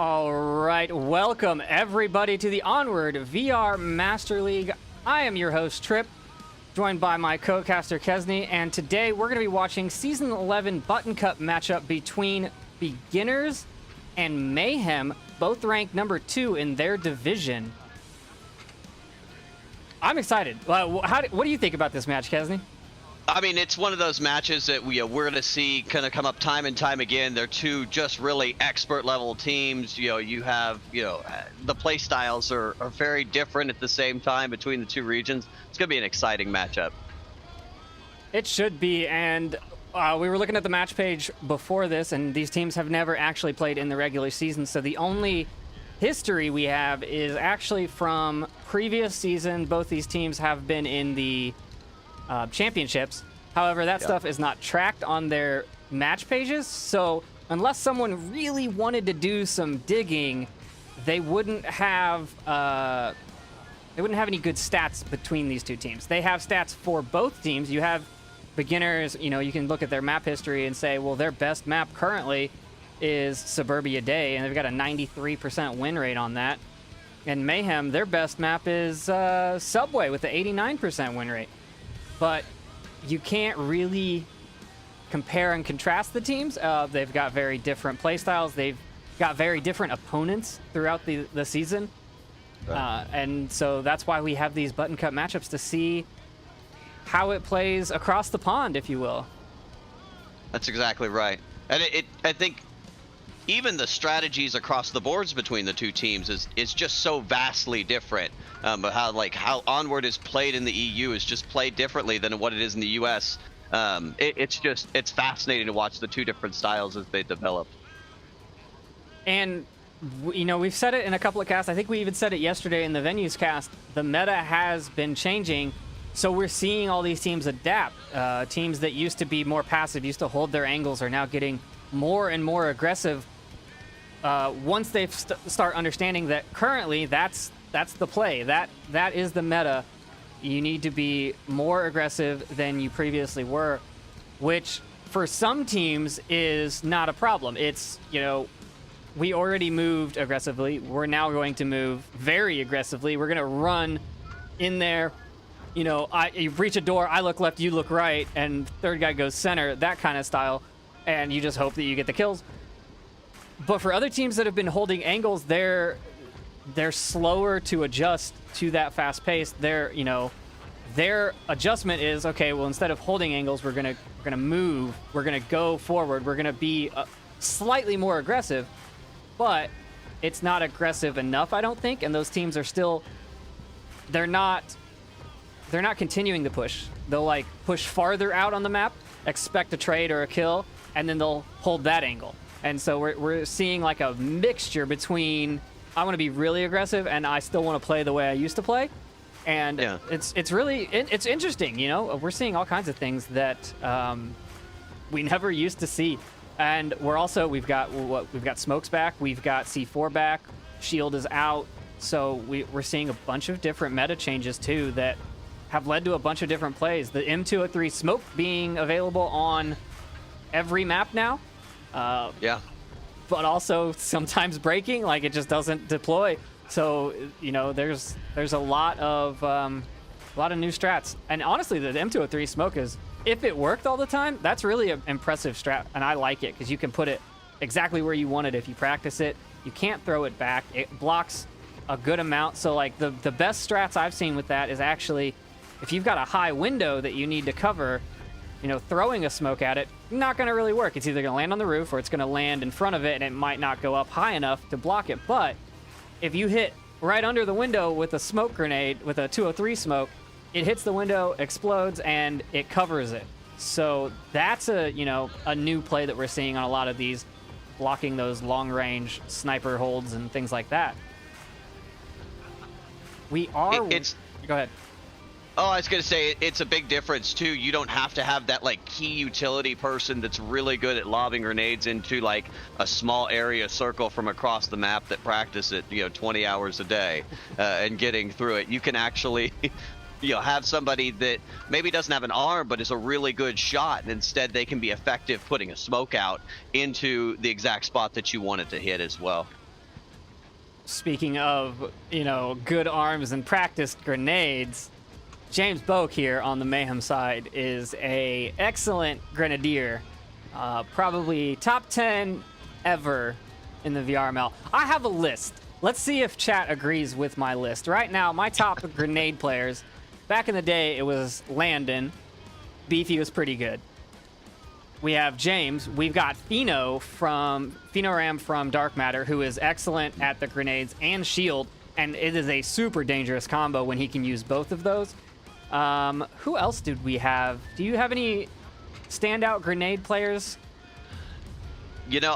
All right, welcome everybody to the Onward VR Master League. I am your host, Trip, joined by my co-caster, Kesney, and today we're going to be watching Season 11 Button Cup matchup between Beginners and Mayhem, both ranked number 2 in their division. I'm excited. What do you think about this match, Kesney? I mean, it's one of those matches that we're going to see kind of come up time and time again. They're two just really expert level teams. You have, the play styles are very different at the same time between the two regions. It's going to be an exciting matchup. It should be, and we were looking at the match page before this, and these teams have never actually played in the regular season, so the only history we have is actually from previous season. Both these teams have been in the championships. However, that stuff is not tracked on their match pages, so unless someone really wanted to do some digging, they wouldn't have any good stats between these two teams. They have stats for both teams. You have Beginners, you can look at their map history and say, well, their best map currently is Suburbia Day, and they've got a 93% win rate on that. And Mayhem, their best map is Subway with the 89% win rate. But you can't really compare and contrast the teams. They've got very different play styles. They've got very different opponents throughout the season. Right. And so that's why we have these button cut matchups to see how it plays across the pond, if you will. That's exactly right. And I think even the strategies across the boards between the two teams is just so vastly different. But how Onward is played in the EU is just played differently than what it is in the US. It's fascinating to watch the two different styles as they develop. And we've said it in a couple of casts. I think we even said it yesterday in the Venues cast. The meta has been changing, so we're seeing all these teams adapt. Teams that used to be more passive, used to hold their angles, are now getting more and more aggressive. Once they start understanding that currently that's the play, that is the meta. You need to be more aggressive than you previously were, which for some teams is not a problem. It's, we already moved aggressively. We're now going to move very aggressively. We're going to run in there. You breach a door, I look left, you look right, and third guy goes center, that kind of style, and you just hope that you get the kills. But for other teams that have been holding angles, they're slower to adjust to that fast pace. Their adjustment is, okay, well, instead of holding angles, we're gonna move, we're gonna go forward, we're gonna be slightly more aggressive, but it's not aggressive enough, I don't think. And those teams are still, they're not continuing to push. They'll push farther out on the map, expect a trade or a kill, and then they'll hold that angle. And so we're seeing a mixture between, I want to be really aggressive and I still want to play the way I used to play. And it's really interesting. We're seeing all kinds of things that we never used to see. And we've got smokes back, we've got C4 back, shield is out. So we're seeing a bunch of different meta changes too that have led to a bunch of different plays. The M203 smoke being available on every map now. But also sometimes breaking, it just doesn't deploy. So there's a lot of new strats. And honestly, the M203 smoke is, if it worked all the time, that's really an impressive strat, and I like it because you can put it exactly where you want it if you practice it. You can't throw it back. It blocks a good amount. So the best strats I've seen with that is actually, if you've got a high window that you need to cover, throwing a smoke at it, not going to really work. It's either going to land on the roof or it's going to land in front of it, and it might not go up high enough to block it. But if you hit right under the window with a smoke grenade, with a 203 smoke, it hits the window, explodes, and it covers it. So that's a new play that we're seeing on a lot of these, blocking those long-range sniper holds and things like that. Go ahead. Oh, I was going to say, it's a big difference, too. You don't have to have that, key utility person that's really good at lobbing grenades into, a small area circle from across the map that practice it, 20 hours a day and getting through it. You can actually, have somebody that maybe doesn't have an arm but is a really good shot, and instead they can be effective putting a smoke out into the exact spot that you want it to hit as well. speaking of, good arms and practiced grenades, James Boak here on the Mayhem side is a excellent grenadier. Probably top 10 ever in the VRML. I have a list. Let's see if chat agrees with my list. Right now, my top grenade players, back in the day, it was Landon. Beefy was pretty good. We have James. We've got Phenoram from Dark Matter, who is excellent at the grenades and shield, and it is a super dangerous combo when he can use both of those. Who else did we have? Do you have any standout grenade players?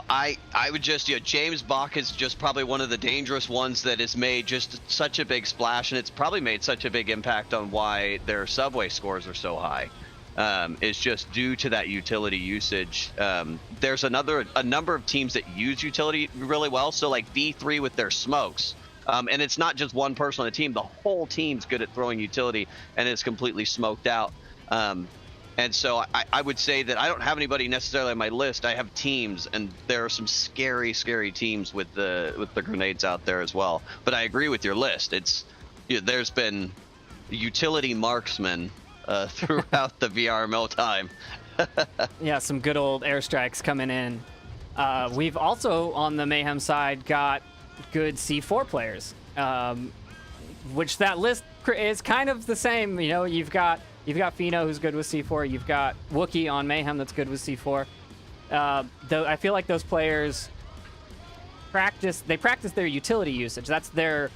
I would just, James Bach is just probably one of the dangerous ones that has made just such a big splash, and it's probably made such a big impact on why their Subway scores are so high. Is just due to that utility usage. There's a number of teams that use utility really well, so like V3 with their smokes. And it's not just one person on the team. The whole team's good at throwing utility, and it's completely smoked out. And so I would say that I don't have anybody necessarily on my list. I have teams, and there are some scary, scary teams with the grenades out there as well. But I agree with your list. There's been utility marksmen throughout the VRML time. Yeah, some good old airstrikes coming in. We've also, on the Mayhem side, got good C4 players, which that list is kind of the same. You've got Pheno, who's good with C4. You've got Wookie on Mayhem that's good with C4. Though I feel like those players practice their utility usage. That's their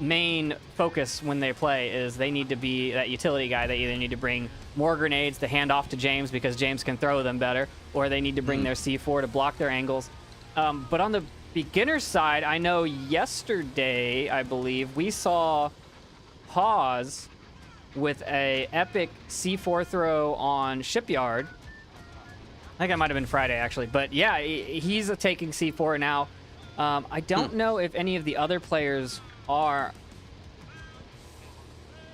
main focus when they play, is they need to be that utility guy. They either need to bring more grenades to hand off to James because James can throw them better, or they need to bring their C4 to block their angles. But on the beginner side, I know yesterday, I believe, we saw Hawes with a epic C4 throw on Shipyard. I think that might have been Friday, actually. But yeah, he's taking C4 now. I don't know if any of the other players are,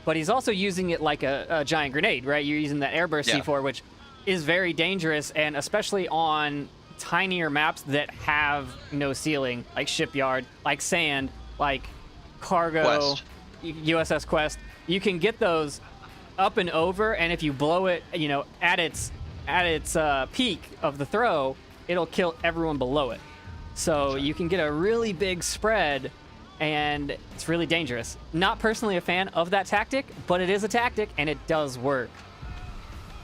but he's also using it like a giant grenade, right? You're using that airburst C4, which is very dangerous, and especially on tinier maps that have no ceiling, like Shipyard, like Sand, like Cargo, Quest. USS Quest. You can get those up and over, and if you blow it, at its peak of the throw, it'll kill everyone below it. So you can get a really big spread, and it's really dangerous. Not personally a fan of that tactic, but it is a tactic, and it does work.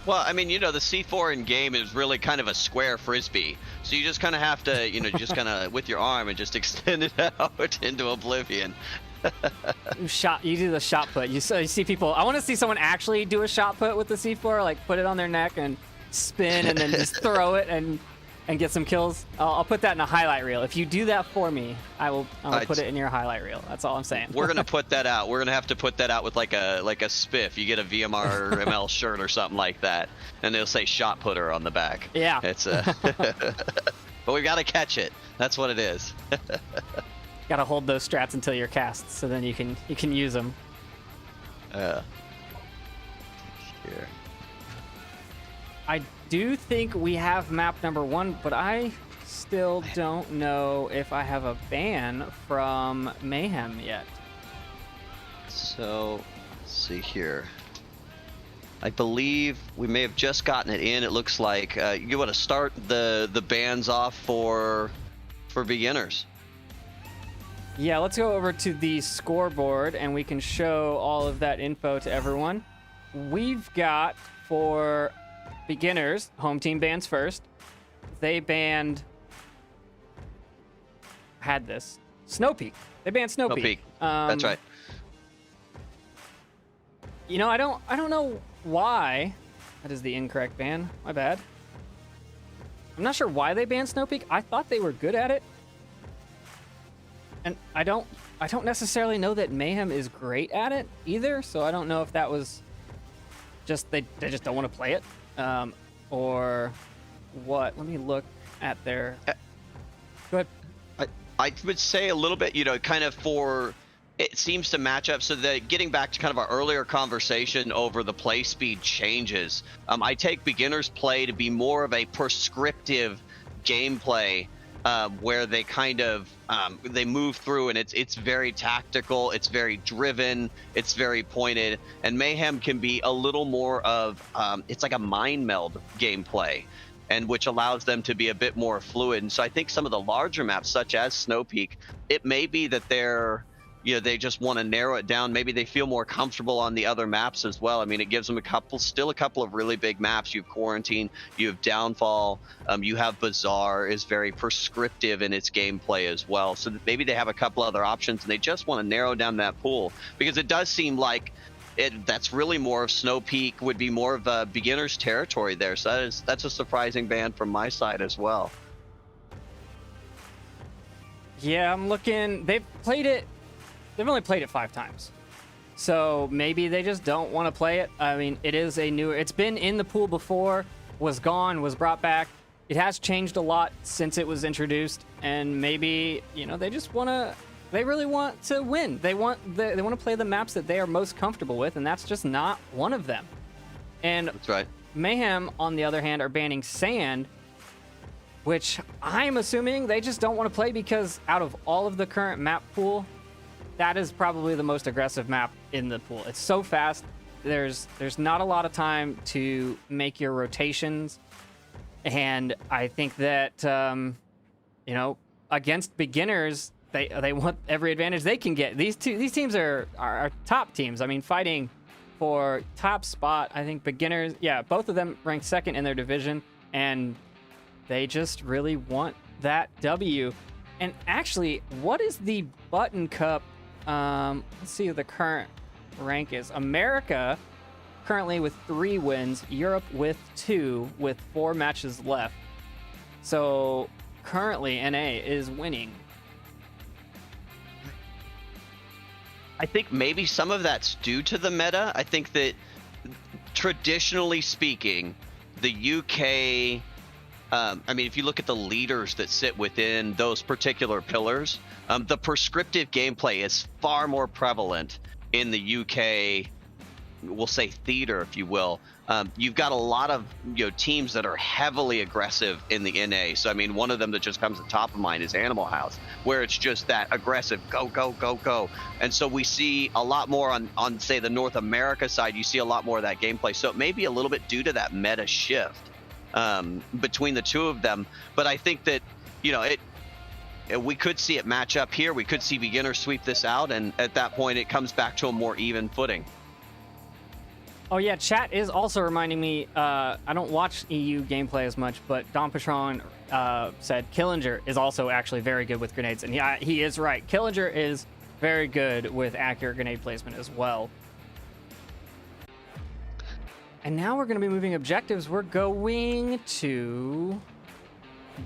Well, I mean, the C4 in game is really kind of a square frisbee. So you just kind of have to, just kind of with your arm and just extend it out into oblivion. You do the shot put. You see people. I want to see someone actually do a shot put with the C4, like put it on their neck and spin and then just throw it and get some kills. I'll put that in a highlight reel. If you do that for me, I'll put it in your highlight reel. That's all I'm saying. We're gonna put that out. We're gonna have to put that out with like a spiff. You get a VRML shirt or something like that, and it'll say shot putter on the back. Yeah. It's but we've got to catch it. That's what it is. Got to hold those strats until you're cast, so then you can use them. Here. I do think we have map number 1, but I still don't know if I have a ban from Mayhem yet. So, let's see here. I believe we may have just gotten it in. It looks like you want to start the bans off for beginners. Yeah, let's go over to the scoreboard and we can show all of that info to everyone. We've got, for beginners, home team bans first. They banned... Snow Peak. They banned Snow Peak. That's right. I don't know why. That is the incorrect ban. My bad. I'm not sure why they banned Snow Peak. I thought they were good at it. And I don't necessarily know that Mayhem is great at it either, so I don't know if that was just they just don't want to play it, or what. Let me look at their... Go ahead. I would say a little bit, kind of it seems to match up. So that getting back to kind of our earlier conversation over the play speed changes, I take beginners play to be more of a prescriptive gameplay where they kind of they move through, and it's very tactical, it's very driven, it's very pointed, and Mayhem can be a little more of it's like a mind meld gameplay, and which allows them to be a bit more fluid. And so I think some of the larger maps, such as Snow Peak, it may be that they're, you know, they just want to narrow it down. Maybe they feel more comfortable on the other maps as well. I mean, it gives them still a couple of really big maps. You have Quarantine, you have Downfall, you have Bazaar is very prescriptive in its gameplay as well. So maybe they have a couple other options, and they just want to narrow down that pool, because it does seem like that's really more of Snow Peak would be more of a beginner's territory there. So that's a surprising ban from my side as well. Yeah, I'm looking. They've only played it 5 times. So maybe they just don't want to play it. I mean, it's been in the pool before, was gone, was brought back. It has changed a lot since it was introduced, and maybe, you know, they really want to win. They want to play the maps that they are most comfortable with, and that's just not one of them. And that's right. Mayhem, on the other hand, are banning Sand, which I'm assuming they just don't want to play because out of all of the current map pool, that is probably the most aggressive map in the pool. It's so fast. There's not a lot of time to make your rotations, and I think that you know, against beginners, they want every advantage they can get. These teams are top teams. I mean, fighting for top spot. I think beginners, yeah, both of them ranked 2nd in their division, and they just really want that W. And actually, what is the Button Cup? Let's see what the current rank is. America currently with 3 wins, Europe with 2, with 4 matches left. So currently NA is winning. I think maybe some of that's due to the meta. I think that traditionally speaking, the UK, I mean, if you look at the leaders that sit within those particular pillars, the prescriptive gameplay is far more prevalent in the UK, we'll say theater, if you will. You've got a lot of, you know, teams that are heavily aggressive in the NA. So, I mean, one of them that just comes to top of mind is Animal House, where it's just that aggressive, go, go, go, go. And so we see a lot more on say, the North America side, you see a lot more of that gameplay. So it may be a little bit due to that meta shift between the two of them. But I think that, you know, we could see it match up here. We could see beginners sweep this out, and at that point it comes back to a more even footing. Oh yeah, chat is also reminding me, I don't watch EU gameplay as much, but Don Patron said Killinger is also actually very good with grenades, and yeah, he is right. Killinger is very good with accurate grenade placement as well. And now we're going to be moving objectives. We're going to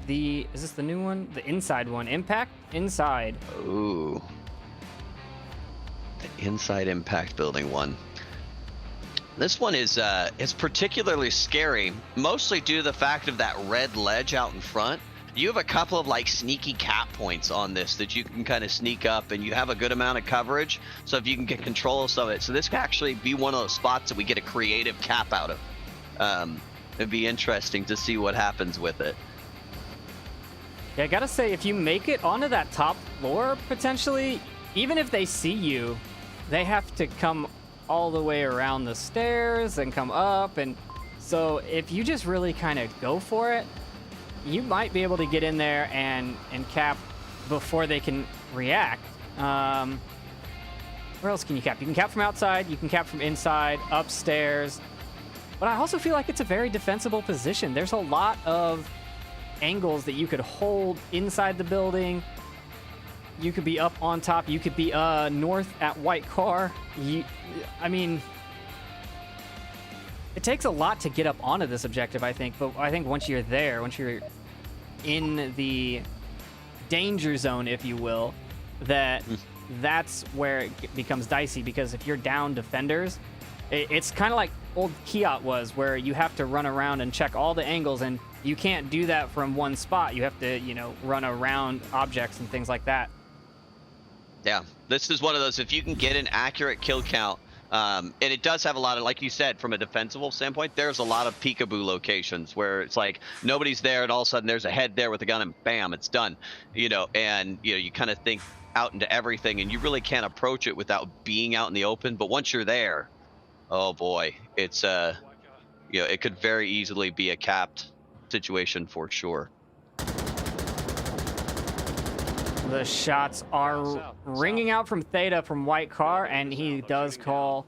is this the new one? The inside one. Impact? Inside. Ooh. The inside impact building one. This one is particularly scary, mostly due to the fact of that red ledge out in front. You have a couple of like sneaky cap points on this that you can kind of sneak up, and you have a good amount of coverage. So if you can get control of some of it, so this could actually be one of those spots that we get a creative cap out of. It'd be interesting to see what happens with it. Yeah, I gotta say, if you make it onto that top floor, potentially, even if they see you, they have to come all the way around the stairs and come up. And so if you just really kind of go for it, you might be able to get in there and cap before they can react. Where else can you cap? You can cap from outside, you can cap from inside, upstairs. But I also feel like it's a very defensible position. There's a lot of angles that you could hold inside the building. You could be up on top. You could be north at White Car. I mean, it takes a lot to get up onto this objective, I think. But I think once you're there, once you're in the danger zone, if you will, that's where it becomes dicey. Because if you're down defenders, it's kind of like old Kiat was, where you have to run around and check all the angles, and you can't do that from one spot. You have to, you know, run around objects and things like that. Yeah, this is one of those, if you can get an accurate kill count And it does have a lot of, like you said, from a defensible standpoint, there's a lot of peekaboo locations where it's like nobody's there and all of a sudden there's a head there with a gun and bam, it's done. And you kind of think out into everything and you really can't approach it without being out in the open. But once you're there, oh boy, it's it could very easily be a capped situation for sure. The shots are ringing out from Theta from White Car, and he does call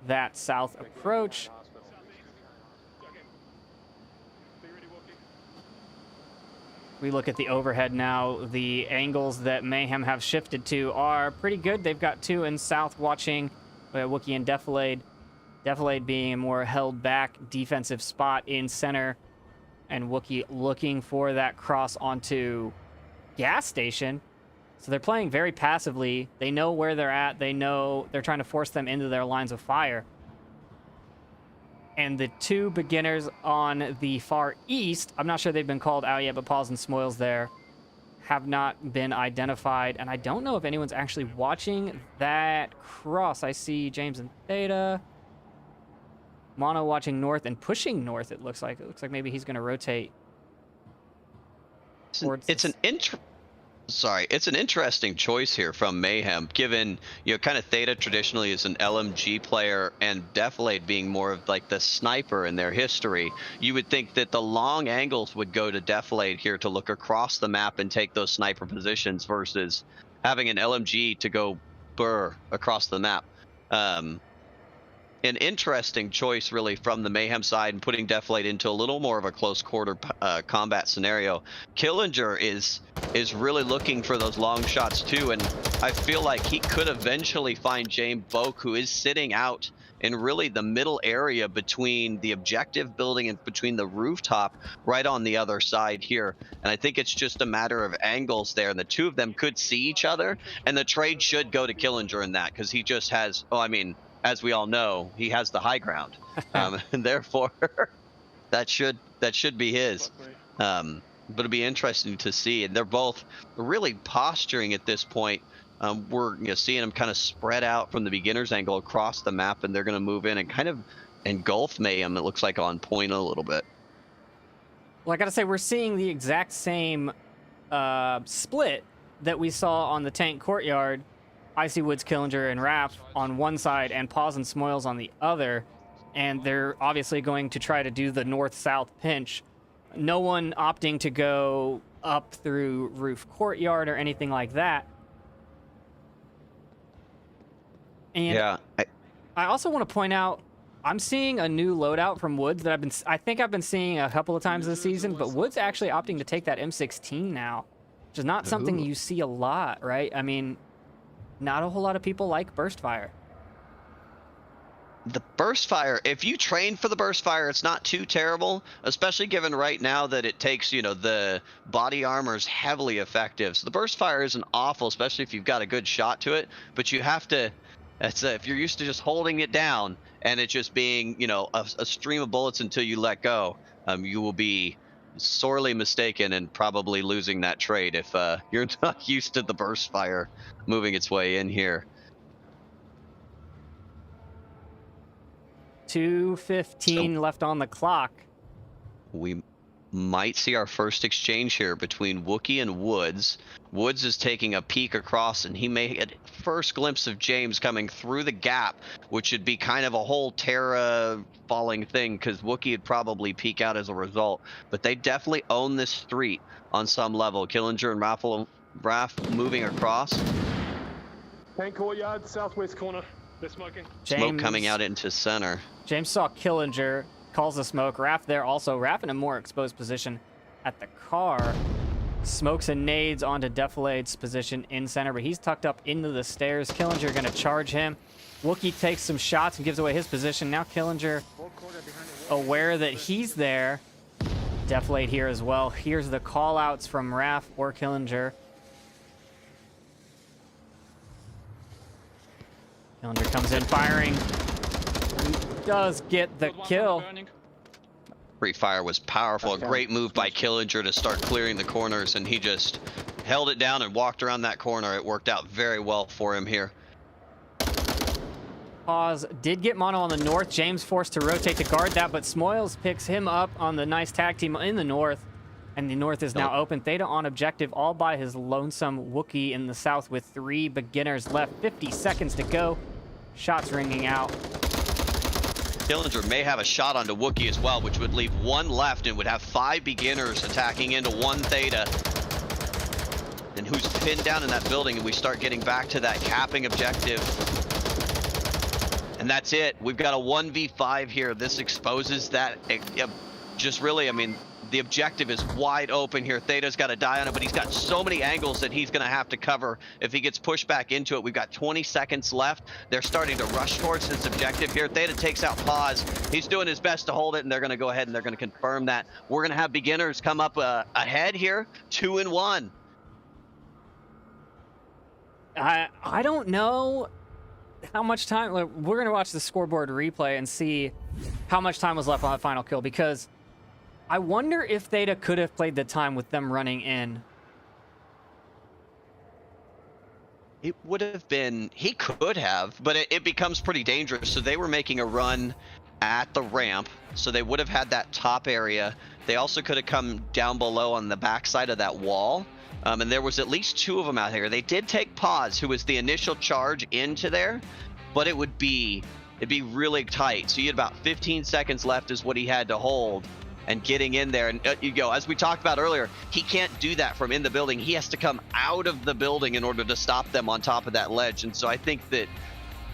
that south approach. We look at the overhead now. The angles that Mayhem have shifted to are pretty good. They've got two in south watching Wookiee and Defilade. Defilade being a more held back defensive spot in center, and Wookiee looking for that cross onto gas station. So they're playing very passively. They know where they're at. They know they're trying to force them into their lines of fire. And the two beginners on the far east, I'm not sure they've been called out yet, but Paws and Smoils there have not been identified. And I don't know if anyone's actually watching that cross. I see James and Theta. Mono watching north and pushing north, it looks like. It looks like maybe he's going to rotate. It's an interesting choice here from Mayhem, given, kind of Theta traditionally is an LMG player and Defilade being more of like the sniper in their history. You would think that the long angles would go to Defilade here to look across the map and take those sniper positions versus having an LMG to go burr across the map. An interesting choice really from the Mayhem side and putting Defilade into a little more of a close quarter combat scenario. Killinger is really looking for those long shots too, and I feel like he could eventually find James Boak, who is sitting out in really the middle area between the objective building and between the rooftop right on the other side here. And I think it's just a matter of angles there, and the two of them could see each other, and the trade should go to Killinger in that, because he just has, as we all know, he has the high ground, and therefore that should be his. But it'll be interesting to see, and they're both really posturing at this point. We're seeing them kind of spread out from the beginner's angle across the map, and they're going to move in and kind of engulf Mayhem. It looks like on point a little bit. Well, I gotta say, we're seeing the exact same split that we saw on the tank courtyard. Icy Woods, Killinger, and Raph on one side, and Paws and Smoils on the other. And they're obviously going to try to do the north-south pinch. No one opting to go up through roof courtyard or anything like that. And yeah, I also want to point out, I'm seeing a new loadout from Woods that I think I've been seeing a couple of times this season, but Woods actually opting to take that M16 now, which is not something you see a lot, right? I mean, not a whole lot of people like burst fire. The burst fire, if you train for the burst fire, it's not too terrible, especially given right now that it takes, the body armor is heavily effective. So the burst fire isn't awful, especially if you've got a good shot to it, but you have to, if you're used to just holding it down and it just being, a stream of bullets until you let go, you will be sorely mistaken and probably losing that trade if you're not used to the burst fire moving its way in here. 2:15 left on the clock. We might see our first exchange here between Wookiee and Woods. Woods is taking a peek across, and he may get first glimpse of James coming through the gap, which would be kind of a whole Terra falling thing, because Wookiee would probably peek out as a result. But they definitely own this street on some level. Killinger and Raph moving across. Tank courtyard, southwest corner. They're smoking. Smoke coming out into center. James saw Killinger, calls the smoke. Raph there also. Raph in a more exposed position at the car. Smokes and nades onto Defilade's position in center, but he's tucked up into the stairs. Killinger going to charge him. Wookiee takes some shots and gives away his position. Now Killinger aware that he's there. Defilade here as well. Here's the call-outs from Raph or Killinger. Killinger comes in firing. He does get the kill. Free fire was powerful. A great move by Killinger to start clearing the corners, and he just held it down and walked around that corner. It worked out very well for him here. Pause did get mono on the north. James forced to rotate to guard that, but Smoils picks him up on the nice tag team in the north. And the north is now open. Theta on objective, all by his lonesome Wookiee in the south with 3 beginners left. 50 seconds to go. Shots ringing out. Dillinger may have a shot onto Wookiee as well, which would leave 1 left and would have 5 beginners attacking into 1 Theta. And who's pinned down in that building, and we start getting back to that capping objective. And that's it. We've got a 1v5 here. This exposes that. Just really, I mean, the objective is wide open here. Theta's got to die on it, but he's got so many angles that he's going to have to cover if he gets pushed back into it. We've got 20 seconds left. They're starting to rush towards this objective here. Theta takes out Pause. He's doing his best to hold it, and they're going to go ahead and they're going to confirm that. We're going to have beginners come up ahead here, 2-1. I don't know how much time. We're going to watch the scoreboard replay and see how much time was left on that final kill, because I wonder if Theta could have played the time with them running in. It would have been, he could have, but it becomes pretty dangerous. So they were making a run at the ramp, so they would have had that top area. They also could have come down below on the backside of that wall. And there was at least 2 of them out here. They did take Pause, who was the initial charge into there, but it'd be really tight. So you had about 15 seconds left is what he had to hold. And getting in there, and you go, as we talked about earlier, he can't do that from in the building. He has to come out of the building in order to stop them on top of that ledge. And so I think that,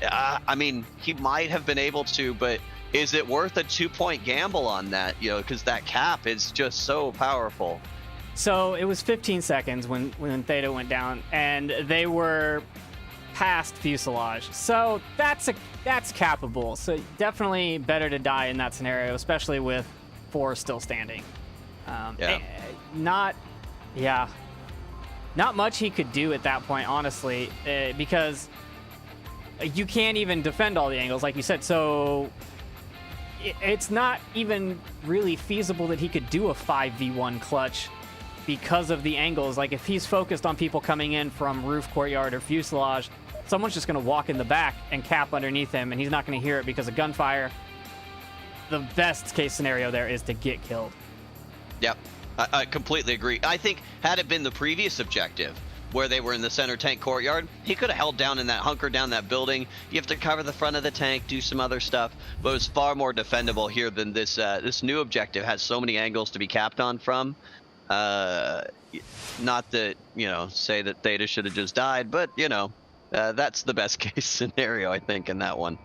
I mean, he might have been able to, but is it worth a 2-point gamble on that? You know, because that cap is just so powerful. So it was 15 seconds when Theta went down, and they were past fuselage. So that's capable. So definitely better to die in that scenario, especially with 4 still standing. Not much he could do at that point, honestly, because you can't even defend all the angles, like you said. So it's not even really feasible that he could do a 5v1 clutch because of the angles. Like, if he's focused on people coming in from roof, courtyard, or fuselage, someone's just going to walk in the back and cap underneath him, and he's not going to hear it because of gunfire. The best case scenario there is to get killed. Yep, I completely agree. I think had it been the previous objective where they were in the center tank courtyard, he could have held down in that, hunker down that building. You have to cover the front of the tank, do some other stuff, but it was far more defendable here than this. This new objective has so many angles to be capped on from. Not that, you know, say that Theta should have just died, but, you know, that's the best case scenario, I think, in that one.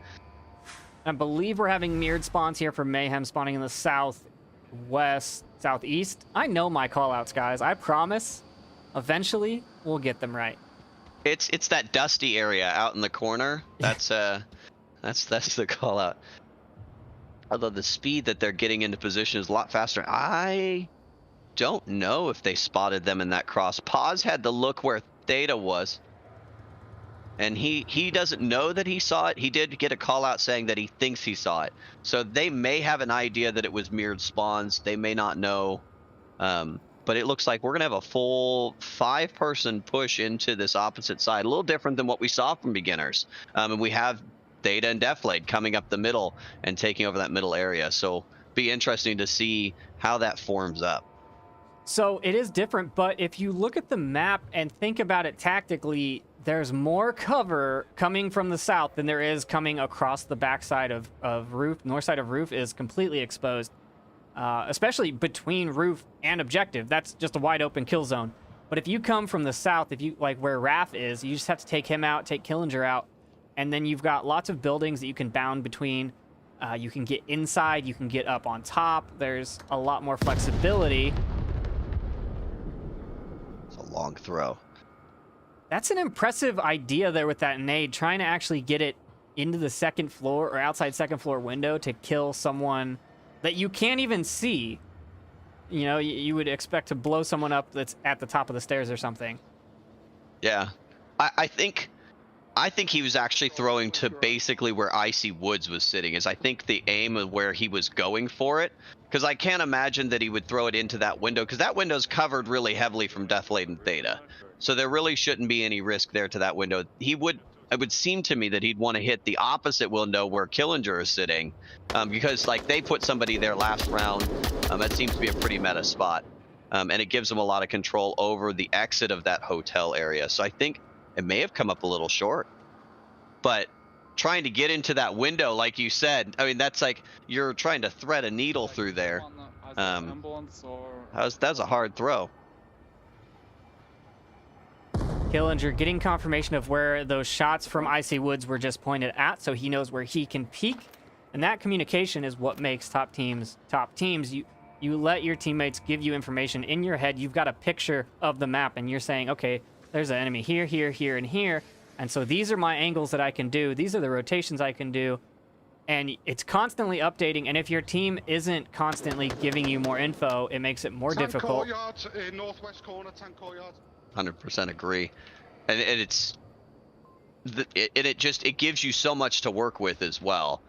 I believe we're having mirrored spawns here for Mayhem, spawning in the southwest, southeast. I know my callouts, guys. I promise. Eventually, we'll get them right. It's that dusty area out in the corner. That's the callout. Although the speed that they're getting into position is a lot faster. I don't know if they spotted them in that cross. Pause had the look where Theta was. And he doesn't know that he saw it. He did get a call out saying that he thinks he saw it. So they may have an idea that it was mirrored spawns. They may not know. But it looks like we're going to have a full 5-person push into this opposite side. A little different than what we saw from beginners. And we have Theta and Deflade coming up the middle and taking over that middle area. So be interesting to see how that forms up. So it is different, but if you look at the map and think about it tactically, there's more cover coming from the south than there is coming across the backside of roof. North side of roof is completely exposed, especially between roof and objective. That's just a wide open kill zone. But if you come from the south, if you like where Raph is, you just have to take him out, take Killinger out, and then you've got lots of buildings that you can bound between. You can get inside, you can get up on top. There's a lot more flexibility. It's a long throw. That's an impressive idea there with that nade, trying to actually get it into the second floor or outside second floor window to kill someone that you can't even see. You know, you would expect to blow someone up that's at the top of the stairs or something. Yeah. I think he was actually throwing to basically where Icy Woods was sitting, is I think the aim of where he was going for it. Because I can't imagine that he would throw it into that window, because that window's covered really heavily from Deflade and Theta. So there really shouldn't be any risk there to that window. He would it would seem to me that he'd want to hit the opposite window where Killinger is sitting, because like they put somebody there last round. That seems to be a pretty meta spot, and it gives them a lot of control over the exit of that hotel area. So I think it may have come up a little short, but trying to get into that window, like you said, I mean, that's like you're trying to thread a needle through there. That's a hard throw. Killinger getting confirmation of where those shots from Icy Woods were just pointed at, so he knows where he can peek. And that communication is what makes top teams top teams. You let your teammates give you information in your head. You've got a picture of the map, and you're saying, okay, there's an enemy here, here, here, and here. And so these are my angles that I can do. These are the rotations I can do. And it's constantly updating. And if your team isn't constantly giving you more info, it makes it more difficult. Courtyard, northwest corner, tank courtyard. 100% agree. And it gives you so much to work with as well,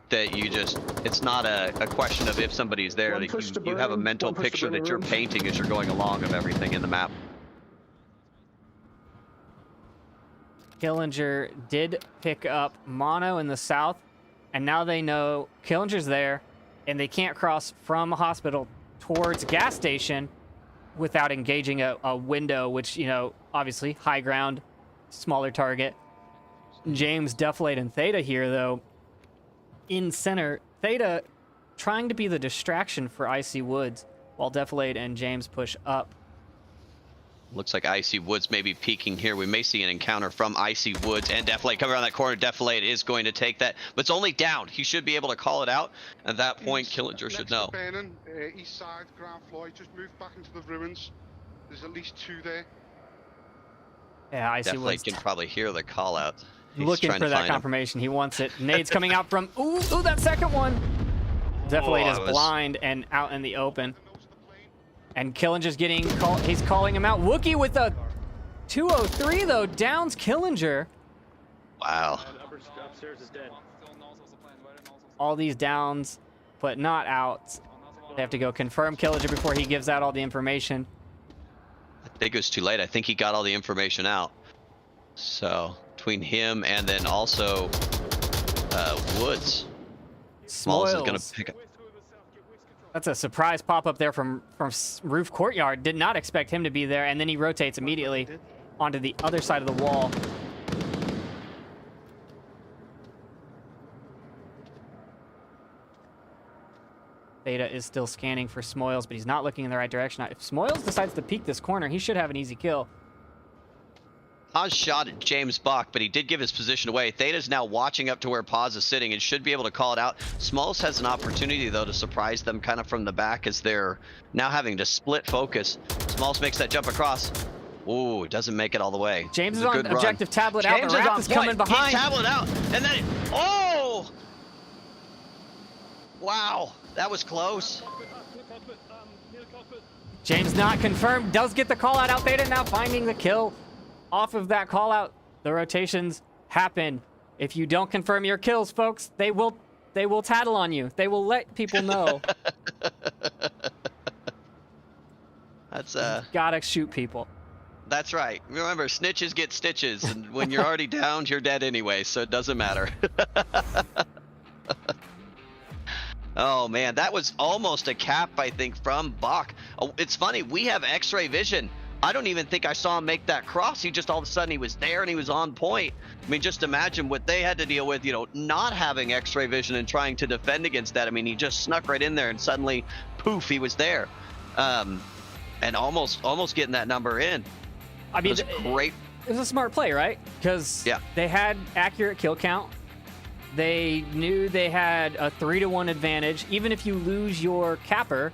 that it's not a question of if somebody's there, that you have a mental picture that you're painting as you're going along of everything in the map. Killinger did pick up Mono in the south, and now they know Killinger's there, and they can't cross from hospital towards gas station without engaging a window, which, you know, obviously high ground, smaller target. James, Deflate, and Theta here, though, in center. Theta trying to be the distraction for Icy Woods, while Deflate and James push up. Looks like Icy Woods may be peeking here. We may see an encounter from Icy Woods and Deflate coming around that corner. Deflate is going to take that, but it's only down. He should be able to call it out. At that point, Killinger should know. Burning, east side, ground floor. Just move back into the ruins. There's at least 2 there. Yeah, Icy Deflate Woods can probably hear the call out. He's looking for that confirmation. He wants it. Nade's coming out from... Ooh, that second one! Deflate is blind and out in the open. And Killinger's getting called. He's calling him out. Wookie with a 203, though, downs Killinger. Wow. Upstairs is dead. All these downs, but not out. They have to go confirm Killinger before he gives out all the information. I think it was too late. I think he got all the information out. So, between him and then also Woods, Smalls is going to pick up. That's a surprise pop-up there from Roof Courtyard. Did not expect him to be there, and then he rotates immediately onto the other side of the wall. Theta is still scanning for Smoils, but he's not looking in the right direction. If Smoils decides to peek this corner, he should have an easy kill. Paz shot at James Buck, but he did give his position away. Theta's now watching up to where Paz is sitting and should be able to call it out. Smalls has an opportunity, though, to surprise them kind of from the back as they're now having to split focus. Smalls makes that jump across. Ooh, doesn't make it all the way. James is on objective tablet out. The Wrath is coming behind. Tablet out, and then oh! Wow, that was close. James not confirmed. Does get the call out. Theta now finding the kill. Off of that call out, the rotations happen. If you don't confirm your kills, folks, they will tattle on you. They will let people know. That's gotta shoot people. That's right. Remember, snitches get stitches, and when you're already downed, you're dead anyway, so it doesn't matter. Oh man, that was almost a cap, I think, from Bach. Oh, it's funny, we have X-ray vision. I don't even think I saw him make that cross. He just all of a sudden he was there and he was on point. I mean, just imagine what they had to deal with, you know, not having X-ray vision and trying to defend against that. I mean, he just snuck right in there and suddenly, poof, he was there, and almost getting that number in. I mean, it was great. It was a smart play, right? Because they had accurate kill count. They knew they had a 3-to-1 advantage. Even if you lose your capper,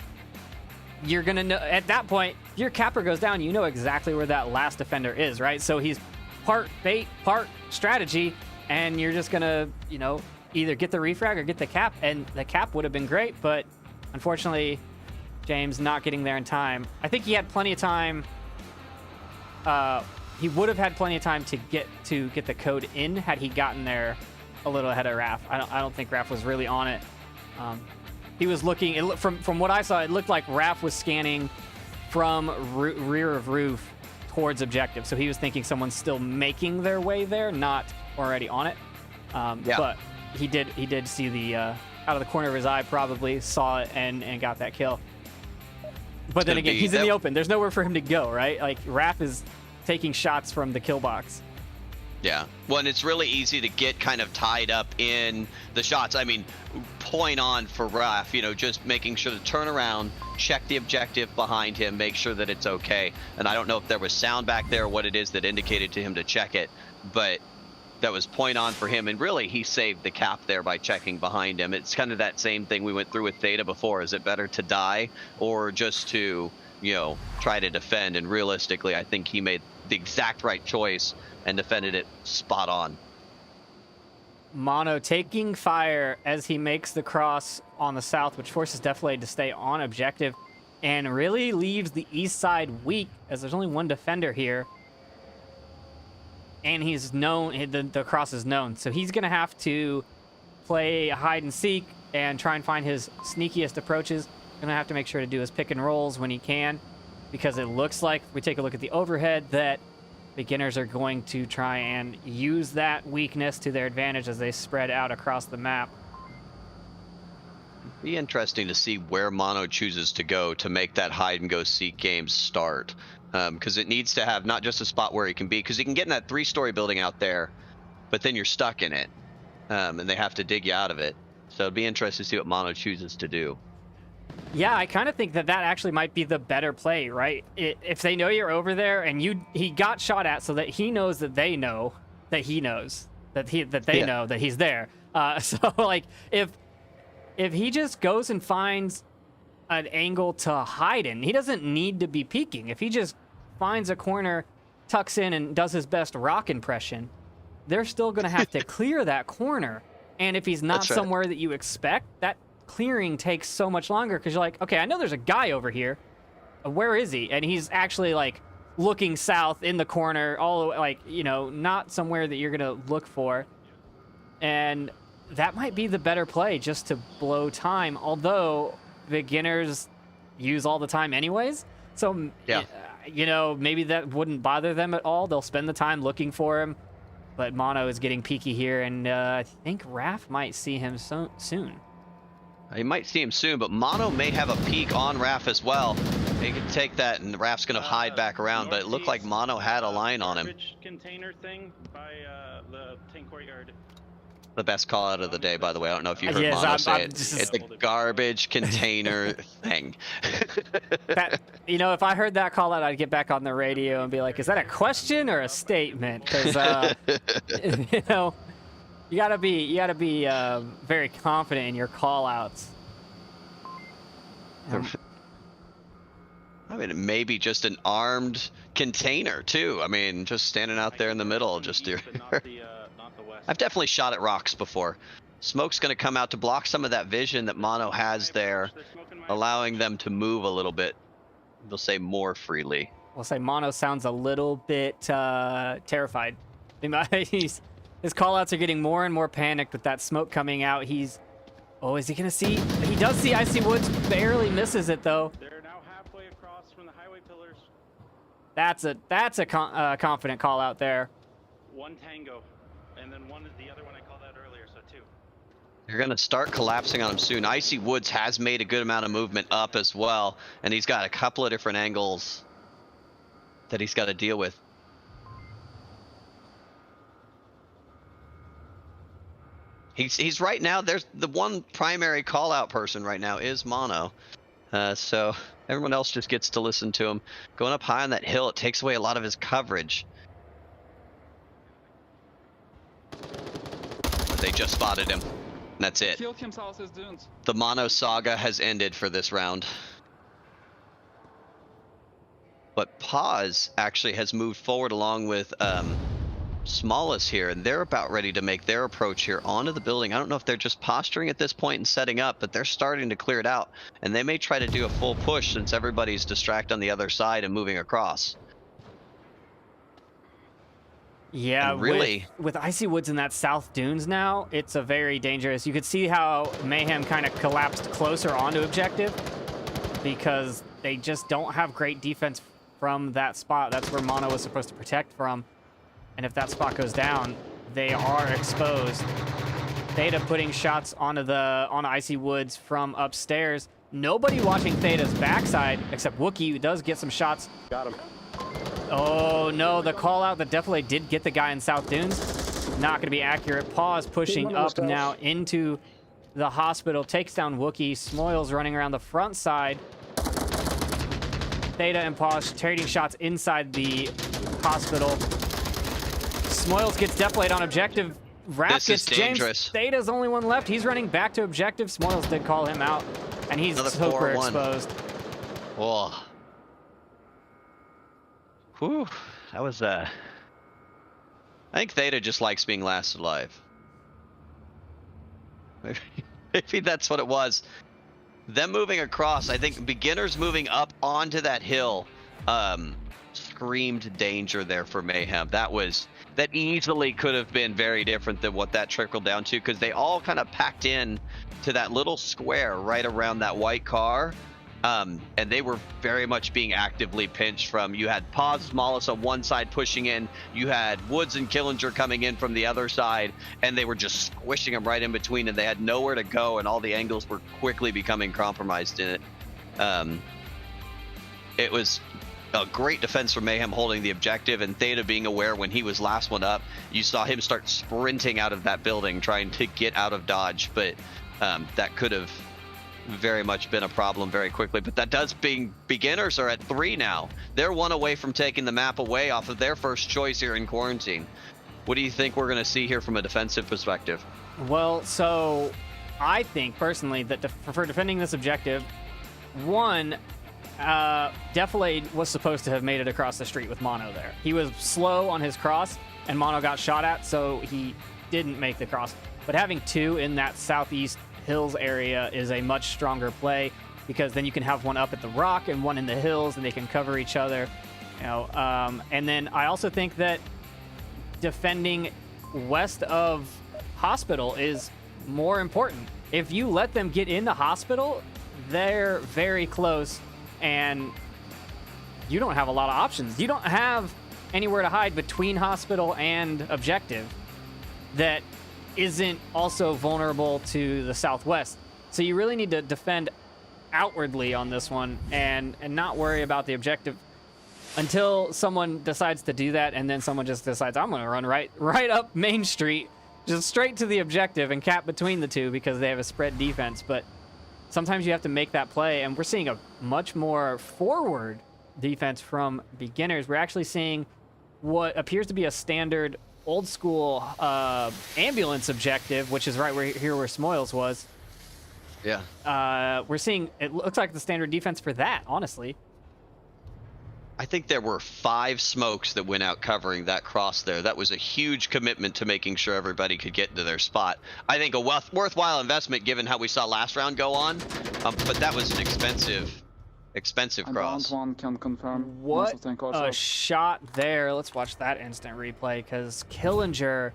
you're gonna know at that point. If your capper goes down, you know exactly where that last defender is, right? So he's part bait, part strategy, and you're just gonna, you know, either get the refrag or get the cap. And the cap would have been great, but unfortunately, James not getting there in time. I think he had plenty of time. He would have had plenty of time to get the code in had he gotten there a little ahead of Raph. I don't think Raph was really on it. He was looking, from what I saw, it looked like Raph was scanning from rear of roof towards objective. So he was thinking someone's still making their way there, not already on it. Yeah. But he did see the out of the corner of his eye, probably saw it and got that kill. But then again, he's in the open. There's nowhere for him to go, right? Like, Raph is taking shots from the kill box. Yeah. Well, and it's really easy to get kind of tied up in the shots. I mean, point on for Raph, you know, just making sure to turn around, check the objective behind him, make sure that it's okay. And I don't know if there was sound back there or what it is that indicated to him to check it, but that was point on for him. And really, he saved the cap there by checking behind him. It's kind of that same thing we went through with Theta before. Is it better to die or just to, you know, try to defend? And realistically, I think he made the exact right choice and defended it spot on. Mono taking fire as he makes the cross on the south, which forces Deflade to stay on objective and really leaves the east side weak, as there's only one defender here. And he's known, the cross is known. So he's going to have to play hide and seek and try and find his sneakiest approaches. Going to have to make sure to do his pick and rolls when he can, because it looks like, if we take a look at the overhead, that beginners are going to try and use that weakness to their advantage as they spread out across the map. Be interesting to see where Mono chooses to go to make that hide and go seek game start. Because it needs to have not just a spot where he can be, because he can get in that 3-story building out there, but then you're stuck in it, and they have to dig you out of it. So it'd be interesting to see what Mono chooses to do. Yeah, I kind of think that actually might be the better play, right? If they know you're over there and he got shot at, so that he knows that they know that he knows that they know that he's there. So like if he just goes and finds an angle to hide in, he doesn't need to be peeking. If he just finds a corner, tucks in, and does his best rock impression, they're still going to have to clear that corner. And if he's not somewhere that you expect, that clearing takes so much longer, because you're like, okay, I know there's a guy over here. Where is he? And he's actually like looking south in the corner, all the way, like, you know, not somewhere that you're going to look for. And that might be the better play, just to blow time, although beginners use all the time anyways. So, yeah, you know, maybe that wouldn't bother them at all. They'll spend the time looking for him. But Mono is getting peeky here, and I think Raph might see him soon. You might see him soon, but Mono may have a peek on Raph as well. He can take that, and Raph's going to hide back around, but it looked like Mono had a line on him. Container thing by the tank courtyard. The best call out of the day, by the way. I don't know if you heard Mono say it. It's the garbage container thing. That, you know, if I heard that call out, I'd get back on the radio and be like, is that a question or a statement? Because, you know, you gotta be very confident in your call outs. I mean, it may be just an armed container too. I mean, just standing out there in the middle, just I've definitely shot at rocks before. Smoke's going to come out to block some of that vision that Mono has there, allowing them to move a little bit, they'll say, more freely. We'll say Mono sounds a little bit terrified. His callouts are getting more and more panicked with that smoke coming out. Oh, is he going to see? He does see Icy Woods, barely misses it though. They're now halfway across from the highway pillars. That's a confident call out there. One tango. And then one is the other one I called out earlier, so 2. You're going to start collapsing on him soon. Icy Woods has made a good amount of movement up as well, and he's got a couple of different angles that he's got to deal with. He's right now, there's the one primary call out person right now is Mono. So everyone else just gets to listen to him. Going up high on that hill, it takes away a lot of his coverage. They just spotted him. That's it. The Mono saga has ended for this round. But Paz actually has moved forward along with Smallest here, and they're about ready to make their approach here onto the building. I don't know if they're just posturing at this point and setting up, but they're starting to clear it out. And they may try to do a full push since everybody's distracted on the other side and moving across. Yeah, really, with Icy Woods in that South Dunes now, it's a very dangerous. You could see how Mayhem kind of collapsed closer onto objective because they just don't have great defense from that spot. That's where Mono was supposed to protect from. And if that spot goes down, they are exposed. Theta putting shots onto Icy Woods from upstairs. Nobody watching Theta's backside except Wookie, who does get some shots. Got him. Oh no, the call out that definitely did get the guy in South Dunes. Not going to be accurate. Pause pushing up now into the hospital. Takes down Wookie. Smoils running around the front side. Theta and Pause trading shots inside the hospital. Smoils gets deflated on objective. Rap This gets is James. dangerous. Theta's the only one left. He's running back to objective. Smoils did call him out, and he's Another super 4-1. exposed. Whoa. Whew. That was, I think Theta just likes being last alive. Maybe that's what it was. Them moving across, I think beginners moving up onto that hill, screamed danger there for Mayhem. That easily could have been very different than what that trickled down to, because they all kind of packed in to that little square right around that white car. And they were very much being actively pinched from. You had Paz Smallest on one side pushing in. You had Woods and Killinger coming in from the other side, and they were just squishing them right in between, and they had nowhere to go, and all the angles were quickly becoming compromised in it. It was a great defense from Mayhem holding the objective, and Theta being aware when he was last one up. You saw him start sprinting out of that building, trying to get out of dodge, but that could have very much been a problem very quickly. But that does being beginners are at 3 now. They're 1 away from taking the map away off of their first choice here in quarantine. What do you think we're going to see here from a defensive perspective? Well, so I think personally that for defending this objective, one, Defilade was supposed to have made it across the street with Mono there. He was slow on his cross, and Mono got shot at, so he didn't make the cross. But having 2 in that southeast hills area is a much stronger play, because then you can have one up at the rock and one in the hills, and they can cover each other. And then I also think that defending west of Hospital is more important. If you let them get into Hospital, they're very close, and you don't have a lot of options. You don't have anywhere to hide between Hospital and objective that isn't also vulnerable to the southwest. So you really need to defend outwardly on this one and not worry about the objective until someone decides to do that, and then someone just decides, I'm going to run right up Main Street, just straight to the objective and cap between the two because they have a spread defense. But sometimes you have to make that play, and we're seeing a much more forward defense from beginners. We're actually seeing what appears to be a standard old school ambulance objective, which is right where Smoils was. Yeah. We're seeing, it looks like the standard defense for that, honestly. I think there were 5 smokes that went out covering that cross there. That was a huge commitment to making sure everybody could get into their spot. I think a worthwhile investment given how we saw last round go on, but that was an expensive cross. One can confirm. What a shot there. Let's watch that instant replay, because Killinger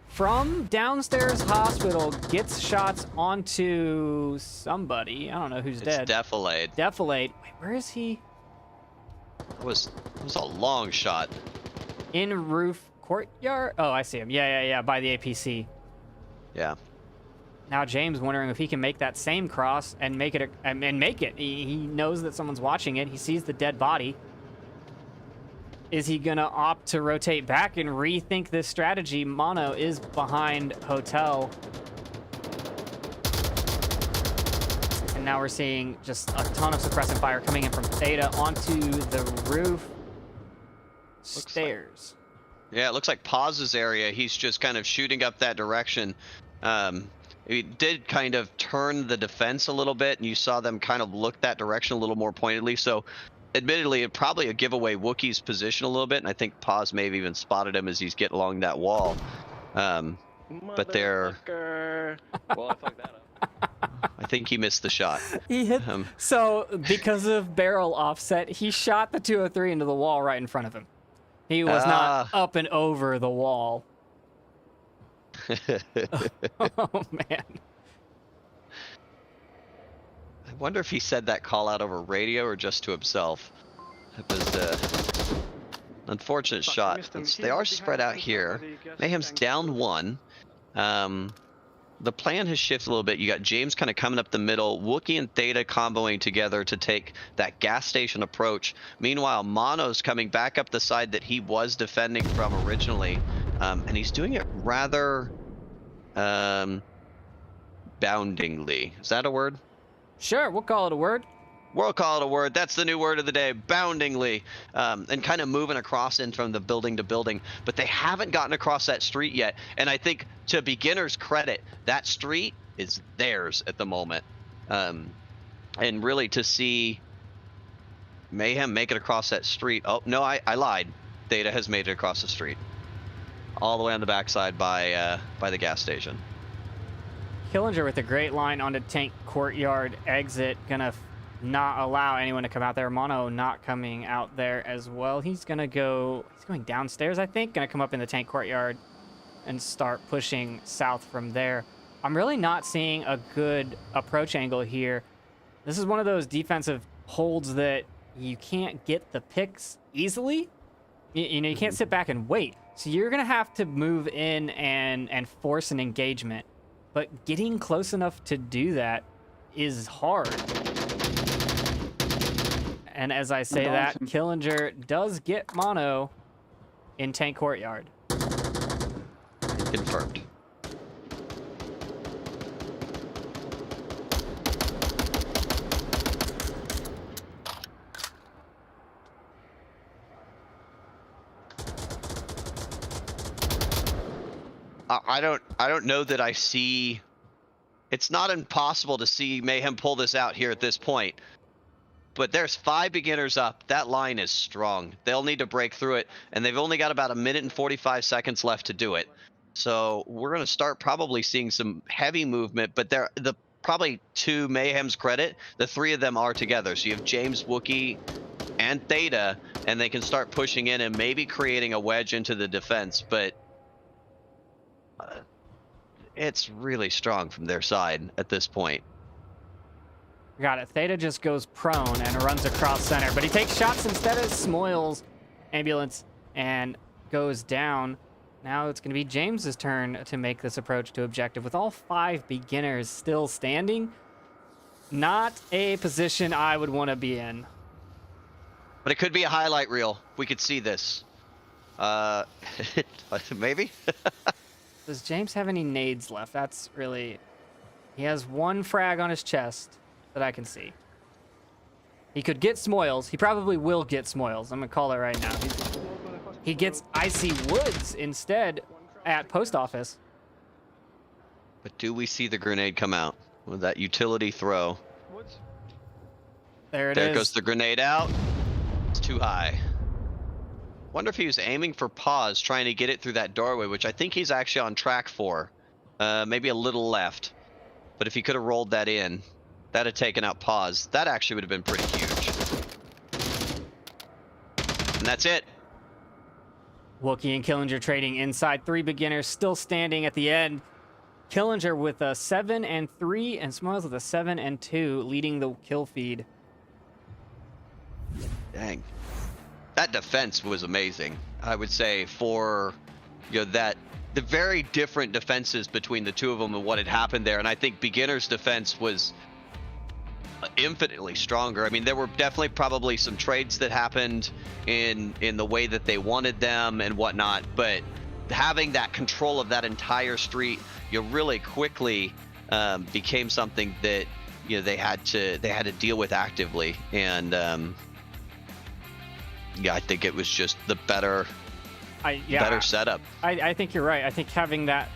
from downstairs Hospital gets shots onto somebody. I don't know who's dead. It's Defilade. Defilade. Wait, where is he? It was a long shot. In roof courtyard? Oh, I see him. Yeah, by the APC. Yeah. Now James wondering if he can make that same cross and make it. He knows that someone's watching it. He sees the dead body. Is he gonna opt to rotate back and rethink this strategy? Mono is behind Hotel. And now we're seeing just a ton of suppressant fire coming in from Theta onto the roof. Stairs. Yeah, it looks like Paz's area. He's just kind of shooting up that direction. He did kind of turn the defense a little bit, and you saw them kind of look that direction a little more pointedly. So, admittedly, it probably give away Wookie's position a little bit, and I think Paz may have even spotted him as he's getting along that wall. But they're... Well, I fucked that up. I think he missed the shot. He hit. So, because of barrel offset, he shot the 203 into the wall right in front of him. He was not up and over the wall. Oh, man. I wonder if he said that call out over radio or just to himself. It was unfortunate Fuck, shot. missed him. They are spread out here. Mayhem's down one. The plan has shifted a little bit. You got James kind of coming up the middle, Wookie and Theta comboing together to take that gas station approach. Meanwhile, Mono's coming back up the side that he was defending from originally, and he's doing it rather boundingly. Is that a word? Sure, we'll call it a word. We'll call it a word. That's the new word of the day, boundingly, and kind of moving across in from the building to building. But they haven't gotten across that street yet. And I think, to beginners' credit, that street is theirs at the moment. And really to see Mayhem make it across that street. Oh, no, I lied. Theta has made it across the street. All the way on the backside by the gas station. Killinger with a great line onto tank courtyard exit. Gonna not allow anyone to come out there. Mono not coming out there as well. He's going downstairs, I think. Going to come up in the tank courtyard and start pushing south from there. I'm really not seeing a good approach angle here. This is one of those defensive holds that you can't get the picks easily. You know, you can't sit back and wait. So you're going to have to move in and force an engagement. But getting close enough to do that is hard. And as I say that, Killinger does get Mono in tank courtyard. Confirmed. I don't know that I see. It's not impossible to see Mayhem pull this out here at this point. But there's 5 beginners up. That line is strong. They'll need to break through it, and they've only got about 1 minute and 45 seconds left to do it. So we're going to start probably seeing some heavy movement, but probably to Mayhem's credit, the 3 of them are together. So you have James, Wookie, and Theta, and they can start pushing in and maybe creating a wedge into the defense. But it's really strong from their side at this point. Got it. Theta just goes prone and runs across center, but he takes shots instead of Smoils ambulance and goes down. Now it's going to be James's turn to make this approach to objective with all 5 beginners still standing. Not a position I would want to be in. But it could be a highlight reel. We could see this. Maybe? Does James have any nades left? That's really... He has 1 frag on his chest that I can see. He could get Smoils. He probably will get Smoils. I'm going to call it right now. He gets Icy Woods instead at post office. But do we see the grenade come out with that utility throw? There There goes the grenade out. It's too high. Wonder if he was aiming for pause, trying to get it through that doorway, which I think he's actually on track for. Maybe a little left. But if he could have rolled that in, that'd have taken out pause. That actually would have been pretty huge. And that's it. Wookie and Killinger trading inside. 3 beginners still standing at the end. Killinger with a 7 and 3, and Smiles with a 7 and 2, leading the kill feed. Dang. That defense was amazing. I would say for the very different defenses between the 2 of them and what had happened there. And I think beginner's defense was infinitely stronger. I mean, there were definitely probably some trades that happened in the way that they wanted them and whatnot, but having that control of that entire street, really quickly became something that they had to deal with actively. And I think it was just the better setup. I think you're right. I think having that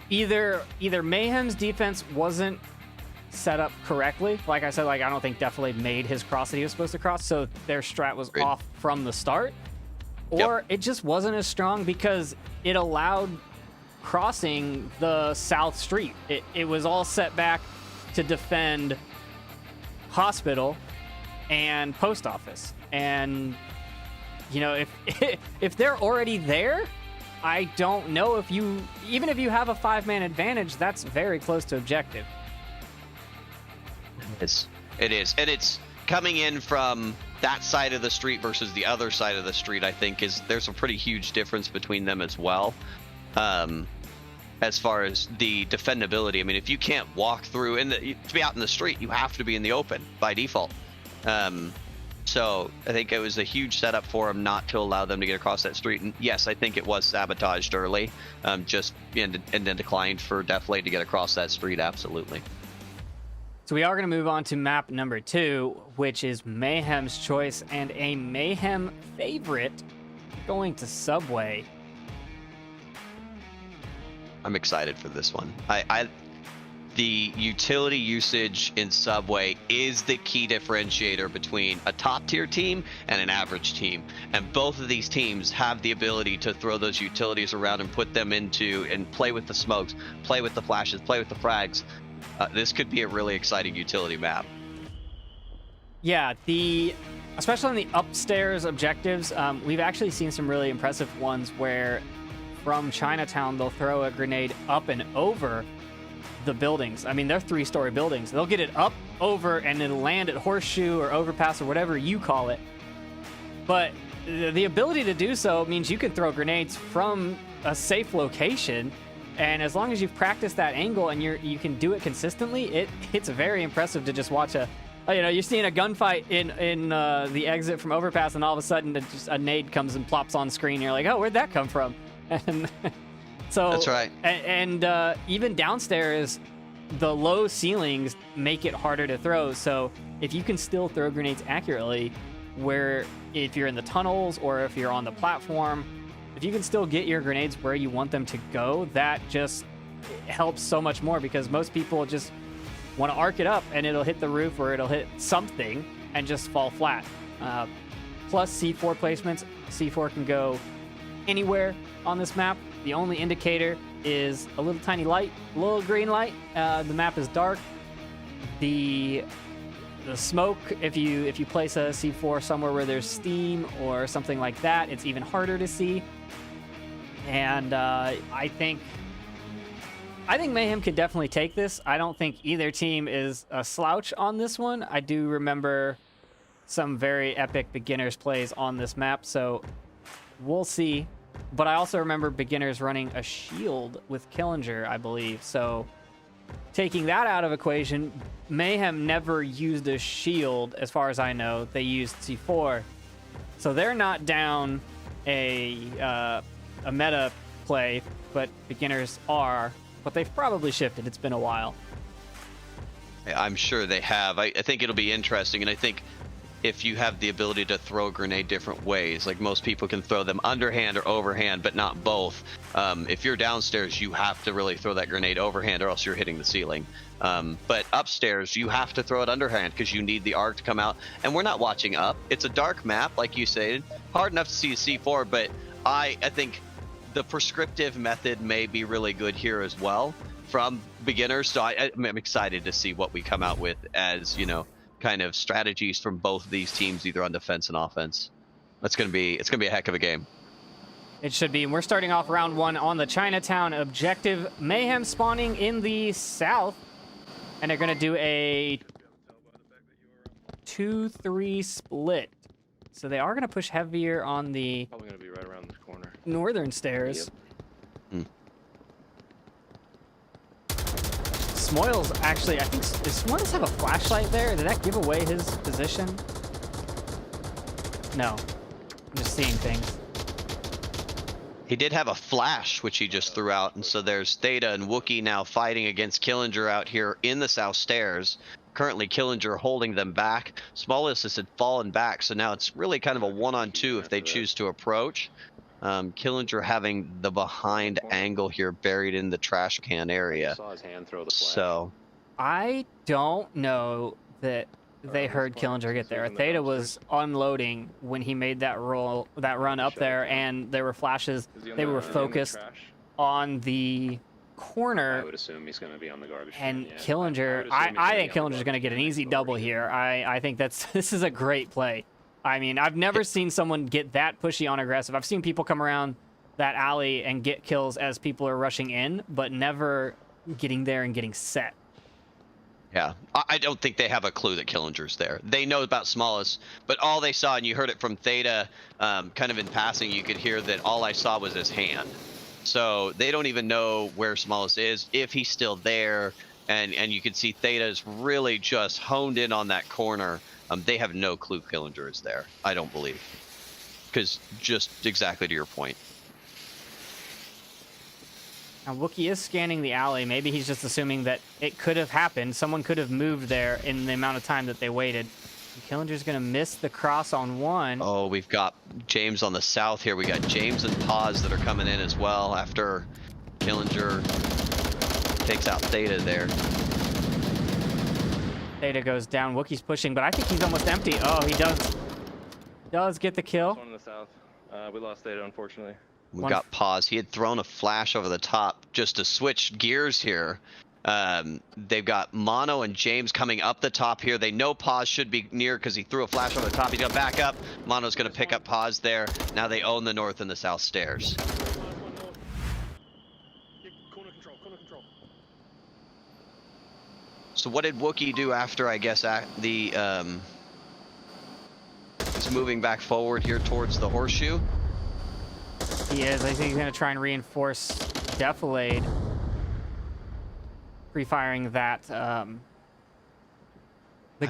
either Mayhem's defense wasn't set up correctly. Like I said, I don't think definitely made his cross that he was supposed to cross, so their strat was off from the start. Or it just wasn't as strong because it allowed crossing the south street. It was all set back to defend hospital and post office. And if they're already there, I don't know even if you have a 5-man advantage, that's very close to objective. It is. And it's coming in from that side of the street versus the other side of the street, I think there's a pretty huge difference between them as well. As far as the defendability, I mean, if you can't walk through to be out in the street, you have to be in the open by default. So I think it was a huge setup for them not to allow them to get across that street. And yes, I think it was sabotaged early, and then declined for Deflate to get across that street. Absolutely. So we are going to move on to map number 2, which is Mayhem's choice and a Mayhem favorite, going to Subway. I'm excited for this one. The utility usage in Subway is the key differentiator between a top tier team and an average team. And both of these teams have the ability to throw those utilities around and put them into and play with the smokes, play with the flashes, play with the frags. This could be a really exciting utility map. Yeah, especially on the upstairs objectives, we've actually seen some really impressive ones where from Chinatown they'll throw a grenade up and over the buildings. I mean, they're 3-story buildings. They'll get it up, over, and it'll land at Horseshoe or Overpass or whatever you call it. But the ability to do so means you can throw grenades from a safe location, and as long as you've practiced that angle and you can do it consistently, it's very impressive to just watch you're seeing a gunfight in the exit from Overpass, and all of a sudden just a nade comes and plops on screen. You're like, oh, where'd that come from? And so that's right. And even downstairs, the low ceilings make it harder to throw. So if you can still throw grenades accurately, where if you're in the tunnels or if you're on the platform, if you can still get your grenades where you want them to go, that just helps so much more, because most people just want to arc it up and it'll hit the roof or it'll hit something and just fall flat. Plus C4 placements. C4 can go anywhere on this map. The only indicator is a little tiny light, a little green light. The map is dark. The smoke, if you place a C4 somewhere where there's steam or something like that, it's even harder to see. And I think Mayhem could definitely take this. I don't think either team is a slouch on this one. I do remember some very epic beginners plays on this map, so we'll see. But I also remember beginners running a shield with Killinger, I believe. So taking that out of equation, Mayhem never used a shield, as far as I know. They used C4. So they're not down a meta play, but beginners are. But they've probably shifted. It's been a while. I'm sure they have. I think it'll be interesting, and I think if you have the ability to throw a grenade different ways, like most people can throw them underhand or overhand, but not both. If you're downstairs, you have to really throw that grenade overhand, or else you're hitting the ceiling. But upstairs, you have to throw it underhand because you need the arc to come out. And we're not watching up. It's a dark map, like you said, hard enough to see a C4, but I think the prescriptive method may be really good here as well from beginners. So I'm excited to see what we come out with as, kind of strategies from both of these teams, either on defense and offense. It's gonna be a heck of a game. It should be. And we're starting off round 1 on the Chinatown objective. Mayhem spawning in the south, and they're gonna do a 2-3 split. So they are gonna push heavier on the Probably gonna be right around this corner. northern stairs. Yep. Smoils actually, I think, does Smoils have a flashlight there? Did that give away his position? No. I'm just seeing things. He did have a flash, which he just threw out, and so there's Theta and Wookiee now fighting against Killinger out here in the south stairs. Currently, Killinger holding them back. Smallest had fallen back, so now it's really kind of a 1-on-2 if they choose to approach. Killinger having the behind angle here buried in the trash can area. Saw his hand throw the flash. So I don't know that they heard Killinger get there. Theta was unloading when he made that run up there, and there were flashes. They were focused on the corner. I would assume he's going to be on the garbage. And yeah. Killinger, I think Killinger's going to get an easy double here. I think this is a great play. I mean, I've never seen someone get that pushy on aggressive. I've seen people come around that alley and get kills as people are rushing in, but never getting there and getting set. Yeah, I don't think they have a clue that Killinger's there. They know about Smallest, but all they saw, and you heard it from Theta, kind of in passing, you could hear that all I saw was his hand. So they don't even know where Smallest is, if he's still there, and you can see Theta's really just honed in on that corner. They have no clue Killinger is there, I don't believe. Because just exactly to your point. Now, Wookie is scanning the alley. Maybe he's just assuming that it could have happened. Someone could have moved there in the amount of time that they waited. Killinger's going to miss the cross on one. Oh, we've got James on the south here. We got James and Paz that are coming in as well after Killinger takes out Theta there. Theta goes down. Wookie's pushing, but I think he's almost empty. Oh, he does get the kill. One in the south. We lost Theta, unfortunately. We've got Paz. He had thrown a flash over the top just to switch gears here. They've got Mono and James coming up the top here. They know Paz should be near because he threw a flash over the top. He's going to back up. Mono's going to pick up Paz there. Now they own the north and the south stairs. Corner control, corner control. So what did Wookie do after, I guess, he's moving back forward here towards the horseshoe? He is. I think he's going to try and reinforce Defilade. Pre-firing that, the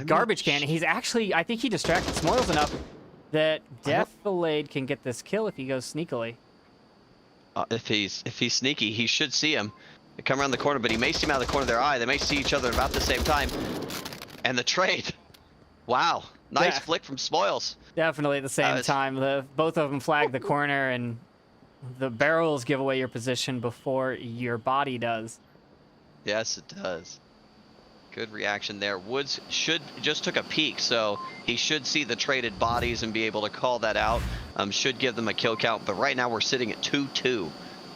garbage can. He's actually, I think he distracted Smoils enough that Defilade can get this kill if he goes sneakily. If he's sneaky, he should see him. They come around the corner, but he may see him out of the corner of their eye. They may see each other about the same time. And the trade. Wow. Nice flick from Smoils. Definitely at the same time. Both of them flag the corner, and the barrels give away your position before your body does. Yes, it does. Good reaction there. Woods just took a peek, so he should see the traded bodies and be able to call that out. Should give them a kill count, but right now we're sitting at 2-2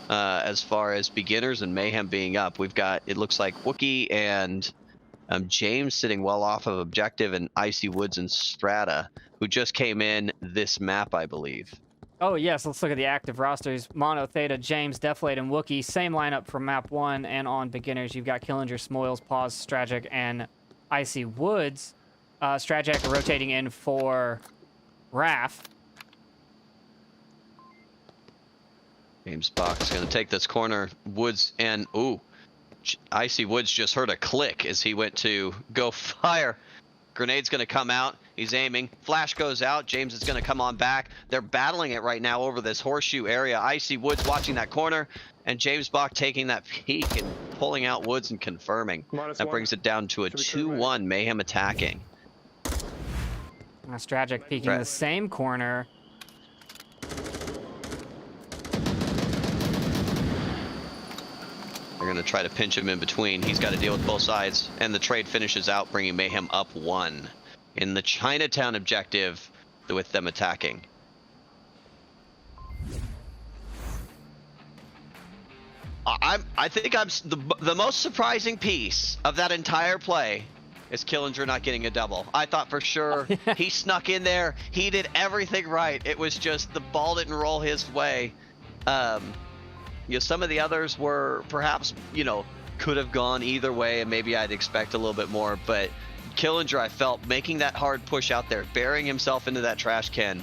as far as beginners and Mayhem being up. We've got, it looks like Wookie and James sitting well off of objective, and Icy Woods and Strata, who just came in this map, I believe. Oh, yes. Let's look at the active rosters. Mono, Theta, James, Deflate, and Wookie. Same lineup from map 1. And on beginners, you've got Killinger, Smoils, Paz, Stragic, and Icy Woods. Stragic rotating in for Raph. James Box going to take this corner. Woods and, ooh, Icy Woods just heard a click as he went to go fire. Grenade's going to come out. He's aiming. Flash goes out. James is going to come on back. They're battling it right now over this horseshoe area. Icy Woods watching that corner, and James Bach taking that peek and pulling out Woods and confirming. That brings it down to a 2-1 Mayhem attacking. Stragic peeking the same corner. They're going to try to pinch him in between. He's got to deal with both sides, and the trade finishes out, bringing Mayhem up 1 in the Chinatown objective with them attacking. I think I'm the most surprising piece of that entire play is Killinger not getting a double. I thought for sure he snuck in there. He did everything right. It was just the ball didn't roll his way. You know, some of the others were perhaps, you know, could have gone either way, and maybe I'd expect a little bit more. But Killinger, I felt, making that hard push out there, burying himself into that trash can,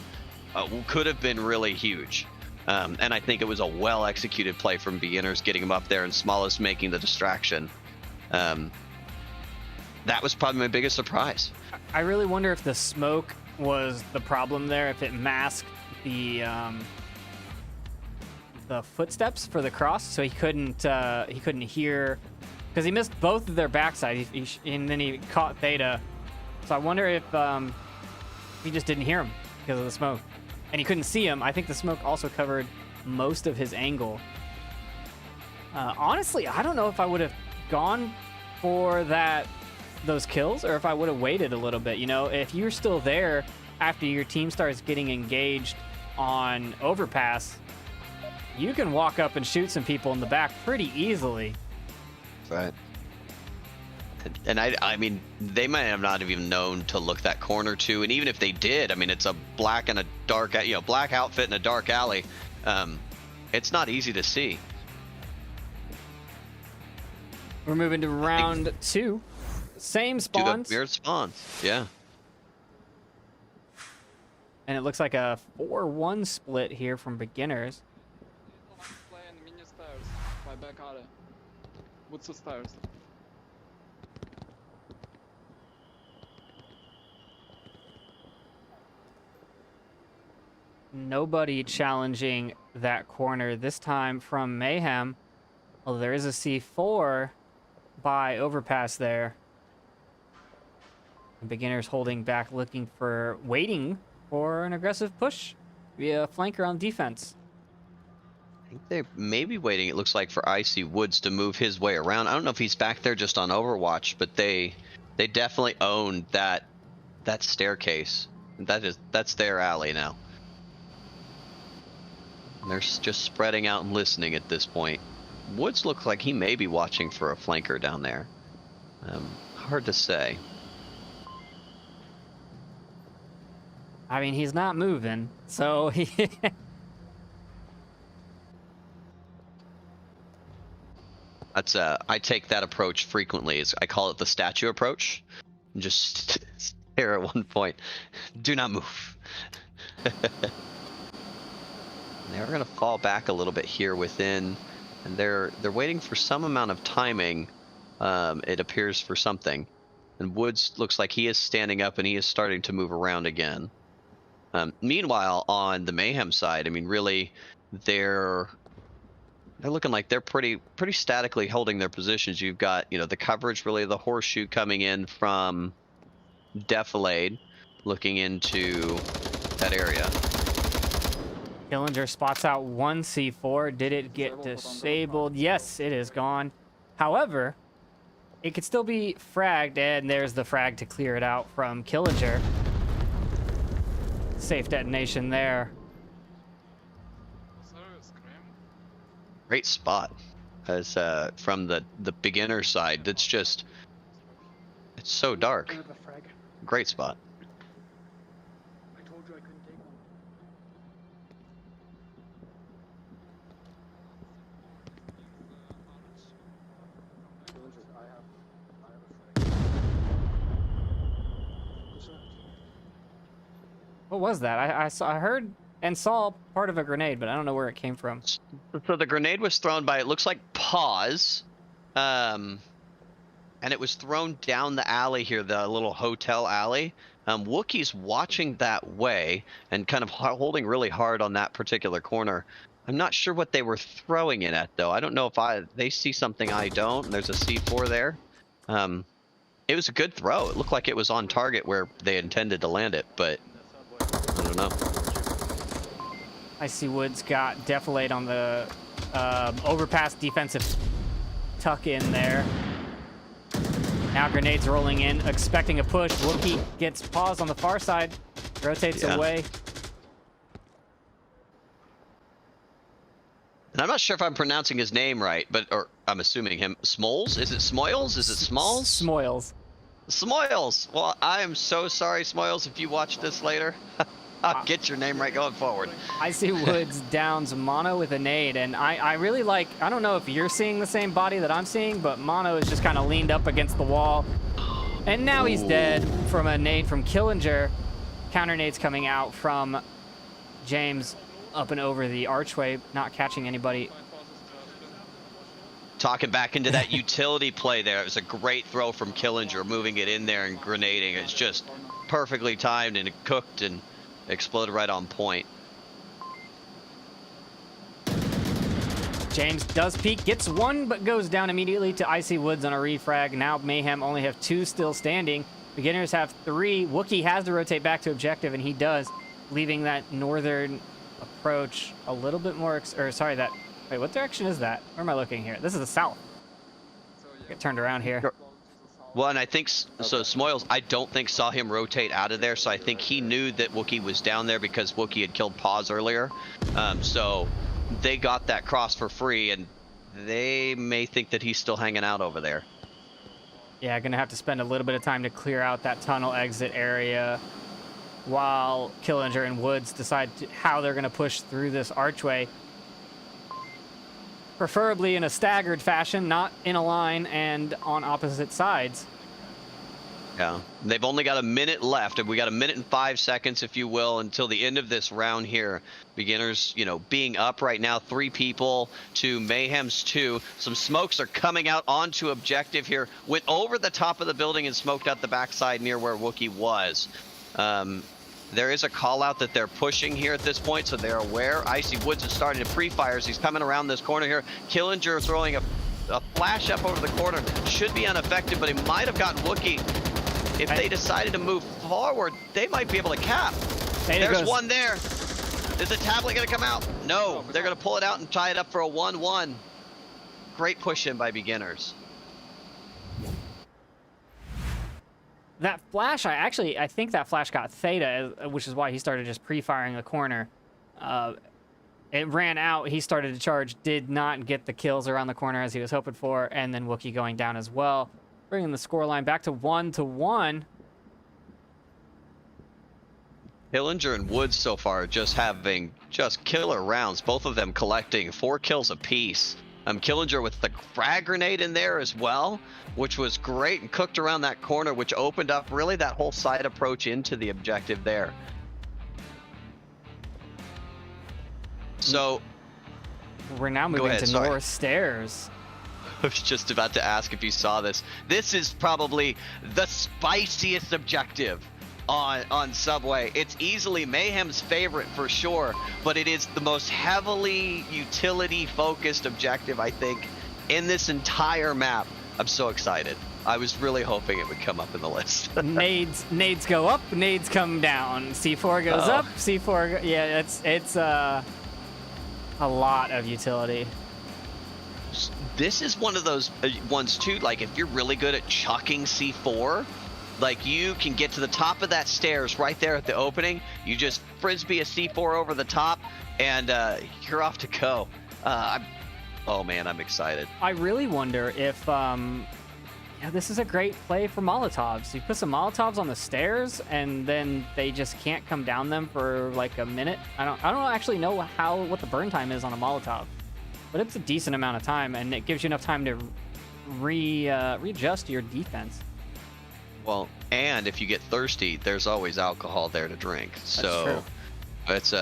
could have been really huge. And I think it was a well-executed play from beginners, getting him up there, and Smallest making the distraction. That was probably my biggest surprise. I really wonder if the smoke was the problem there, if it masked the footsteps for the cross, so he couldn't hear, because he missed both of their backside, and then he caught Theta. So I wonder if he just didn't hear him because of the smoke, and he couldn't see him. I think the smoke also covered most of his angle. Honestly, I don't know if I would have gone for those kills, or if I would have waited a little bit. You know, if you're still there after your team starts getting engaged on overpass, you can walk up and shoot some people in the back pretty easily. Right. And I mean, they might have not even known to look that corner too. And even if they did, I mean, it's a black and a dark, you know, black outfit in a dark alley. It's not easy to see. We're moving to round 2. Same Do spawns. the weird spawns. Yeah. And it looks like a 4-1 split here from beginners. Playing mini stairs by back alley. Woods to stairs. Nobody challenging that corner this time from Mayhem. Although there is a C4 by overpass there. And beginners holding back, waiting for an aggressive push via flanker on defense. I think they may be waiting, it looks like, for Icy Woods to move his way around. I don't know if he's back there just on Overwatch, but they definitely own that staircase. That's their alley now. And they're just spreading out and listening at this point. Woods looks like he may be watching for a flanker down there. Hard to say. I mean, he's not moving, so he... That's I take that approach frequently. I call it the statue approach. Just stare at one point. Do not move. They're gonna fall back a little bit here within, and they're waiting for some amount of timing. It appears for something, and Woods looks like he is standing up and he is starting to move around again. Meanwhile, on the Mayhem side, I mean, really, they're looking like they're pretty statically holding their positions. You've got, you know, the coverage, really, the horseshoe coming in from Defilade, looking into that area. Killinger spots out one C4. Did it get disabled? Yes, it is gone. However, it could still be fragged, and there's the frag to clear it out from Killinger. Safe detonation there. Great spot, as from the beginner side. It's just, it's so dark. Great spot. I told you I couldn't take one. What was that? I heard and saw part of a grenade, but I don't know where it came from. So the grenade was thrown by, it looks like Pause, and it was thrown down the alley here, the little hotel alley. Wookiee's watching that way and kind of holding really hard on that particular corner. I'm not sure what they were throwing it at, though. I don't know if they see something I don't, and there's a C4 there. It was a good throw. It looked like it was on target where they intended to land it, but I don't know. Icy Woods got Defilade on the overpass defensive tuck in there. Now grenades rolling in, expecting a push. Wookiee gets paused on the far side, rotates away. And I'm not sure if I'm pronouncing his name right, or I'm assuming him. Smoles? Is it Smoils? Is it Smalls? Smoils. Smoils! Well, I am so sorry, Smoils, if you watch this later. I'll get your name right going forward. Icy Woods downs Mono with a nade, and I really like, I don't know if you're seeing the same body that I'm seeing, but Mono is just kind of leaned up against the wall. And now he's dead from a nade from Killinger. Counter nades coming out from James up and over the archway, not catching anybody. Talking back into that utility play there. It was a great throw from Killinger, moving it in there and grenading. It's just perfectly timed, and it cooked and exploded right on point. James does peek, gets one, but goes down immediately to Icy Woods on a refrag. Now Mayhem only have 2 still standing. Beginners have 3. Wookiee has to rotate back to objective, and he does, leaving that northern approach a little bit more, wait, what direction is that? Where am I looking here? This is the south. Get turned around here. Well, and I think, so Smoils, I don't think saw him rotate out of there, so I think he knew that Wookiee was down there because Wookiee had killed Pause earlier. So they got that cross for free, and they may think that he's still hanging out over there. Yeah, gonna have to spend a little bit of time to clear out that tunnel exit area while Killinger and Woods decide how they're gonna push through this archway. Preferably in a staggered fashion, not in a line and on opposite sides. Yeah, they've only got a minute left, and we got a minute and 5 seconds, if you will, until the end of this round here. Beginners, you know, being up right now, 3 people to Mayhem's 2. Some smokes are coming out onto objective here. Went over the top of the building and smoked out the backside near where Wookie was. There is a call out that they're pushing here at this point, so they're aware. Icy Woods is starting to pre-fires. He's coming around this corner here. Killinger throwing a flash up over the corner. Should be unaffected, but he might have gotten Wookie. If they decided to move forward, they might be able to cap. There's one there. Is the tablet going to come out? No, they're going to pull it out and tie it up for a 1-1. Great push in by Beginners. That flash, I think that flash got Theta, which is why he started just pre-firing the corner. It ran out, he started to charge, did not get the kills around the corner as he was hoping for, and then Wookie going down as well. Bringing the scoreline back to 1-1. Hillinger and Woods so far just having killer rounds, both of them collecting 4 kills apiece. Killinger with the frag grenade in there as well, which was great and cooked around that corner, which opened up really that whole side approach into the objective there. So we're now moving to North Stairs. I was just about to ask if you saw this. This is probably the spiciest objective on Subway. It's easily Mayhem's favorite for sure, but it is the most heavily utility focused objective, I think, in this entire map. I'm so excited. I was really hoping it would come up in the list. nades go up, nades come down. C4 goes up, C4 yeah, it's a lot of utility. This is one of those ones too, like if you're really good at chucking C4, like you can get to the top of that stairs right there at the opening. You just frisbee a C4 over the top, and you're off to go. Oh man, I'm excited. I really wonder if this is a great play for Molotovs. You put some Molotovs on the stairs, and then they just can't come down them for like a minute. I don't actually know what the burn time is on a Molotov, but it's a decent amount of time, and it gives you enough time to readjust your defense. Well, and if you get thirsty, there's always alcohol there to drink. So it's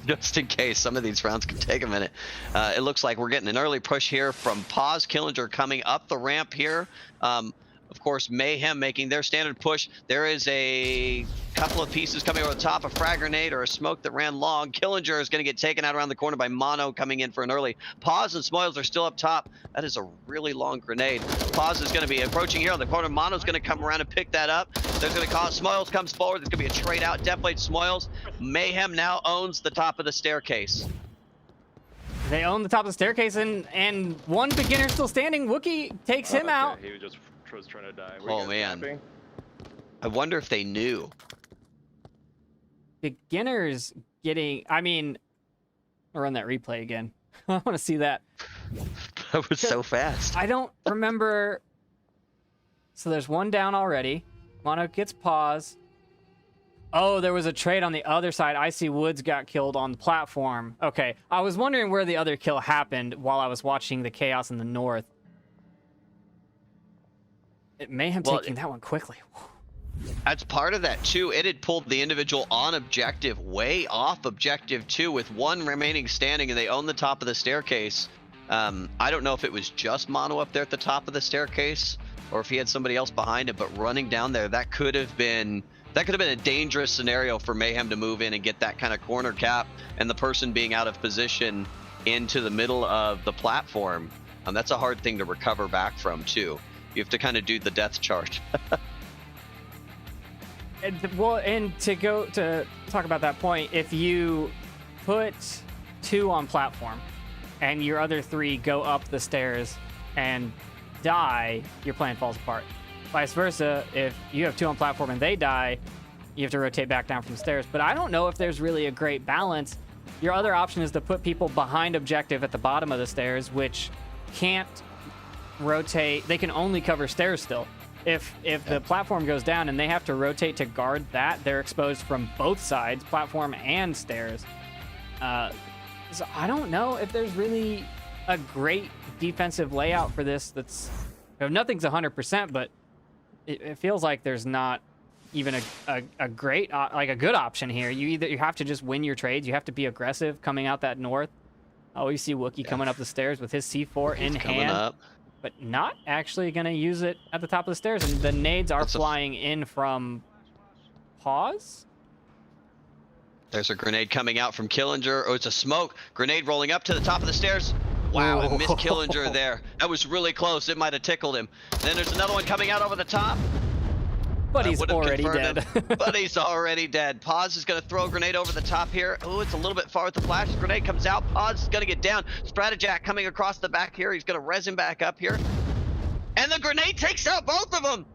just in case some of these rounds can take a minute. It looks like we're getting an early push here from Paz. Killinger coming up the ramp here. Of course, Mayhem making their standard push. There is a couple of pieces coming over the top, a frag grenade or a smoke that ran long. Killinger is going to get taken out around the corner by Mono coming in for an early. Paz and Smoils are still up top. That is a really long grenade. Paz is going to be approaching here on the corner. Mono's going to come around and pick that up. There's going to cause Smoils comes forward. There's going to be a trade out. Definitely Smoils. Mayhem now owns the top of the staircase. They own the top of the staircase, and one beginner still standing. Wookie takes him out. He was trying to die. Oh man, I wonder if they knew. Beginners getting, I mean, I'll run that replay again. I want to see that. That was so fast. I don't remember. So there's one down already. Mono gets pause. Oh, there was a trade on the other side. Icy Woods got killed on the platform. Okay, I was wondering where the other kill happened while I was watching the chaos in the north. It may have taken that one quickly. That's part of that too. It had pulled the individual on objective way off objective 2 with one remaining standing, and they own the top of the staircase. I don't know if it was just Mono up there at the top of the staircase or if he had somebody else behind him, but running down there, that could have been a dangerous scenario for Mayhem to move in and get that kind of corner cap, and the person being out of position into the middle of the platform. That's a hard thing to recover back from too. You have to kind of do the death chart. And to talk about that point, if you put 2 on platform and your other 3 go up the stairs and die, your plan falls apart. Vice versa, if you have 2 on platform and they die, you have to rotate back down from the stairs. But I don't know if there's really a great balance. Your other option is to put people behind objective at the bottom of the stairs, which can't rotate. They can only cover stairs still. If the platform goes down and they have to rotate to guard that, they're exposed from both sides, platform and stairs. So I don't know if there's really a great defensive layout for this. Nothing's 100%, but it feels like there's not even a great like a good option here. You have to just win your trades. You have to be aggressive coming out that north. Oh, you see Wookie coming up the stairs with his C4 in hand, up. but not actually going to use it at the top of the stairs. And the nades are flying in from Pause. There's a grenade coming out from Killinger. Oh, it's a smoke. Grenade rolling up to the top of the stairs. Wow, it missed Killinger there. That was really close. It might have tickled him. Then there's another one coming out over the top. But he's already dead. But he's already dead. Pause is going to throw a grenade over the top here. Oh, it's a little bit far with the flash. Grenade comes out. Pause is going to get down. Stratajack coming across the back here. He's going to res him back up here. And the grenade takes out both of them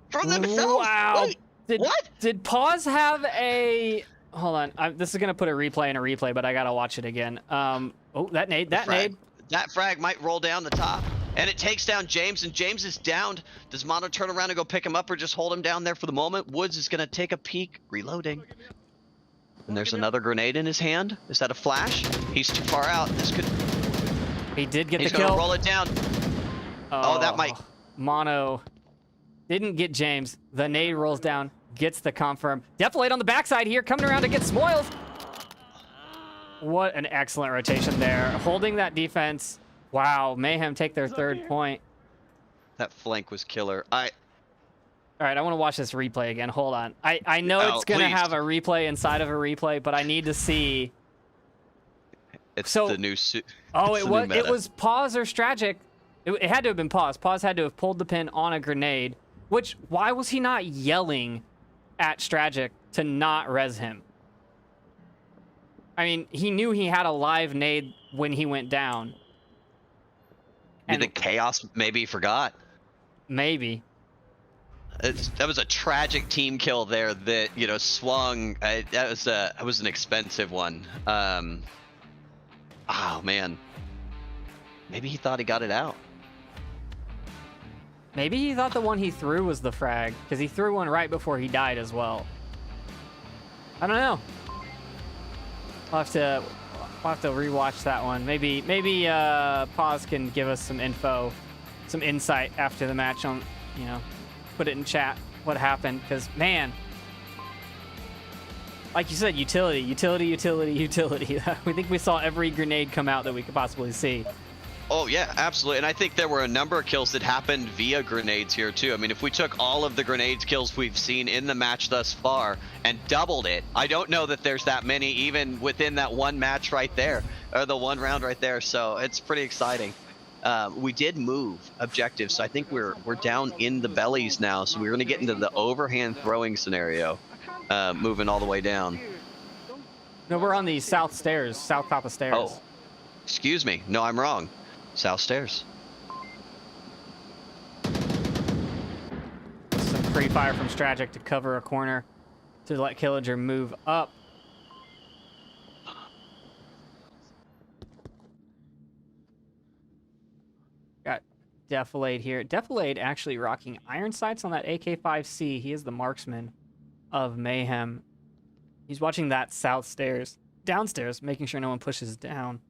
from themselves. Wow. Wait, what? Did Pause have a... Hold on. This is going to put a replay in a replay, but I got to watch it again. Oh, that nade. That frag might roll down the top. And it takes down James, and James is downed. Does Mono turn around and go pick him up, or just hold him down there for the moment? Woods is going to take a peek, reloading. And there's another grenade in his hand. Is that a flash? He's too far out. This could... He did get the kill. He's going to roll it down. Oh, that might... Mono didn't get James. The nade rolls down, gets the confirm. Deflate on the backside here, coming around to get Smoils. What an excellent rotation there. Holding that defense. Wow, Mayhem take their third point. That flank was killer. All right, I want to watch this replay again. Hold on. I know it's going to have a replay inside of a replay, but I need to see. It's the new suit. Oh, it was Pause or Stragic. It had to have been Pause. Pause had to have pulled the pin on a grenade, which, why was he not yelling at Stragic to not res him? I mean, he knew he had a live nade when he went down. And the chaos maybe he forgot. Maybe. That was a tragic team kill there that, you know, swung. That was an expensive one. Oh, man. Maybe he thought he got it out. Maybe he thought the one he threw was the frag, because he threw one right before he died as well. I don't know. We'll have to rewatch that one. Maybe Pause can give us some info, some insight after the match on, you know, put it in chat what happened, because man, like you said, utility. We think we saw every grenade come out that we could possibly see. Oh yeah, absolutely. And I think there were a number of kills that happened via grenades here too. I mean, if we took all of the grenades kills we've seen in the match thus far and doubled it, I don't know that there's that many even within that one match right there, or the one round right there. So it's pretty exciting. We did move objectives, so I think we're down in the bellies now. So we're going to get into the overhand throwing scenario, moving all the way down. No, we're on the south top of stairs. Oh, excuse me. No, I'm wrong. South stairs. Some pre-fire from Stragic to cover a corner to let Killinger move up. Got Defilade here. Defilade actually rocking iron sights on that AK-5C. He is the marksman of Mayhem. He's watching that south stairs, downstairs, making sure no one pushes down.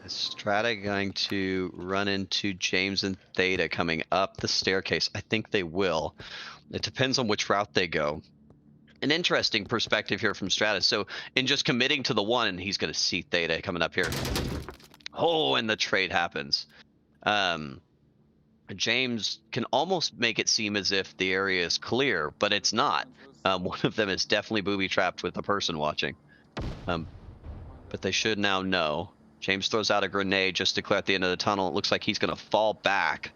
Is Strata going to run into James and Theta coming up the staircase? I think they will. It depends on which route they go. An interesting perspective here from Strata. So in just committing to the one, he's going to see Theta coming up here. Oh, and the trade happens. James can almost make it seem as if the area is clear, but it's not. One of them is definitely booby-trapped with a person watching. But they should now know. James throws out a grenade just to clear at the end of the tunnel. It looks like he's going to fall back,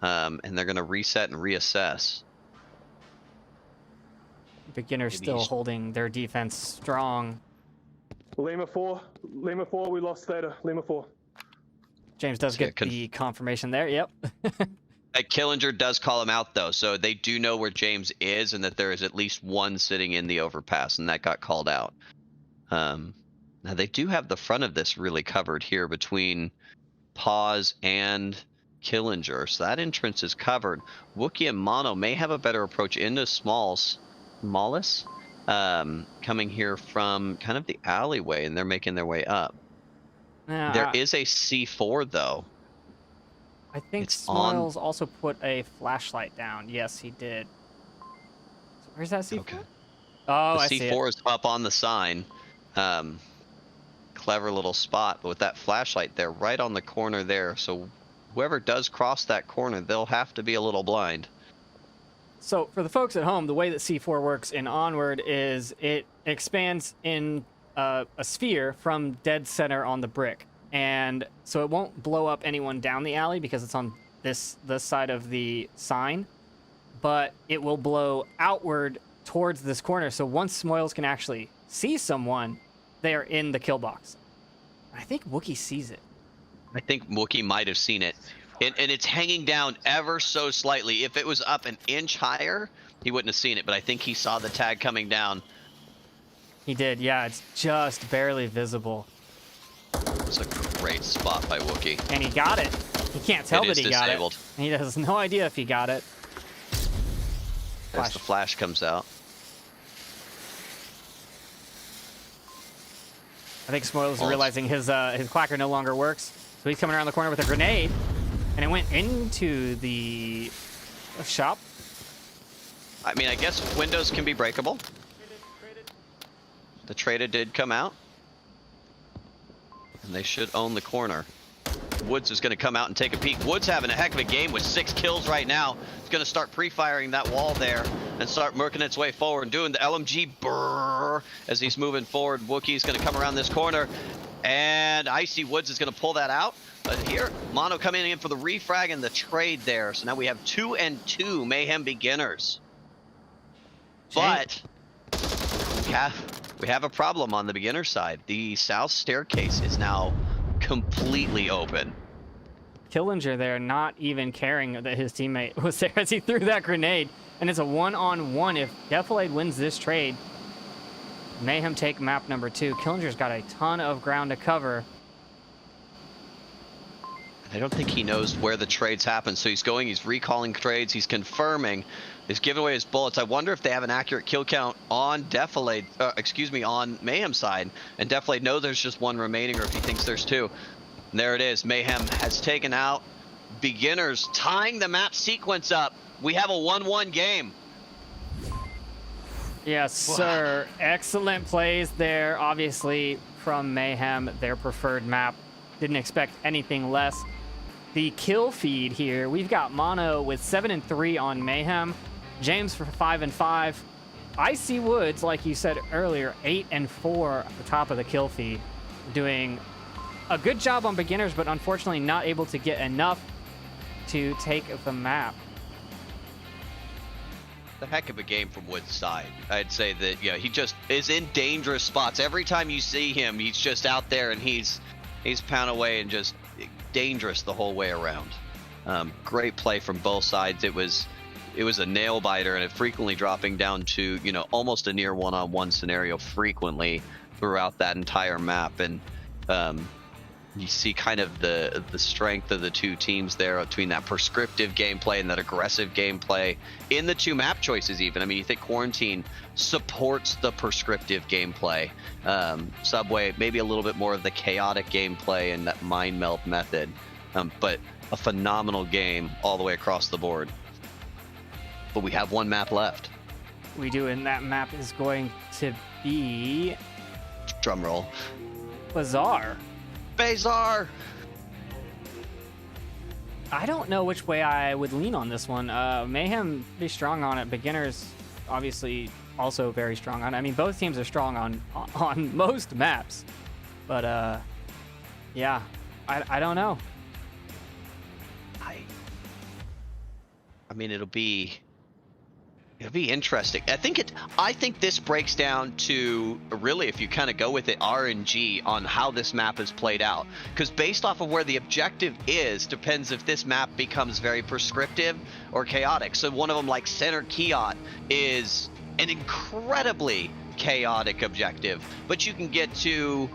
and they're going to reset and reassess. Beginner's still holding their defense strong. Lima 4, we lost Theta. Lima 4. James does get the confirmation there. Yep. Killinger does call him out, though, so they do know where James is and that there is at least one sitting in the overpass, and that got called out. Now, they do have the front of this really covered here between Pause and Killinger, so that entrance is covered. Wookie and Mono may have a better approach into Smallus, coming here from kind of the alleyway, and they're making their way up. There is a C4, though. I think It's on- Smiles also put a flashlight down. Yes, he did. So where's that C4? Okay. Oh, The I see it. C4 is up on the sign. Clever little spot, but with that flashlight there, right on the corner there. So whoever does cross that corner, they'll have to be a little blind. So for the folks at home, the way that C4 works in Onward is it expands in a sphere from dead center on the brick. And so it won't blow up anyone down the alley because it's on this side of the sign, but it will blow outward towards this corner. So once Smoils can actually see someone, they are in the kill box. I think Wookiee sees it. I think Wookiee might have seen it. And it's hanging down ever so slightly. If it was up an inch higher, he wouldn't have seen it, but I think he saw the tag coming down. He did, yeah, it's just barely visible. It's a great spot by Wookiee. And he got it. He can't tell It that is he got disabled. it. And he has no idea if he got it. There's the flash comes out. I think Smoils is realizing his clacker no longer works. So he's coming around the corner with a grenade. And it went into the shop. I mean, I guess windows can be breakable. The trader did come out. And they should own the corner. Woods is going to come out and take a peek. Woods having a heck of a game with 6 kills right now. He's going to start pre-firing that wall there and start working its way forward and doing the LMG brrr as he's moving forward. Wookiee's going to come around this corner, and Icy Woods is going to pull that out. But here, Mono coming in for the refrag and the trade there. So now we have 2 and 2 Mayhem beginners. But we have a problem on the beginner side. The south staircase is now completely open. Killinger there not even caring that his teammate was there as he threw that grenade. And it's a 1-on-1. If Defilade wins this trade, Mayhem take map number 2. Killinger's got a ton of ground to cover. I don't think he knows where the trades happen, so he's recalling trades, he's confirming, he's giving away his bullets. I wonder if they have an accurate kill count on Defilade, on Mayhem side, and Defilade knows there's just 1 remaining, or if he thinks there's 2. And there it is, Mayhem has taken out beginners, tying the map sequence up. We have a 1-1 game. Yes, sir. Excellent plays there, obviously, from Mayhem, their preferred map. Didn't expect anything less. The kill feed here, we've got Mono with 7 and 3 on Mayhem, James for 5 and 5, Icy Woods, like you said earlier, 8 and 4 at the top of the kill feed, doing a good job on beginners, but unfortunately not able to get enough to take the map. A heck of a game from Woods' side. I'd say that, yeah, he just is in dangerous spots. Every time you see him, he's just out there and he's pounding away and just dangerous the whole way around. Great play from both sides. It was a nail biter, and it frequently dropping down to, you know, almost a near 1-on-1 scenario frequently throughout that entire map. And you see kind of the strength of the 2 teams there between that prescriptive gameplay and that aggressive gameplay in the 2 map choices even. I mean, you think Quarantine supports the prescriptive gameplay. Subway, maybe a little bit more of the chaotic gameplay and that mind meld method. But a phenomenal game all the way across the board. But we have 1 map left. We do, and that map is going to be Drum roll. Bazaar. Bazar! I don't know which way I would lean on this one. Mayhem be strong on it. Beginners, obviously, also very strong on it. I mean, both teams are strong on most maps. But, yeah, I don't know. I mean, it'll be interesting. I think this breaks down to, really, if you kind of go with it, RNG on how this map is played out. Because based off of where the objective is, depends if this map becomes very prescriptive or chaotic. So one of them, like Center Kiot, is an incredibly chaotic objective. But you can get to,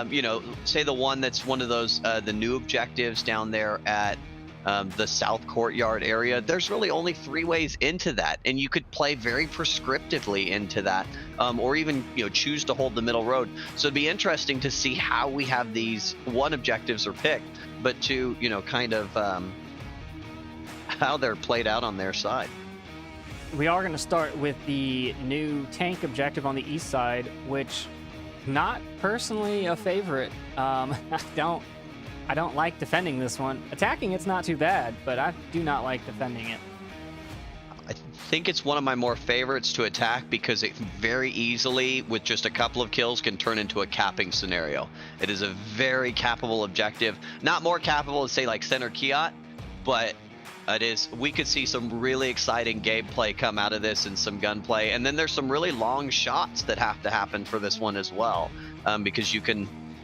you know, say the one that's one of those, the new objectives down there at the South Courtyard area. There's really only 3 ways into that, and you could play very prescriptively into that, or even, you know, choose to hold the middle road. So it'd be interesting to see how we have these 1 objectives are picked, but 2, you know, kind of how they're played out on their side. We are going to start with the new tank objective on the east side, which not personally a favorite. I don't like defending this one. Attacking it's not too bad, but I do not like defending it. I think it's one of my more favorites to attack because it very easily, with just a couple of kills, can turn into a capping scenario. It is a very cappable objective. Not more cappable than, say, like Center Kiat, but it is. We could see some really exciting gameplay come out of this and some gunplay. And then there's some really long shots that have to happen for this one as well, because you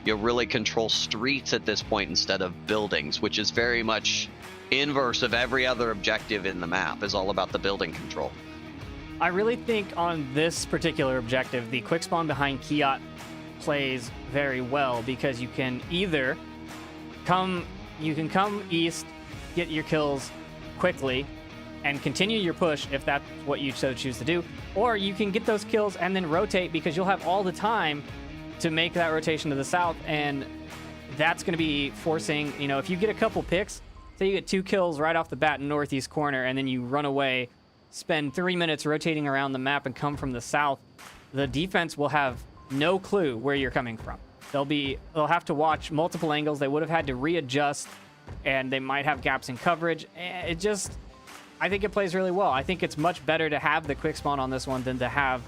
really control streets at this point instead of buildings, which is very much inverse of every other objective in the map. Is all about the building control. I really think on this particular objective, the quick spawn behind Kiat plays very well because you can either come east, get your kills quickly, and continue your push if that's what you so choose to do, or you can get those kills and then rotate because you'll have all the time to make that rotation to the south, and that's going to be forcing, if you get a couple picks, say you get 2 kills right off the bat in northeast corner, and then you run away, spend 3 minutes rotating around the map and come from the south, the defense will have no clue where you're coming from. They'll have to watch multiple angles. They would have had to readjust, and they might have gaps in coverage. I think it plays really well. I think it's much better to have the quick spawn on this one than to have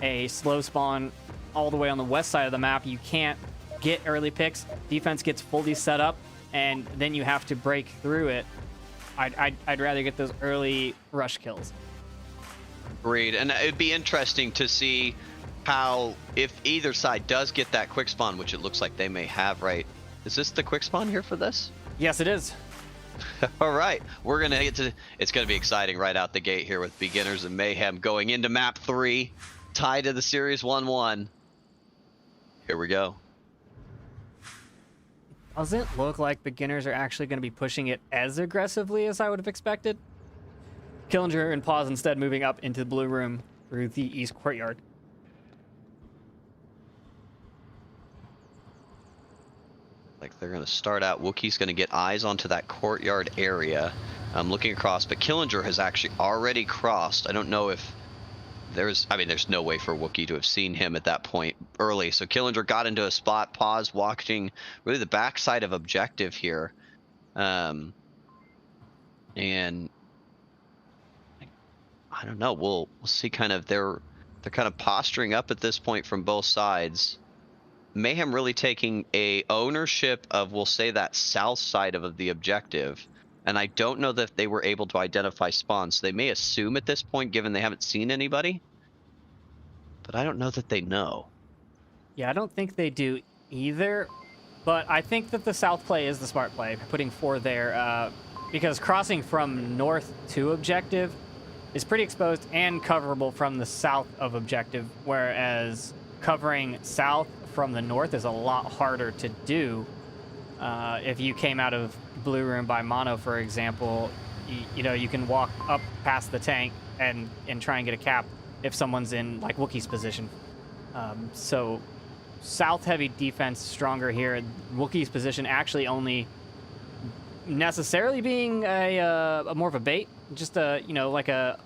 a slow spawn all the way on the west side of the map. You can't get early picks. Defense gets fully set up, and then you have to break through it. I'd rather get those early rush kills. Agreed. And it'd be interesting to see how, if either side does get that quick spawn, which it looks like they may have, right? Is this the quick spawn here for this? Yes, it is. All right, we're gonna get to. It's gonna be exciting right out the gate here with Beginners and Mayhem going into map 3, tied to the series 1-1. Here we go. Doesn't look like Beginners are actually going to be pushing it as aggressively as I would have expected. Killinger and Pause instead moving up into the blue room through the east courtyard. Like they're going to start out. Wookiee's going to get eyes onto that courtyard area. I'm looking across, but Killinger has actually already crossed. I don't know if there's no way for Wookiee to have seen him at that point early. So Killinger got into a spot, Pause watching really the backside of objective here. And I don't know, we'll see kind of they're kind of posturing up at this point from both sides. Mayhem really taking a ownership of, we'll say, that south side of the objective. And I don't know that they were able to identify spawns. So they may assume at this point, given they haven't seen anybody. But I don't know that they know. Yeah, I don't think they do either. But I think that the south play is the smart play, putting 4 there. Because crossing from north to objective is pretty exposed and coverable from the south of objective. Whereas covering south from the north is a lot harder to do. If you came out of blue room by mono, for example, you can walk up past the tank and try and get a cap if someone's in like Wookiee's position. So south heavy defense stronger here. Wookiee's position actually only necessarily being a more of a bait, just like a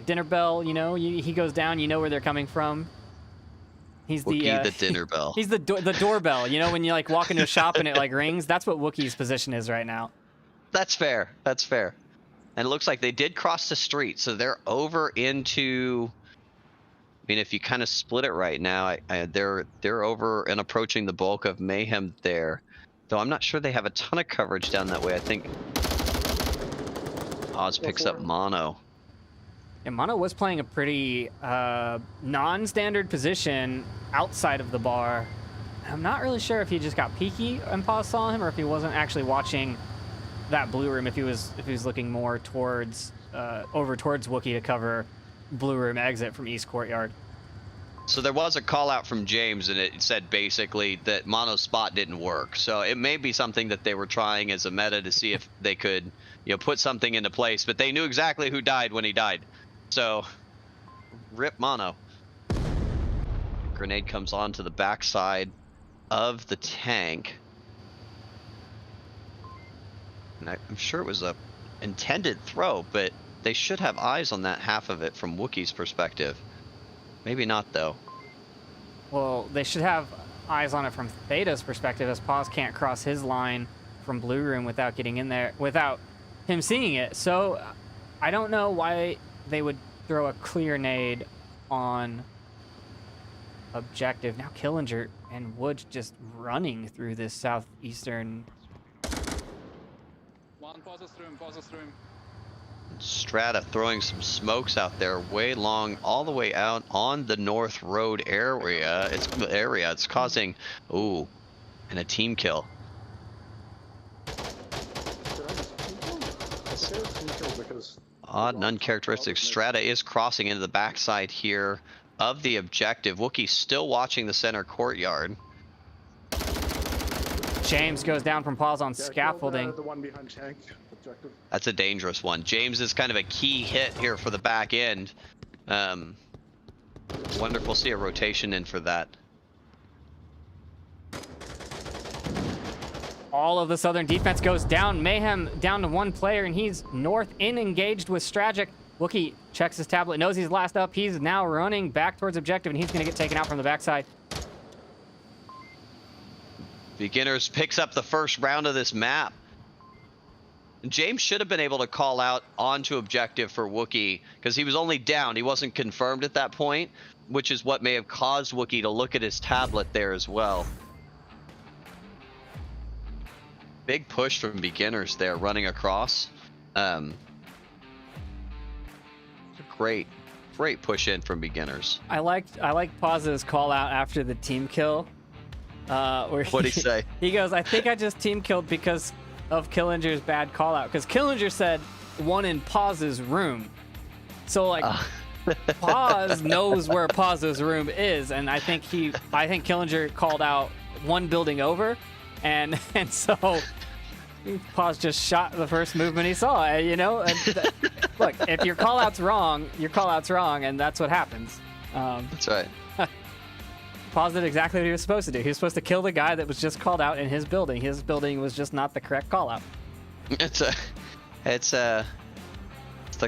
dinner bell. He goes down, where they're coming from. He's Wookiee, the dinner bell. He's the doorbell. When you like walk into a shop and it like rings. That's what Wookiee's position is right now. That's fair. That's fair. And it looks like they did cross the street, so they're over into. I mean, if you kind of split it right now, they're over and approaching the bulk of Mayhem there. Though I'm not sure they have a ton of coverage down that way. I think Oz picks up mono. And Mono was playing a pretty non-standard position outside of the bar. I'm not really sure if he just got peeky and Pause saw him, or if he wasn't actually watching that blue room. If he was looking more towards over towards Wookiee to cover blue room exit from East Courtyard. So there was a call out from James, and it said basically that Mono's spot didn't work. So it may be something that they were trying as a meta to see if they could, put something into place. But they knew exactly who died when he died. So, rip mono. Grenade comes onto the backside of the tank. And I'm sure it was a intended throw, but they should have eyes on that half of it from Wookiee's perspective. Maybe not, though. Well, they should have eyes on it from Theta's perspective, as Paz can't cross his line from Blue Room without getting in there, without him seeing it. So I don't know why they would throw a clear nade on objective. Now Killinger and Woods just running through this southeastern. One pauses room. Strata throwing some smokes out there, way long, all the way out on the North Road area. It's causing, ooh, and a team kill. Odd and uncharacteristic. Strata is crossing into the backside here of the objective. Wookiee's still watching the center courtyard. James goes down from Pause on scaffolding. The one behind Shank, objective. That's a dangerous one. James is kind of a key hit here for the back end. Wonder if we'll see a rotation in for that. All of the southern defense goes down. Mayhem down to one player, and he's north in engaged with Stragic. Wookiee checks his tablet, knows he's last up. He's now running back towards objective, and he's going to get taken out from the backside. Beginners picks up the first round of this map. James should have been able to call out onto objective for Wookieee because he was only down. He wasn't confirmed at that point, which is what may have caused Wookieee to look at his tablet there as well. Big push from Beginners there running across. Great push in from Beginners. I like Pause's call out after the team kill. What'd he say? He goes, I think I just team killed because of Killinger's bad call out. Because Killinger said one in Pause's room. So like Pause knows where Pause's room is, and I think Killinger called out one building over, and so Pause just shot the first movement he saw. You know, and look, if your call out's wrong, your call out's wrong, and that's what happens. That's right. Pause did exactly what he was supposed to do. He was supposed to kill the guy that was just called out in his building. His building was just not the correct call out. It's the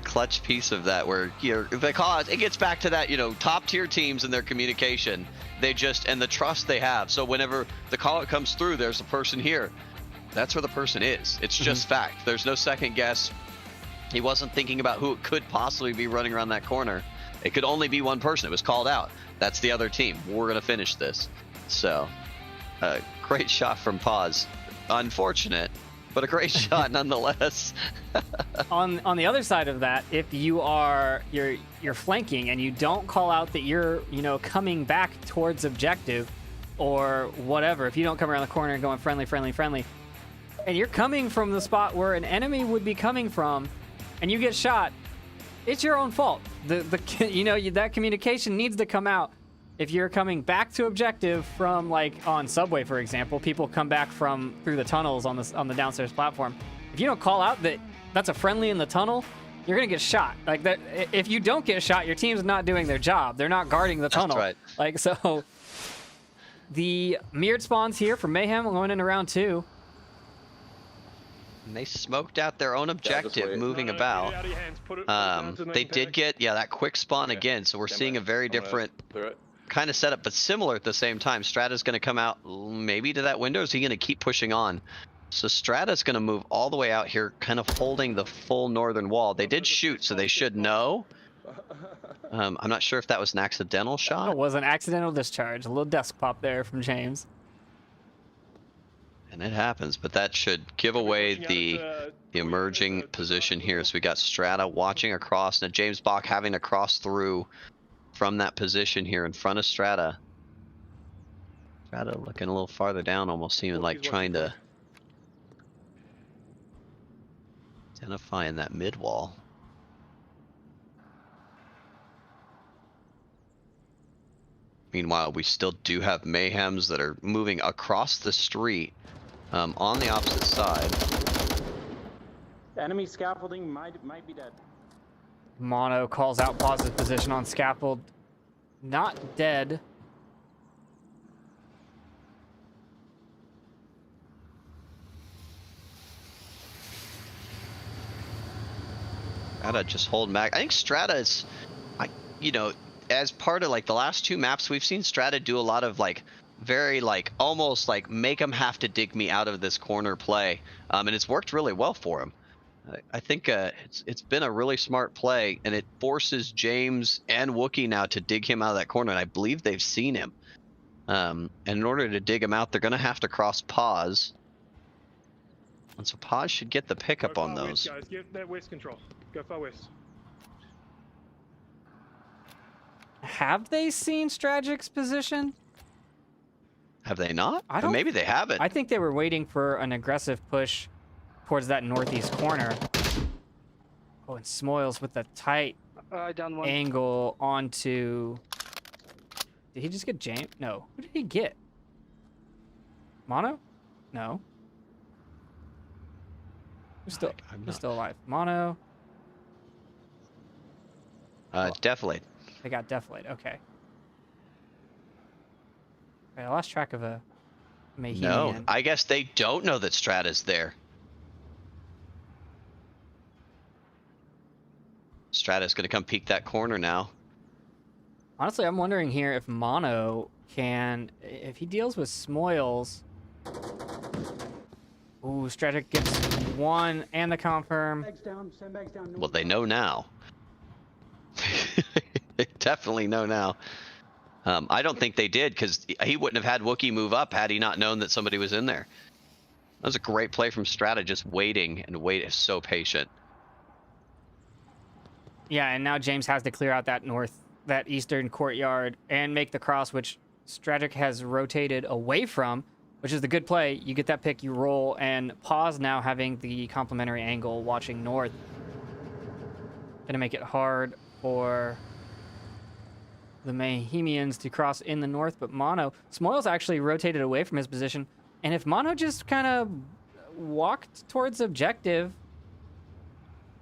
clutch piece of that where they call it gets back to that, top tier teams and their communication. And the trust they have. So whenever the call out comes through, there's a person here. That's where the person is. It's just fact. There's no second guess. He wasn't thinking about who it could possibly be running around that corner. It could only be one person. It was called out. That's the other team. We're going to finish this. So, great shot from Pause. Unfortunate, but a great shot nonetheless. On the other side of that, if you're flanking and you don't call out that you're coming back towards objective or whatever, if you don't come around the corner and going friendly, and you're coming from the spot where an enemy would be coming from, and you get shot, it's your own fault. That communication needs to come out. If you're coming back to objective from, like on Subway, for example, people come back through the tunnels on the downstairs platform. If you don't call out that that's a friendly in the tunnel, you're gonna get shot. Like that. If you don't get shot, your team's not doing their job. They're not guarding the tunnel. That's right. Like so. The mirrored spawns here for Mayhem going into round 2. And they smoked out their own objective, moving about. They did get, that quick spawn again, so we're seeing a very different kind of setup, but similar at the same time. Strata's going to come out maybe to that window. Is he going to keep pushing on? So Strata's going to move all the way out here, kind of holding the full northern wall. They did shoot, so they should know. I'm not sure if that was an accidental shot. It was an accidental discharge. A little desk pop there from James. And it happens, but that should give away the emerging position here. So we got Strata watching across, and James Bach having to cross through from that position here in front of Strata. Strata looking a little farther down, almost seeming like trying to identify in that mid wall. Meanwhile, we still do have Mayhems that are moving across the street. On the opposite side. Enemy scaffolding might be dead. Mono calls out Pause's position on scaffold. Not dead. Strata just hold back. I think Strata is, you know, as part of like the last 2 maps, we've seen Strata do a lot of like very like almost like make them have to dig me out of this corner play, and it's worked really well for him. I think it's been a really smart play, and it forces James and Wookie now to dig him out of that corner, and I believe they've seen him. And in order to dig him out, they're going to have to cross pause. And so pause should get the pickup Go on far those. West, guys. Get that west control. Go far west. Have they seen Stragic's position? Have they not? I don't- Maybe they haven't. I think they were waiting for an aggressive push towards that northeast corner. Oh, and Smoils with the tight Down one. angle onto... Did he just get James? No. Who did he get? Mono? No. Who's still, I'm who's not- still alive? Mono. Definitely. They got Deflate. Okay. Okay, I lost track of a Mayhemian. No, I guess they don't know that Strata's there. Strata's going to come peek that corner now. Honestly, I'm wondering here if Mono can, if he deals with Smoils. Ooh, Stragic gets 1 and the confirm. Bags down, sandbags down. Well, they know now. They definitely know now. I don't think they did, because he wouldn't have had Wookiee move up had he not known that somebody was in there. That was a great play from Strata, just waiting and wait. So patient. Yeah, and now James has to clear out that eastern courtyard and make the cross, which Stragic has rotated away from, which is the good play. You get that pick, you roll, and pause now having the complementary angle watching north. Gonna make it hard for the Mayhemians to cross in the north, but Smoils actually rotated away from his position, and if Mono just kind of walked towards objective,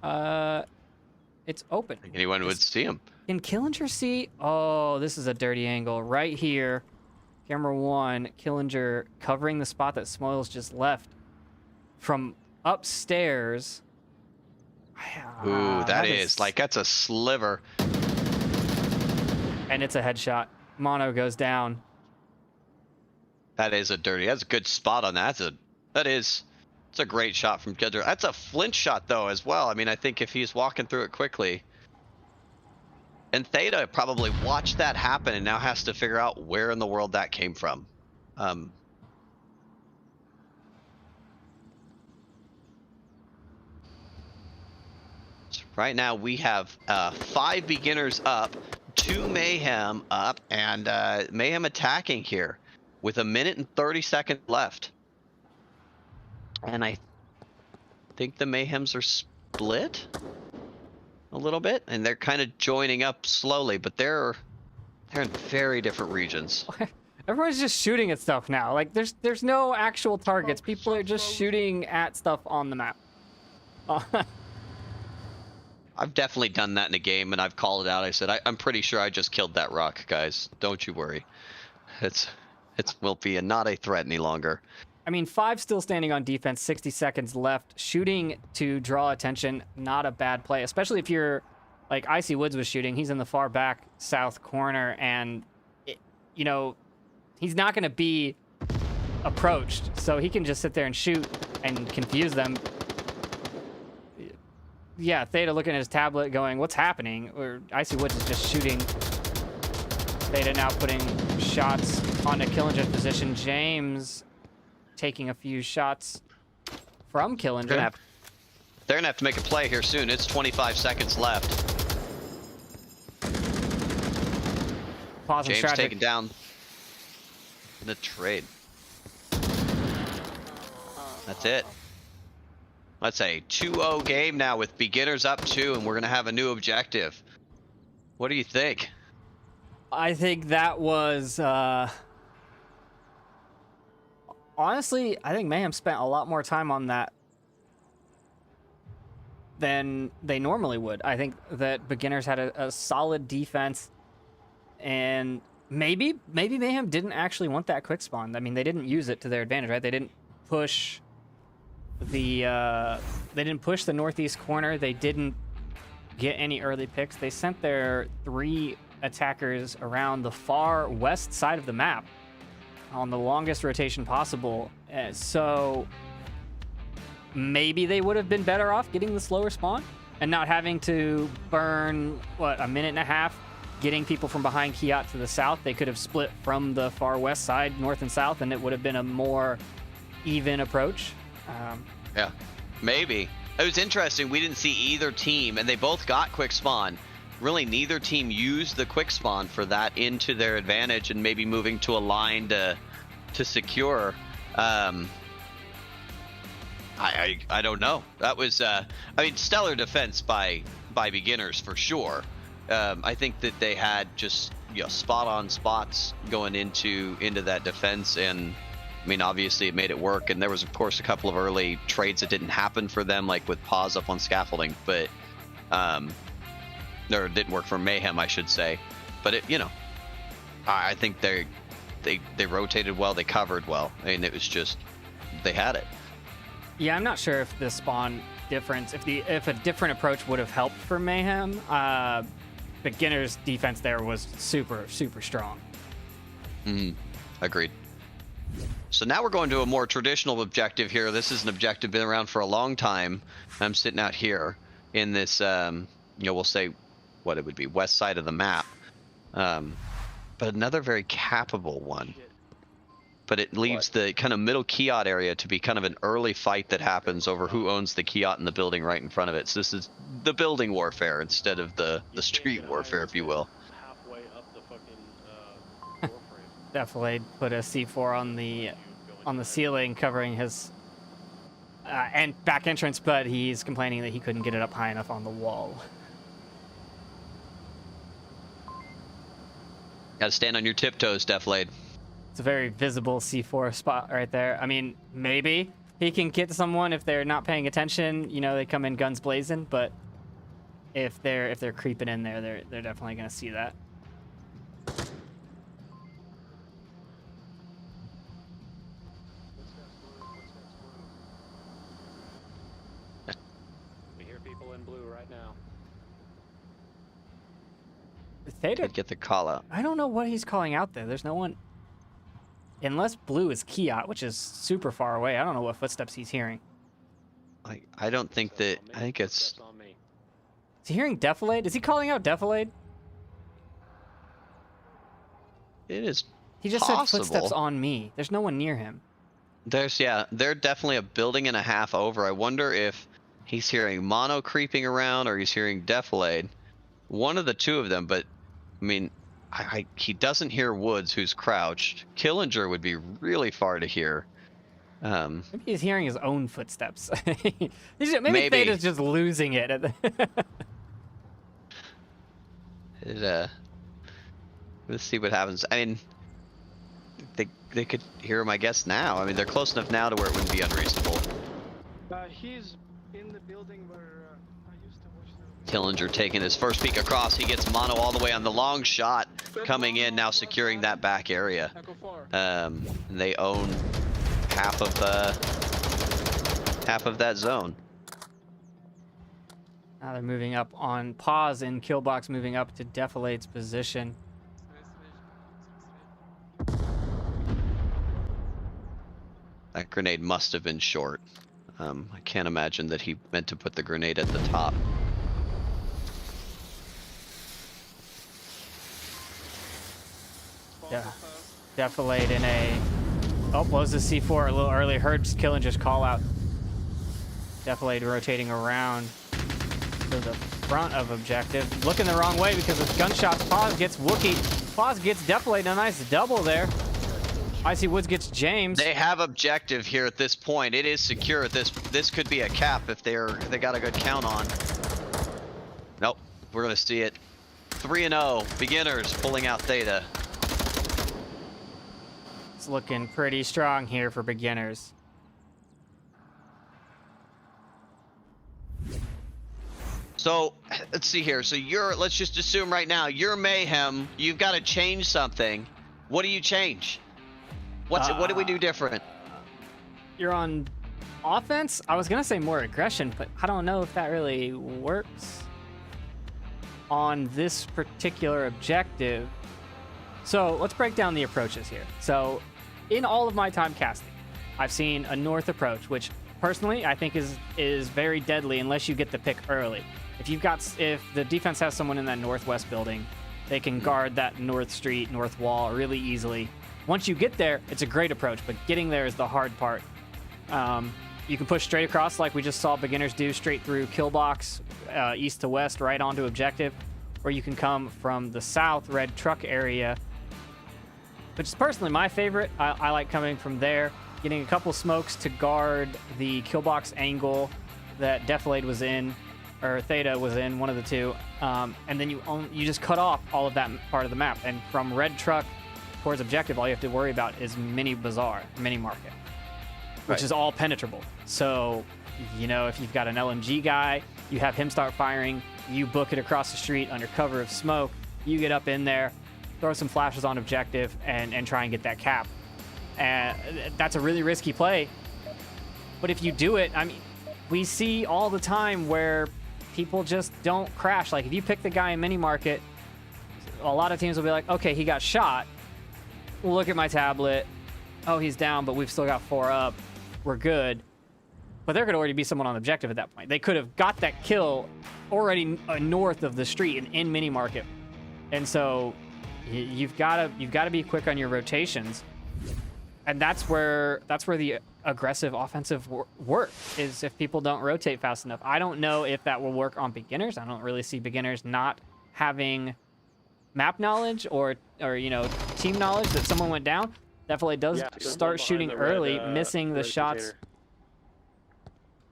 it's open. Anyone would see him. Can Killinger see? Oh, this is a dirty angle right here. Camera 1, Killinger covering the spot that Smoils just left from upstairs. Ooh, that is like, that's a sliver. And it's a headshot. Mono goes down. That is a dirty. That's a good spot on that. It's a great shot from Killinger. That's a flinch shot though as well. I mean, I think if he's walking through it quickly. And Theta probably watched that happen and now has to figure out where in the world that came from. So right now we have 5 beginners up, 2 Mayhem up, and Mayhem attacking here with 1 minute and 30 seconds left. And I think the Mayhems are split a little bit, and they're kind of joining up slowly, but they're in very different regions. Everyone's just shooting at stuff now. Like there's no actual targets. People are just shooting at stuff on the map. I've definitely done that in a game, and I've called it out. I said, I'm pretty sure I just killed that rock, guys. Don't you worry. It will be not a threat any longer. I mean, 5 still standing on defense, 60 seconds left. Shooting to draw attention, not a bad play, especially if you're like Icy Woods was shooting. He's in the far back south corner, and he's not going to be approached, so he can just sit there and shoot and confuse them. Yeah, Theta looking at his tablet going, what's happening? Or Icy Woods is just shooting. Theta now putting shots onto Killinger's position. James taking a few shots from Killinger. They're gonna have to make a play here soon. It's 25 seconds left. Pause and James Stragic. taken down in the trade. That's it. Let's say 2-0 game now with beginners up 2, and we're gonna have a new objective. What do you think? I think that was honestly, I think Mayhem spent a lot more time on that than they normally would. I think that beginners had a solid defense, and maybe Mayhem didn't actually want that quick spawn. I mean, they didn't use it to their advantage, right? They didn't push the northeast corner. They didn't get any early picks. They sent their 3 attackers around the far west side of the map on the longest rotation possible. So maybe they would have been better off getting the slower spawn and not having to burn, what, a minute and a half getting people from behind Kiat to the south. They could have split from the far west side, north and south, and it would have been a more even approach. Yeah, maybe. It was interesting. We didn't see either team, and they both got quick spawn. Really, neither team used the quick spawn for that into their advantage, and maybe moving to a line to secure. I don't know. That was I mean, stellar defense by beginners for sure. I think that they had just spot on spots going into that defense, and I mean, obviously it made it work. And there was of course a couple of early trades that didn't happen for them, like with pause up on scaffolding, but or it didn't work for Mayhem, I should say. But it, I think they rotated well, they covered well. I mean, it was just they had it. Yeah, I'm not sure if the spawn difference, if a different approach would have helped for Mayhem. Beginner's defense there was super strong. Agreed. So now we're going to a more traditional objective here. This is an objective been around for a long time. I'm sitting out here in this, we'll say what it would be, west side of the map. But another very capable one. But it leaves the kind of middle Kiot area to be kind of an early fight that happens over who owns the Kiot in the building right in front of it. So this is the building warfare instead of the street warfare, if you will. Halfway up the fucking doorframe. Definitely put a C4 on the ceiling, covering his and back entrance, but he's complaining that he couldn't get it up high enough on the wall. Gotta stand on your tiptoes, Deflade. It's a very visible C4 spot right there. I mean, maybe he can get someone if they're not paying attention. They come in guns blazing, but if they're creeping in there, they're definitely gonna see that. We hear people in blue right now. Theta, Could get the call out. I don't know what he's calling out there. There's no one. Unless blue is Kiot, which is super far away. I don't know what footsteps he's hearing. I don't think that. I think it's. Steps on me. Is he hearing Defilade? Is he calling out Defilade? It is. He just possible. said footsteps on me. There's no one near him. They're definitely a building and a half over. I wonder if he's hearing Mono creeping around or he's hearing Defilade. One of the two of them, but I mean, he doesn't hear Woods, who's crouched. Killinger would be really far to hear. Maybe he's hearing his own footsteps. Maybe Theta's just losing it. Let's see what happens. I mean, they could hear him, I guess, now. I mean, they're close enough now to where it wouldn't be unreasonable. He's in the building where I used to watch the... Killinger taking his first peek across. He gets Mono all the way on the long shot, coming in now, securing that back area. And they own half of that zone. Now they're moving up on pause, and Killbox moving up to Defilade's position. That grenade must have been short. I can't imagine that he meant to put the grenade at the top. Yeah, Defilade in a... Oh, blows the C4 a little early. Heard Killinger's call out. Defilade rotating around to the front of objective. Looking the wrong way because of gunshots. Pause gets Wookie. Pause gets Defilade. A nice double there. Icy Woods gets James. They have objective here at this point. It is secure. This could be a cap if they got a good count on. Nope, we're gonna see it. 3-0. Beginners pulling out Theta. It's looking pretty strong here for beginners. So let's see here. So let's just assume right now you're Mayhem. You've got to change something. What do you change? What do we do different? You're on offense? I was gonna say more aggression, but I don't know if that really works. on this particular objective. So let's break down the approaches here. So in all of my time casting, I've seen a north approach, which personally I think is very deadly unless you get the pick early. If the defense has someone in that northwest building, they can guard that north street, north wall really easily. Once you get there, it's a great approach, but getting there is the hard part. You can push straight across like we just saw beginners do, straight through kill box, east to west, right onto objective, or you can come from the south red truck area, which is personally my favorite. I like coming from there, getting a couple smokes to guard the kill box angle that Defilade was in, or Theta was in, one of the two, and then you just cut off all of that part of the map. And from red truck towards objective, all you have to worry about is mini bazaar, mini market, which is all penetrable. So, you know, if you've got an LMG guy, you have him start firing, you book it across the street under cover of smoke, you get up in there, throw some flashes on objective, and try and get that cap. And that's a really risky play. But if you do it, I mean, we see all the time where people just don't crash. Like, if you pick the guy in mini market, a lot of teams will be like, okay, he got shot. Look at my tablet. Oh, he's down, but we've still got 4 up. We're good. But there could already be someone on objective at that point. They could have got that kill already north of the street and in mini market. And so you've got to be quick on your rotations. And that's where the aggressive offensive work is, if people don't rotate fast enough. I don't know if that will work on beginners. I don't really see beginners not having map knowledge or you know, team knowledge that someone went down. Definitely does start shooting early, missing the shots.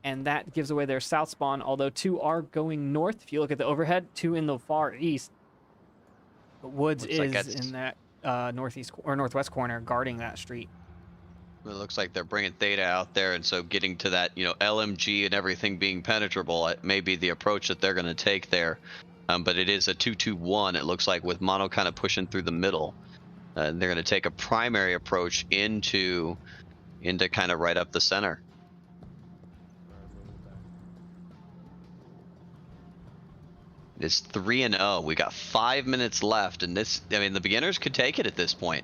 And that gives away their south spawn, although 2 are going north. If you look at the overhead, 2 in the far east. But Woods is in that northeast or northwest corner guarding that street. It looks like they're bringing Theta out there, and so getting to that, you know, LMG and everything being penetrable, it may be the approach that they're going to take there. But it is a 2-2-1, it looks like, with Mono kind of pushing through the middle. They're going to take a primary approach into kind of right up the center. It's 3-0. We got 5 minutes left, and this, I mean, the beginners could take it at this point.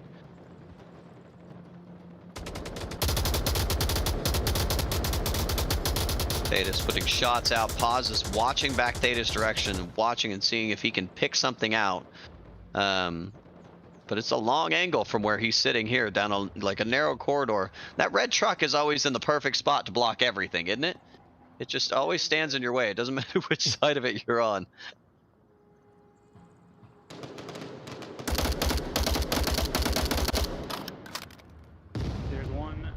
Theta's putting shots out, pauses, watching back Theta's direction, watching and seeing if he can pick something out. But it's a long angle from where he's sitting here down like a narrow corridor. That red truck is always in the perfect spot to block everything, isn't it? It just always stands in your way. It doesn't matter which side of it you're on. There's one.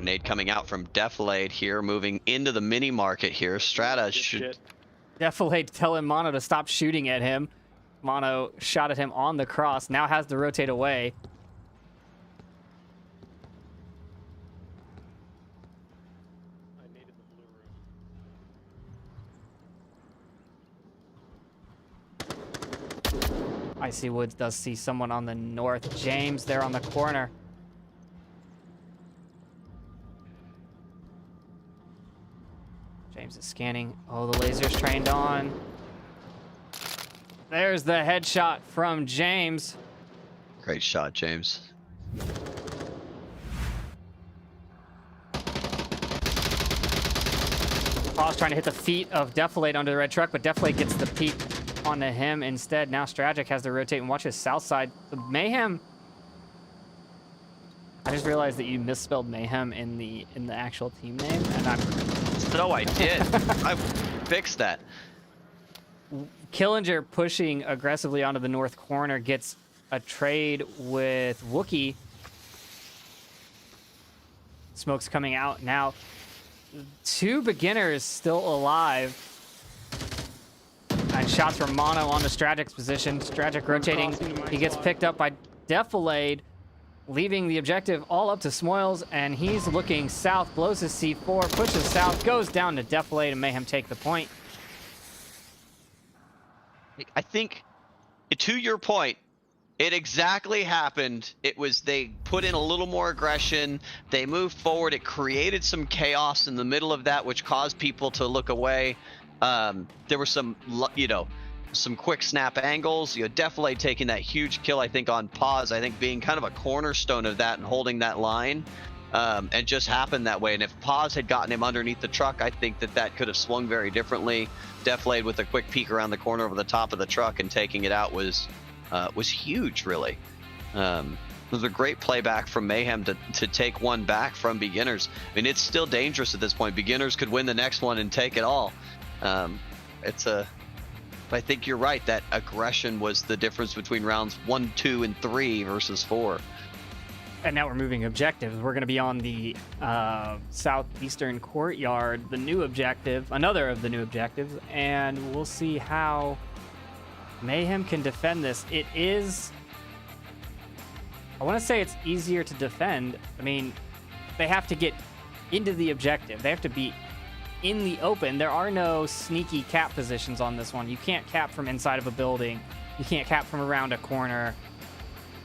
Nade coming out from Defilade here, moving into the mini market here. Strata should. Defilade telling Mono to stop shooting at him. Mono shot at him on the cross. Now has to rotate away. Icy Woods does see someone on the north. James there on the corner. James is scanning. Oh, the laser's trained on. There's the headshot from James. Great shot, James. Paul's trying to hit the feet of Defilade under the red truck, but Defilade gets the peek onto him instead. Now Stragic has to rotate and watch his south side. The Mayhem. I just realized that you misspelled Mayhem in the actual team name, and I'm. No, I did. I fixed that. Killinger pushing aggressively onto the north corner gets a trade with Wookie. Smoke's coming out now. 2 beginners still alive. And shots from Mono on the Stragic's position. Stragic rotating. He gets picked up by Defilade, leaving the objective all up to Smoils, and he's looking south, blows his C4, pushes south, goes down to Defilade, and Mayhem take the point. I think, to your point, it exactly happened. It was, they put in a little more aggression, they moved forward, it created some chaos in the middle of that, which caused people to look away. There were some, you know, some quick snap angles. Definitely taking that huge kill, I think, on pause. I think being kind of a cornerstone of that and holding that line. And just happened that way. And if pause had gotten him underneath the truck, I think that could have swung very differently. Deflated with a quick peek around the corner over the top of the truck and taking it out was huge, really. It was a great playback from Mayhem to take one back from beginners. I mean, it's still dangerous at this point. Beginners could win the next one and take it all. I think you're right. That aggression was the difference between rounds 1, 2, and 3 versus 4. And now we're moving objectives. We're going to be on the southeastern courtyard, the new objective, another of the new objectives, and we'll see how Mayhem can defend this. It is, I want to say it's easier to defend. I mean, they have to get into the objective. They have to be in the open. There are no sneaky cap positions on this one. You can't cap from inside of a building. You can't cap from around a corner.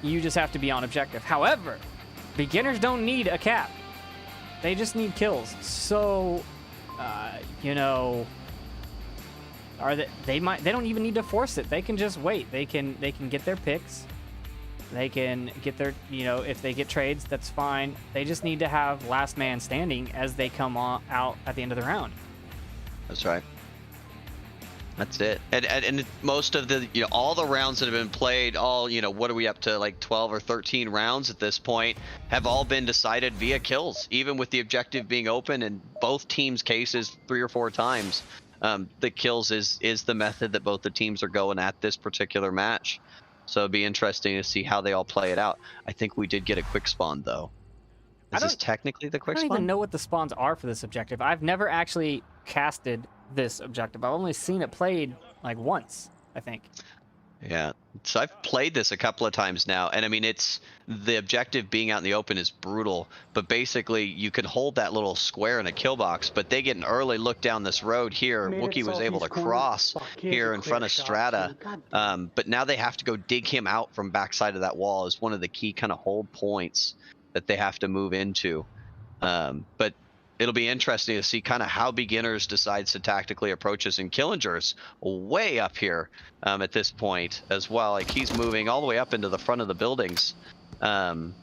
You just have to be on objective. However, beginners don't need a cap. They just need kills. So, they don't even need to force it. They can just wait. They can get their picks. They can get their, if they get trades, that's fine. They just need to have last man standing as they come out at the end of the round. That's right. That's it. And most of the, all the rounds that have been played, what are we up to, like 12 or 13 rounds at this point, have all been decided via kills, even with the objective being open in both teams' cases 3 or 4 times. The kills is the method that both the teams are going at this particular match. So it'd be interesting to see how they all play it out. I think we did get a quick spawn, though. Is this technically the quick spawn? I don't even know what the spawns are for this objective. I've never actually casted this objective. I've only seen it played like once, I think. Yeah, so I've played this a couple of times now, and I mean, it's the objective being out in the open is brutal, but basically you can hold that little square in a kill box, but they get an early look down this road here. Wookie was able to cross here in front of Strata, but now they have to go dig him out from backside of that wall is one of the key kind of hold points that they have to move into. But it'll be interesting to see kind of how beginners decides to tactically approach this. And Killinger's way up here at this point as well. Like, he's moving all the way up into the front of the buildings. And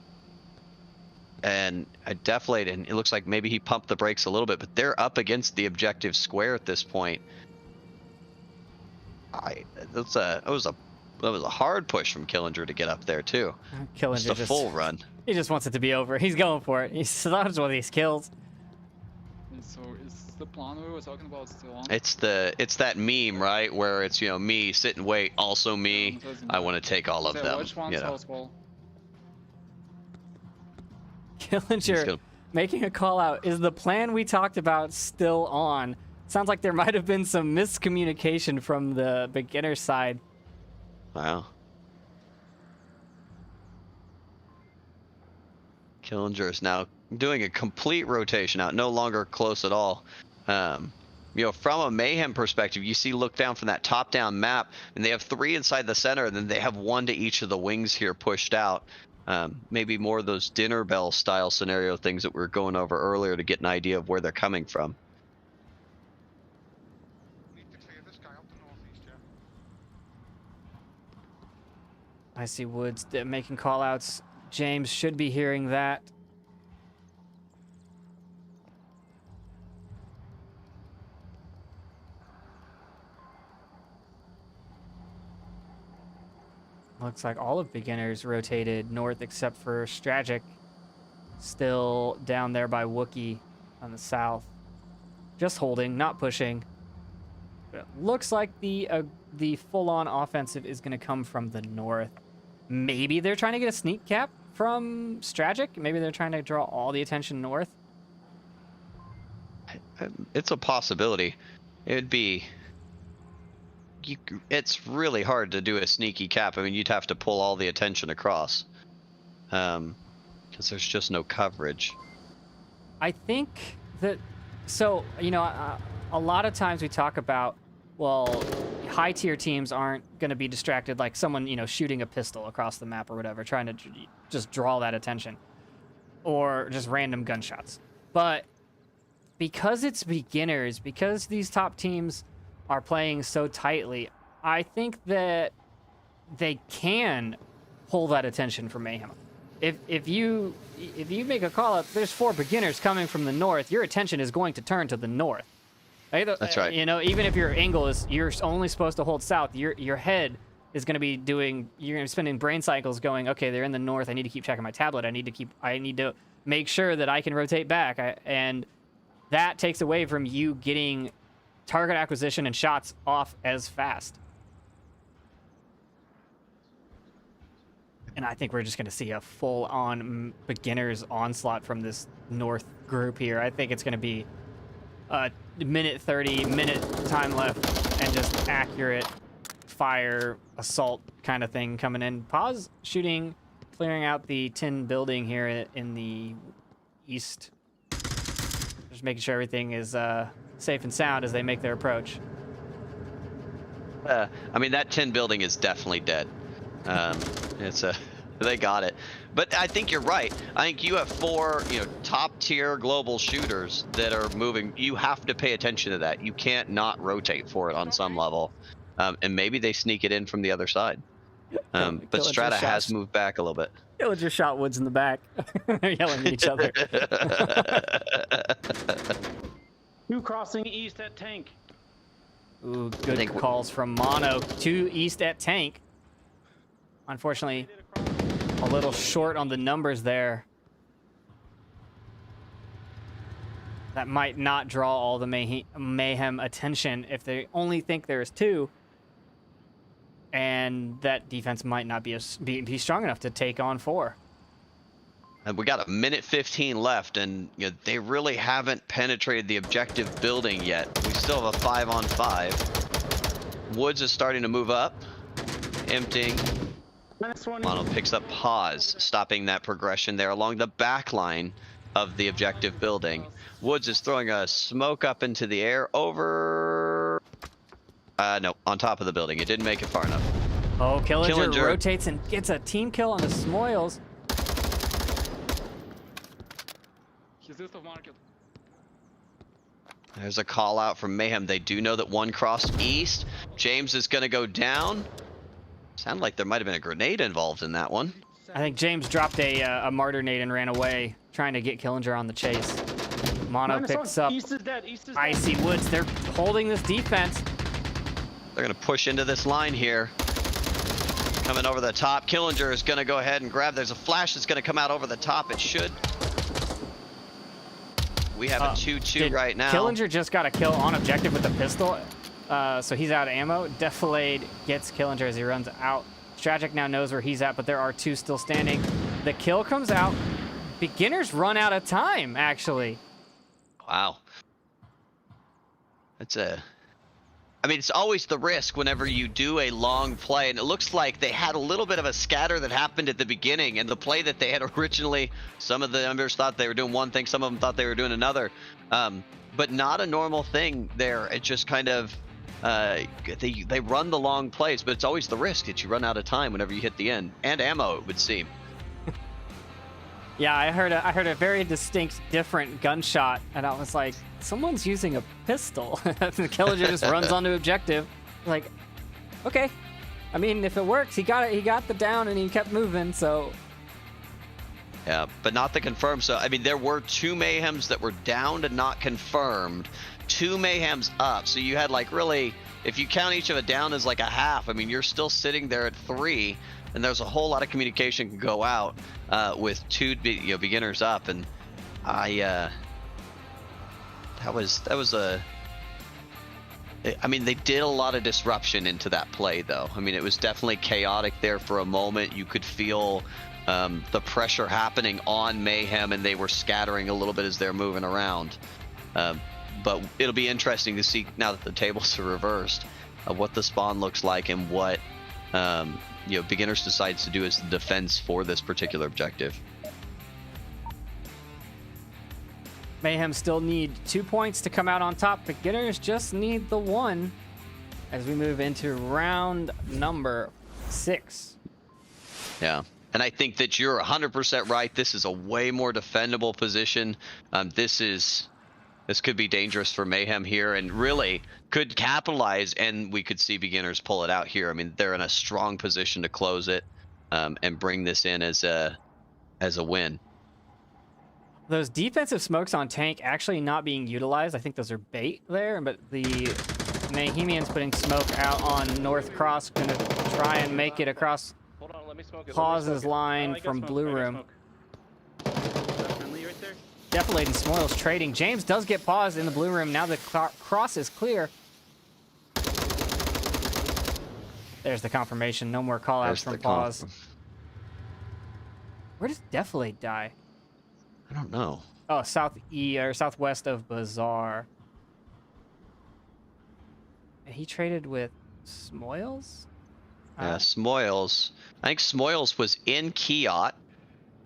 I definitely, and it looks like maybe he pumped the brakes a little bit, but they're up against the objective square at this point. That was a hard push from Killinger to get up there too. Killinger just a full run. He just wants it to be over. He's going for it. He loves one of these kills. So is the plan we were talking about still on? It's that meme, right, where it's me, sit and wait, also me. I want to take all of them. Which one's house wall? Killinger making a call out. Is the plan we talked about still on? Sounds like there might have been some miscommunication from the beginner side. Wow. Killinger is now doing a complete rotation out, no longer close at all. From a Mayhem perspective, you see, look down from that top-down map, and they have 3 inside the center, and then they have 1 to each of the wings here pushed out. Maybe more of those dinner bell style scenario things that we were going over earlier to get an idea of where they're coming from. Need to clear this guy up the northeast, yeah. I see Woods making call outs. James should be hearing that. Looks like all of beginners rotated north except for Stragic, still down there by Wookie on the south. Just holding, not pushing. But it looks like the full-on offensive is going to come from the north. Maybe they're trying to get a sneak cap from Stragic. Maybe they're trying to draw all the attention north. It's a possibility. It'd be... it's really hard to do a sneaky cap. I mean, you'd have to pull all the attention across because there's just no coverage. I think that, so, a lot of times we talk about, well, high tier teams aren't going to be distracted like someone, shooting a pistol across the map or whatever, trying to just draw that attention, or just random gunshots. But because it's beginners, because these top teams are playing so tightly, I think that they can pull that attention from Mayhem. If you make a call up, there's 4 beginners coming from the north. Your attention is going to turn to the north. Right? That's right. You know, even if your angle is you're only supposed to hold south, your head is going to be doing. You're going to be spending brain cycles going. Okay, they're in the north. I need to keep checking my tablet. I need to make sure that I can rotate back. And that takes away from you getting target acquisition and shots off as fast. And I think we're just going to see a full-on beginner's onslaught from this north group here. I think it's going to be a minute 30 time left and just accurate fire assault kind of thing coming in. Pause shooting, clearing out the tin building here in the east. Just making sure everything is safe and sound as they make their approach. I mean, that tin building is definitely dead. They got it. But I think you're right. I think you have 4, top tier global shooters that are moving. You have to pay attention to that. You can't not rotate for it on some level. And maybe they sneak it in from the other side. But Strata has moved back a little bit. Villager shot Woods in the back. They're yelling at each other. 2 crossing east at tank. Ooh, good calls from Mono. 2 east at tank. Unfortunately, a little short on the numbers there. That might not draw all the mayhem attention if they only think there's 2. And that defense might not be strong enough to take on 4. And we got a minute 15 left, and they really haven't penetrated the objective building yet. We still have a 5-on-5. Woods is starting to move up, emptying. Mono picks up pause, stopping that progression there along the back line of the objective building. Woods is throwing a smoke up into the air over... no, on top of the building. It didn't make it far enough. Oh, Killinger rotates and gets a team kill on the Smoils. He's east of market. There's a call out from Mayhem. They do know that 1 crossed east. James is going to go down. Sounded like there might have been a grenade involved in that one. I think James dropped a martyr nade and ran away, trying to get Killinger on the chase. Mono picks up Icy Woods. They're holding this defense. They're going to push into this line here. Coming over the top. Killinger is going to go ahead and grab. There's a flash that's going to come out over the top. It should. We have a 2-2 right now. Killinger just got a kill on objective with a pistol. So he's out of ammo. Defilade gets Killinger as he runs out. Stragic now knows where he's at, but there are 2 still standing. The kill comes out. Beginners run out of time, actually. Wow. I mean, it's always the risk whenever you do a long play, and it looks like they had a little bit of a scatter that happened at the beginning, and the play that they had originally, some of the members thought they were doing one thing, some of them thought they were doing another, but not a normal thing there. It just kind of, they run the long plays, but it's always the risk that you run out of time whenever you hit the end, and ammo, it would seem. Yeah, I heard a very distinct, different gunshot, and I was like, someone's using a pistol. The Killinger just runs onto objective. Like, okay. I mean, if it works, he got it. He got the down, and he kept moving. So. Yeah, but not the confirmed. So I mean, there were 2 Mayhems that were downed and not confirmed. 2 Mayhems up. So you had like really, if you count each of it down as like a half, I mean, you're still sitting there at 3. And there's a whole lot of communication can go out with 2 beginners up, and that was a. I mean, they did a lot of disruption into that play, though. I mean, it was definitely chaotic there for a moment. You could feel the pressure happening on Mayhem, and they were scattering a little bit as they're moving around. But it'll be interesting to see now that the tables are reversed, what the spawn looks like and what. Beginners decides to do as the defense for this particular objective. Mayhem still need 2 points to come out on top. Beginners just need the 1 as we move into round number 6. Yeah, and I think that you're 100% right. This is a way more defendable position. This is This could be dangerous for Mayhem here, and really could capitalize, and we could see beginners pull it out here. I mean, they're in a strong position to close it and bring this in as a win. Those defensive smokes on tank actually not being utilized. I think those are bait there, but the Mayhemians putting smoke out on North Cross, gonna try and make it across Hold on, let me smoke it. Pause's Oh, line I got from smoke, Blue I got Room. smoke. That's friendly right there. Defilade and Smoils trading. James does get paused in the Blue Room. Now the cross is clear. There's the confirmation. No more callouts from Pause. Where does Defilade die? I don't know. Oh, southwest of Bazaar. And he traded with Smoils? Yeah, Smoils. I think Smoils was in Kiot.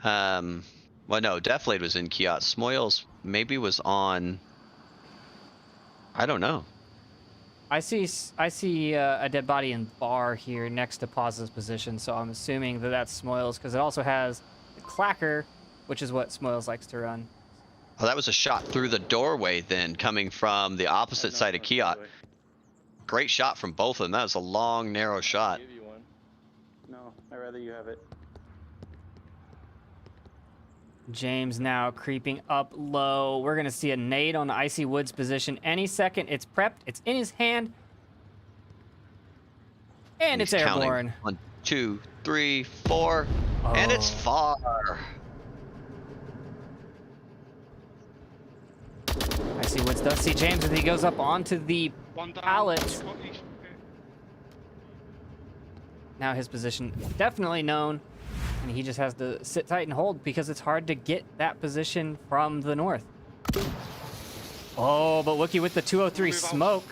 Well, no, Deflade was in Kiot. Smoils maybe was on. I don't know. I see a dead body in bar here next to Pause's position, so I'm assuming that that's Smoils because it also has the clacker, which is what Smoils likes to run. Oh, that was a shot through the doorway then, coming from the opposite side of Kiot. Great shot from both of them. That was a long, narrow shot. Give you one. No, I'd rather you have it. James now creeping up low. We're going to see a nade on the Icy Woods position any second. It's prepped. It's in his hand. And it's He's counting. airborne. 1, 2, 3, 4. And it's far. Icy Woods does see James as he goes up onto the One down. pallet. Now his position definitely known. And he just has to sit tight and hold because it's hard to get that position from the north. Oh, but Wookie with the 203 smoke.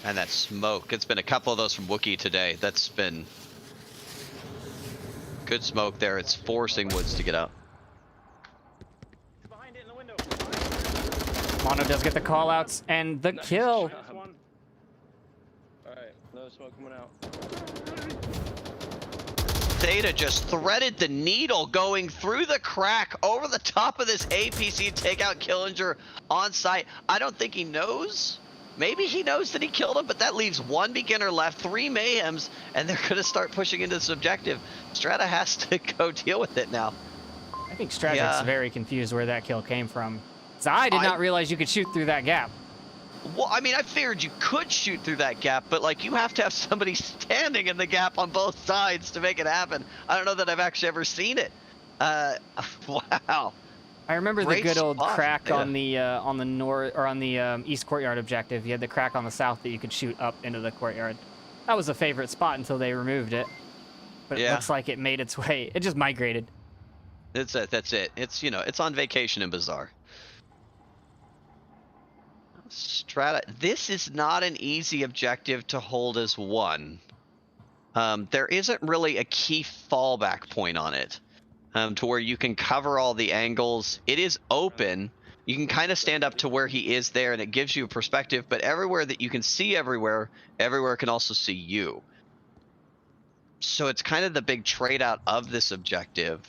And that smoke. It's been a couple of those from Wookiee today. That's been good smoke there. It's forcing Woods to get out. Behind it in the window. Mono does get the callouts and the kill. That's one. Alright, another smoke coming out. Theta just threaded the needle going through the crack over the top of this APC to take out Killinger on site. I don't think he knows. Maybe he knows that he killed him, but that leaves one beginner left, 3 Mayhems, and they're going to start pushing into this objective. Strata has to go deal with it now. I think Stragic's very confused where that kill came from. So I did not realize you could shoot through that gap. Well, I mean, I figured you could shoot through that gap, but like you have to have somebody standing in the gap on both sides to make it happen. I don't know that I've actually ever seen it. Wow. I remember Great the good old spot, crack yeah. on the north or on the east courtyard objective. You had the crack on the south that you could shoot up into the courtyard. That was a favorite spot until they removed it. But it Yeah. looks like it made its way. It just migrated. That's it. That's it. It's, you know, it's on vacation in Bazaar. Strata, this is not an easy objective to hold as one. There isn't really a key fallback point on it to where you can cover all the angles. It is open. You can kind of stand up to where he is there, and it gives you a perspective, but everywhere that you can see everywhere can also see you. So it's kind of the big trade out of this objective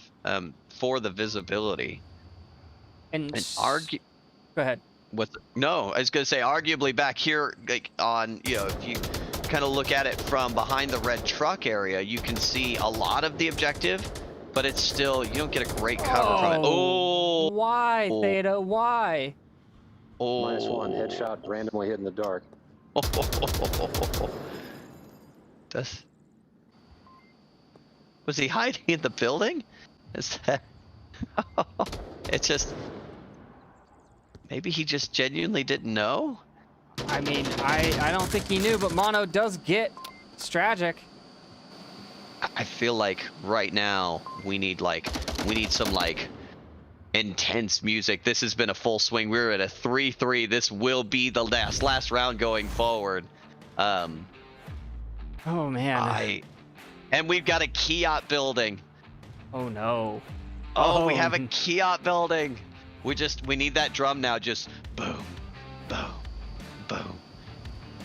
for the visibility. And argue. Go ahead. No, I was gonna say arguably back here, like on, you know, if you kind of look at it from behind the red truck area, you can see a lot of the objective, but it's still, you don't get a great cover from it. Oh, Why, Theta? Why? oh. -1 headshot randomly hit in the dark. That's... Was he hiding in the building? Is that... It's just... Maybe he just genuinely didn't know? I mean, I don't think he knew, but Mono does get Stragic. I feel like right now we need some like intense music. This has been a full swing. We're at a 3-3. This will be the last round going forward. Oh man. And we've got a Kiot building. Oh no. Oh, we have a Kiot building. We need that drum now. Just boom, boom, boom.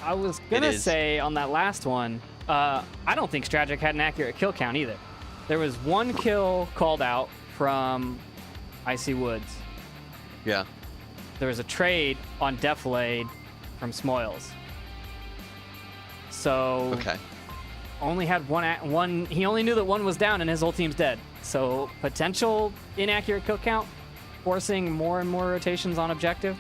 I was gonna say on that last one, I don't think Stragic had an accurate kill count either. There was one kill called out from Icy Woods. Yeah. there was a trade on Deflade from Smoils. So Okay. only had one. He only knew that one was down and his whole team's dead. So potential inaccurate kill count, forcing more and more rotations on objective.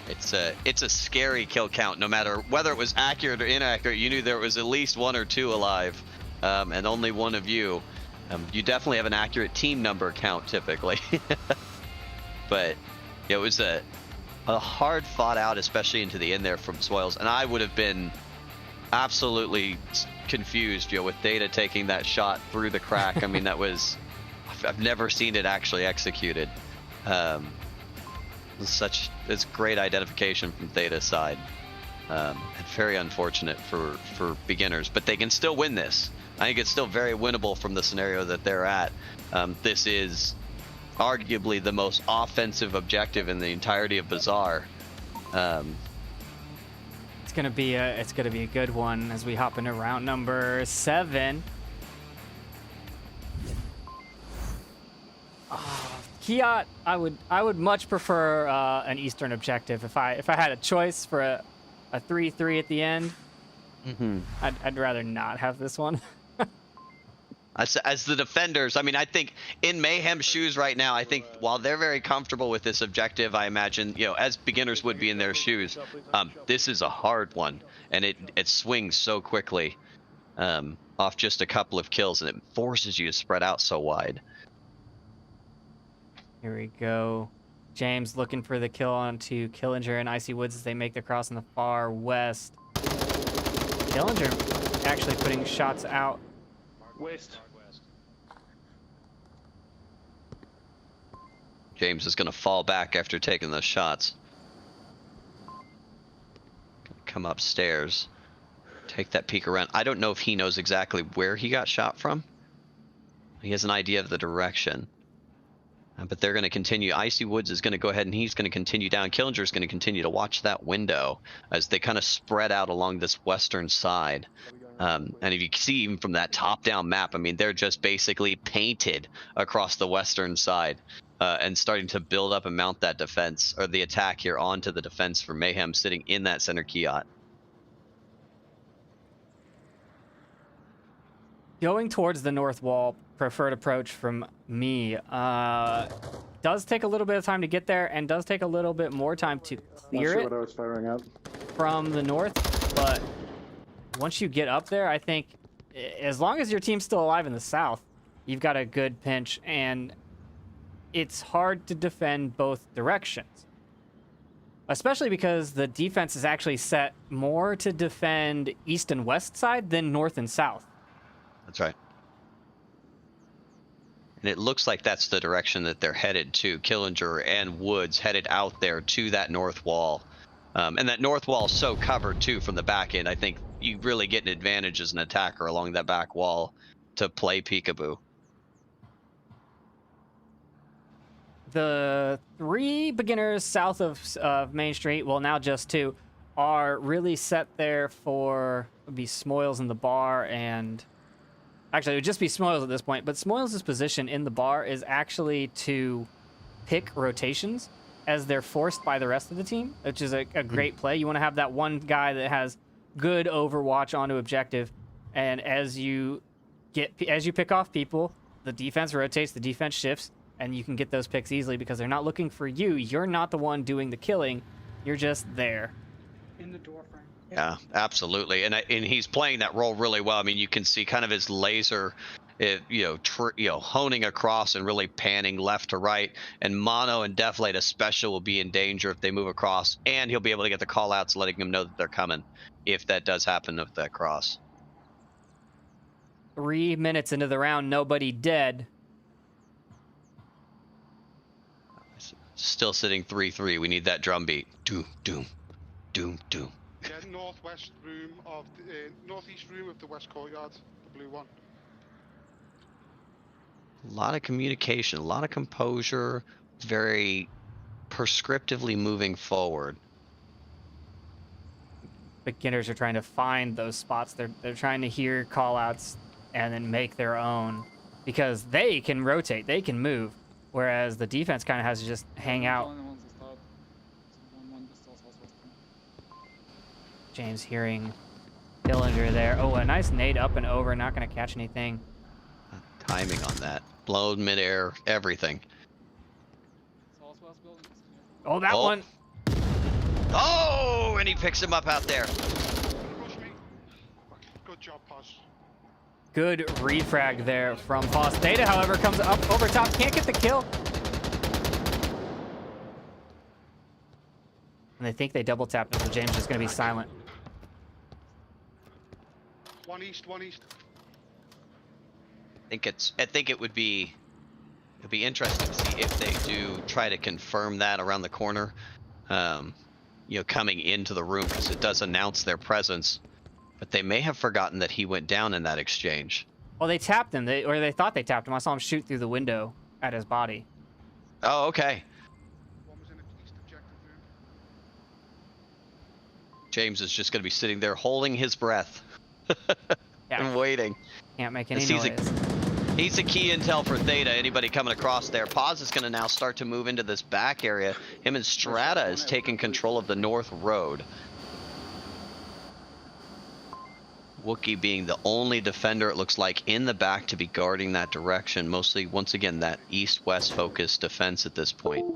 It's a scary kill count. No matter whether it was accurate or inaccurate, you knew there was at least 1 or 2 alive, and only one of you. You definitely have an accurate team number count typically, but it was a hard fought out, especially into the end there from Smoils, and I would have been absolutely confused, with Data taking that shot through the crack. I mean, that was, I've never seen it actually executed. It's great identification from Theta's side, and very unfortunate for beginners, but they can still win this. I think it's still very winnable from the scenario that they're at. This is arguably the most offensive objective in the entirety of Bazaar. It's gonna be a good one as we hop into round number 7. Kiat, I would much prefer an Eastern objective. If I had a choice for a 3-3 at the end, I'd rather not have this one. As the defenders, I mean, I think in Mayhem's shoes right now, I think while they're very comfortable with this objective, I imagine, as beginners would be in their shoes, this is a hard one, and it swings so quickly off just a couple of kills, and it forces you to spread out so wide. Here we go. James looking for the kill onto Killinger and Icy Woods as they make the cross in the far west. Killinger actually putting shots out. West. James is going to fall back after taking those shots. Come upstairs. Take that peek around. I don't know if he knows exactly where he got shot from. He has an idea of the direction. But they're going to continue. Icy Woods is going to go ahead and he's going to continue down. Killinger is going to continue to watch that window as they kind of spread out along this western side. And if you can see even from that top-down map, I mean, they're just basically painted across the western side and starting to build up and mount that defense, or the attack here onto the defense for Mayhem sitting in that center Kiat. Going towards the north wall, preferred approach from me. Does take a little bit of time to get there, and does take a little bit more time to clear it What I was firing up. from the north. But once you get up there, I think as long as your team's still alive in the south, you've got a good pinch, and it's hard to defend both directions. Especially because the defense is actually set more to defend east and west side than north and south. That's right. And it looks like that's the direction that they're headed to. Killinger and Woods headed out there to that north wall. And that north wall is so covered, too, from the back end. I think you really get an advantage as an attacker along that back wall to play peekaboo. The 3 beginners south of Main Street, well, now just 2, are really set there for, would be Smoils in the bar, and actually it would just be Smoils at this point, but Smoils' position in the bar is actually to pick rotations as they're forced by the rest of the team, which is a great play. You want to have that one guy that has good overwatch onto objective, and as you pick off people, the defense rotates, the defense shifts, and you can get those picks easily because they're not looking for you. You're not the one doing the killing. You're just there. In the door frame. Yeah, absolutely. And he's playing that role really well. I mean, you can see kind of his laser, honing across and really panning left to right. And Mono and Deflate especially will be in danger if they move across. And he'll be able to get the call-outs letting them know that they're coming if that does happen with that cross. 3 minutes into the round, nobody dead. Still sitting 3-3. We need that drum beat. Doom, doom, doom, doom. Yeah, northeast room of the west courtyard, the blue one. A lot of communication, a lot of composure, very prescriptively moving forward. Beginners are trying to find those spots. They're trying to hear call-outs and then make their own because they can rotate, they can move, whereas the defense kind of has to just hang out James hearing Dillinger there. Oh, a nice nade up and over. Not going to catch anything. Timing on that. Blown midair, everything. Southwest buildings. Oh, that Oh. one. Oh, and he picks him up out there. Rush me. Good job, Paz. Good refrag there from Boss. Theta, however, comes up over top. Can't get the kill. And they think they double tapped him, so James is just going to be silent. One east, one east. I think it'd be interesting to see if they do try to confirm that around the corner. You know, coming into the room, because it does announce their presence. But they may have forgotten that he went down in that exchange. Well, they tapped him, or they thought they tapped him. I saw him shoot through the window at his body. Oh, okay. One was in the east objective room. James is just going to be sitting there holding his breath Yeah. and waiting. Can't make any He's noise. He's the key intel for Theta. Anybody coming across there. Paz is going to now start to move into this back area. Him and Strata is taking control of the north road. Wookiee being the only defender, it looks like, in the back to be guarding that direction. Mostly, once again, that east-west focused defense at this point.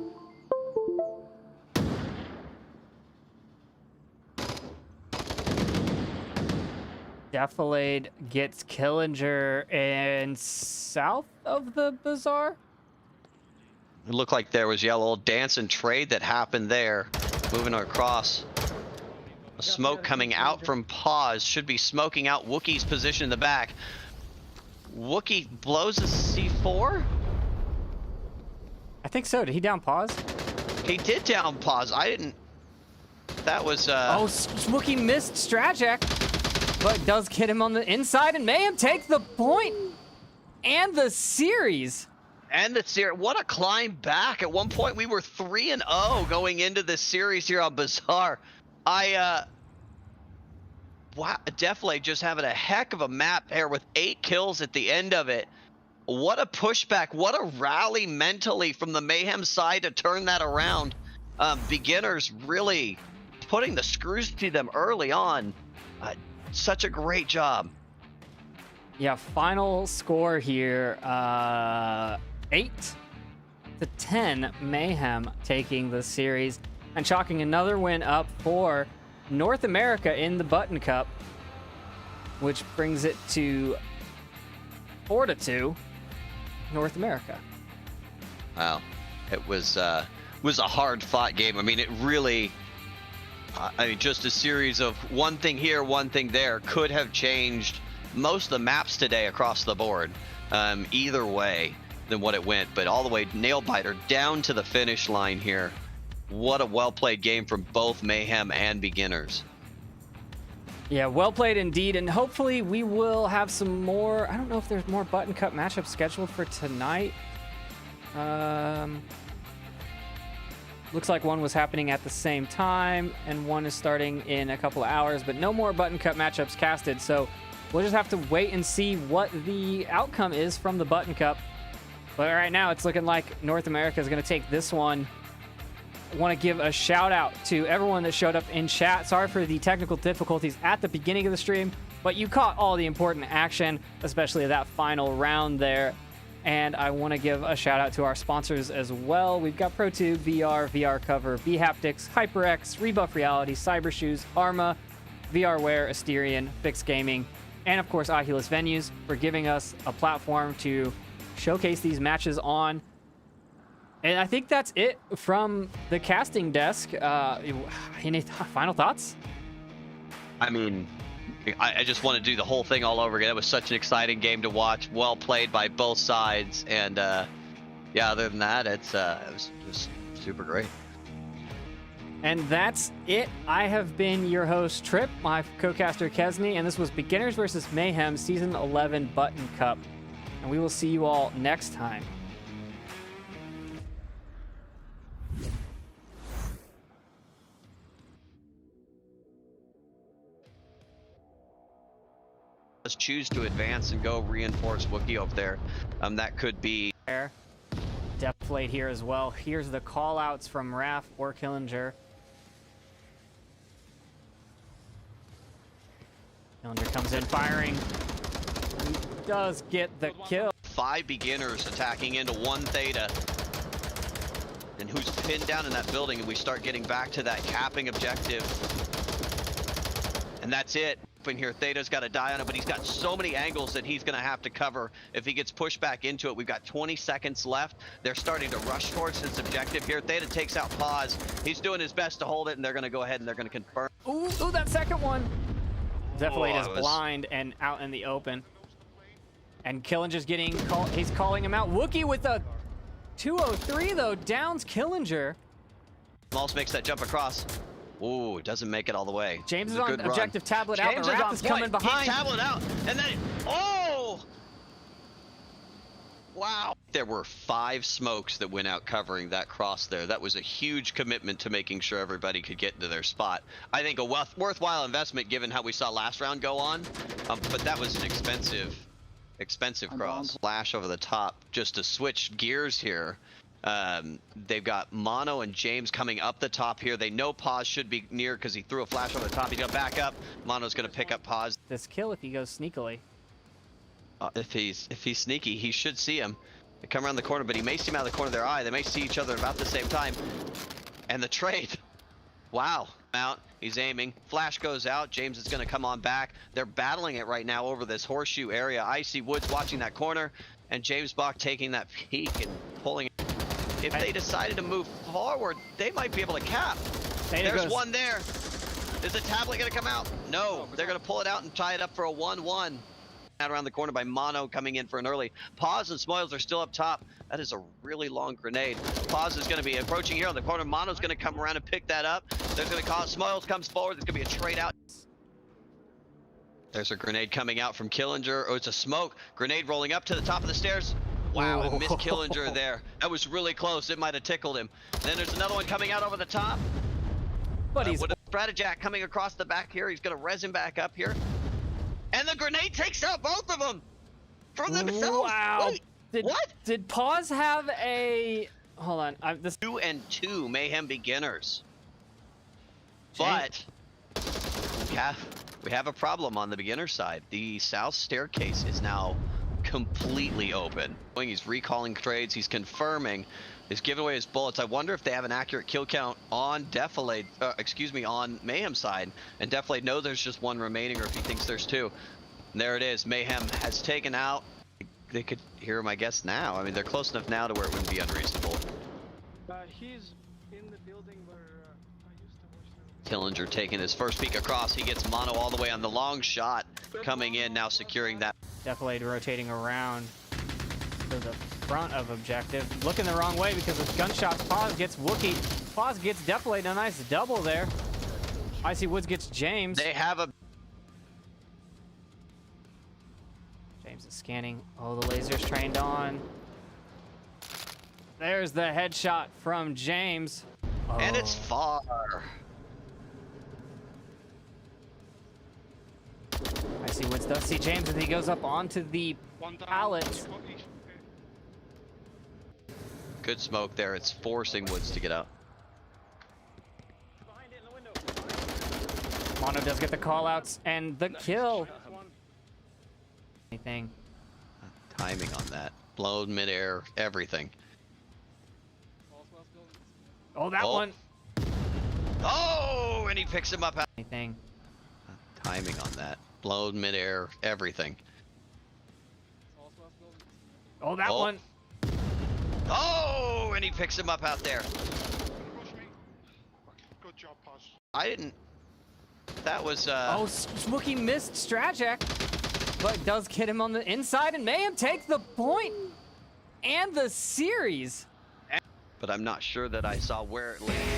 Defilade gets Killinger and south of the bazaar. It looked like there was a little dance and trade that happened there. Moving across. A smoke coming out from Paz. Should be smoking out Wookiee's position in the back. Wookiee blows a C4? I think so. Did he down pause? He did down Paz. I didn't... That was... Oh, Wookiee missed Strajack, but does get him on the inside, and Mayhem takes the point and the series. And the series, what a climb back. At one point, we were 3-0 going into this series here on Bazaar. Wow, definitely just having a heck of a map there with 8 kills at the end of it. What a pushback, what a rally mentally from the Mayhem side to turn that around. Beginners really putting the screws to them early on. Such a great job. Yeah, final score here, 8-10, Mayhem taking the series and chalking another win up for North America in the Button Cup, which brings it to 4-2, North America. Wow, it was a hard-fought game. I mean, it really, just a series of one thing here, one thing there could have changed most of the maps today across the board, either way than what it went. But all the way nail-biter down to the finish line here. What a well-played game from both Mayhem and Beginners. Yeah, well played indeed, and hopefully we will have some more. I don't know if there's more Button Cup matchups scheduled for tonight. Looks like one was happening at the same time, and one is starting in a couple of hours, but no more Button Cup matchups casted, so we'll just have to wait and see what the outcome is from the Button Cup. But right now, it's looking like North America is going to take this one. I want to give a shout out to everyone that showed up in chat. Sorry for the technical difficulties at the beginning of the stream, but you caught all the important action, especially that final round there. And I want to give a shout out to our sponsors as well. We've got Pro2, VR, VR Cover, B-Haptics, HyperX, Rebuff Reality, Cyber Shoes, Arma, VRWare, Asterion, Fix Gaming, and of course Oculus Venues for giving us a platform to showcase these matches on. And I think that's it from the casting desk. Any final thoughts? I mean, I just want to do the whole thing all over again. It was such an exciting game to watch. Well played by both sides. And yeah, other than that, it was just super great. And that's it. I have been your host, Trip, my co-caster, Kesney, and this was Beginners vs. Mayhem Season 11 Button Cup. And we will see you all next time. Choose to advance and go reinforce Wookiee over there. That could be... Deflate here as well. Here's the call outs from Raph or Killinger. Killinger comes in firing. He does get the kill. 5 beginners attacking into 1 Theta. And who's pinned down in that building, and we start getting back to that capping objective. And that's it. In here, Theta's got to die on it, but he's got so many angles that he's going to have to cover if he gets pushed back into it. We've got 20 seconds left. They're starting to rush towards his objective here. Theta takes out Pause. He's doing his best to hold it, and they're going to go ahead and they're going to confirm. Ooh, that second one. Definitely is was- blind and out in the open. And Killinger's getting called. He's calling him out. Wookie with a 203 though, downs Killinger. Moss makes that jump across. Ooh, doesn't make it all the way. James It's is a on good run. objective tablet out. James The is Wrath on is point. coming behind. He's tablet out, and then oh! Wow. There were 5 smokes that went out covering that cross there. That was a huge commitment to making sure everybody could get into their spot. I think a worthwhile investment given how we saw last round go on, but that was an expensive cross. Flash over the top just to switch gears here. They've got Mono and James coming up the top here. They know Pause should be near because he threw a flash over the top. He's gonna back up. Mono's gonna pick up Pause. This kill if he goes sneakily. If he's sneaky, he should see him. They come around the corner, but he may see him out of the corner of their eye. They may see each other about the same time. And the trade. Wow. Out. He's aiming. Flash goes out. James is going to come on back. They're battling it right now over this horseshoe area. Icy Woods watching that corner, and James Bach taking that peek and pulling it. If they decided to move forward, they might be able to cap. There's one there. Is the tablet going to come out? No. They're going to pull it out and tie it up for a 1-1. Out around the corner by Mono coming in for an early. Pause and Smoils are still up top. That is a really long grenade. Pause is going to be approaching here on the corner. Mono's going to come around and pick that up. There's going to cause Smoils comes forward. There's going to be a trade out. There's a grenade coming out from Killinger. Oh, it's a smoke. Grenade rolling up to the top of the stairs. Wow, it missed Killinger there. That was really close. It might have tickled him. Then there's another one coming out over the top. But he's with a Stratajack coming across the back here. He's going to res him back up here. And the grenade takes out both of them from themselves. Wow. Wait, what? Did Pause have a... Hold on. This 2 and 2 Mayhem beginners. But we have a problem on the beginner side. The south staircase is now completely open. He's recalling trades. He's confirming. He's giving away his bullets. I wonder if they have an accurate kill count on Defilade, on Mayhem side. And Defilade knows there's just 1 remaining, or if he thinks there's 2. And there it is. Mayhem has taken out. They could hear him, I guess, now. I mean, they're close enough now to where it wouldn't be unreasonable. He's in the building where I used to watch. Killinger taking his first peek across. He gets Mono all the way on the long shot. Coming in now, securing that. Defilade rotating around to the front of objective. Looking the wrong way because of gunshots. Pause gets Wookie. Pause gets Defilade. A nice double there. Icy Woods gets James. They have a... James is scanning. Oh, the laser's trained on. There's the headshot from James. And it's far. Icy Woods does see James, and he goes up onto the pallet. Good smoke there. It's forcing Woods to get out. Mono does get the callouts and the kill. Anything. Timing on that. Blown midair, everything. Oh, that one. Oh, and he picks him up. Anything. Timing on that. Blown midair, everything. Oh, that one. Oh, and he picks him up out there. Good job, Paz. I didn't. That was. Oh, Smokey missed Stratajack, but does get him on the inside, and Mayhem takes the point and the series. But I'm not sure that I saw where it landed.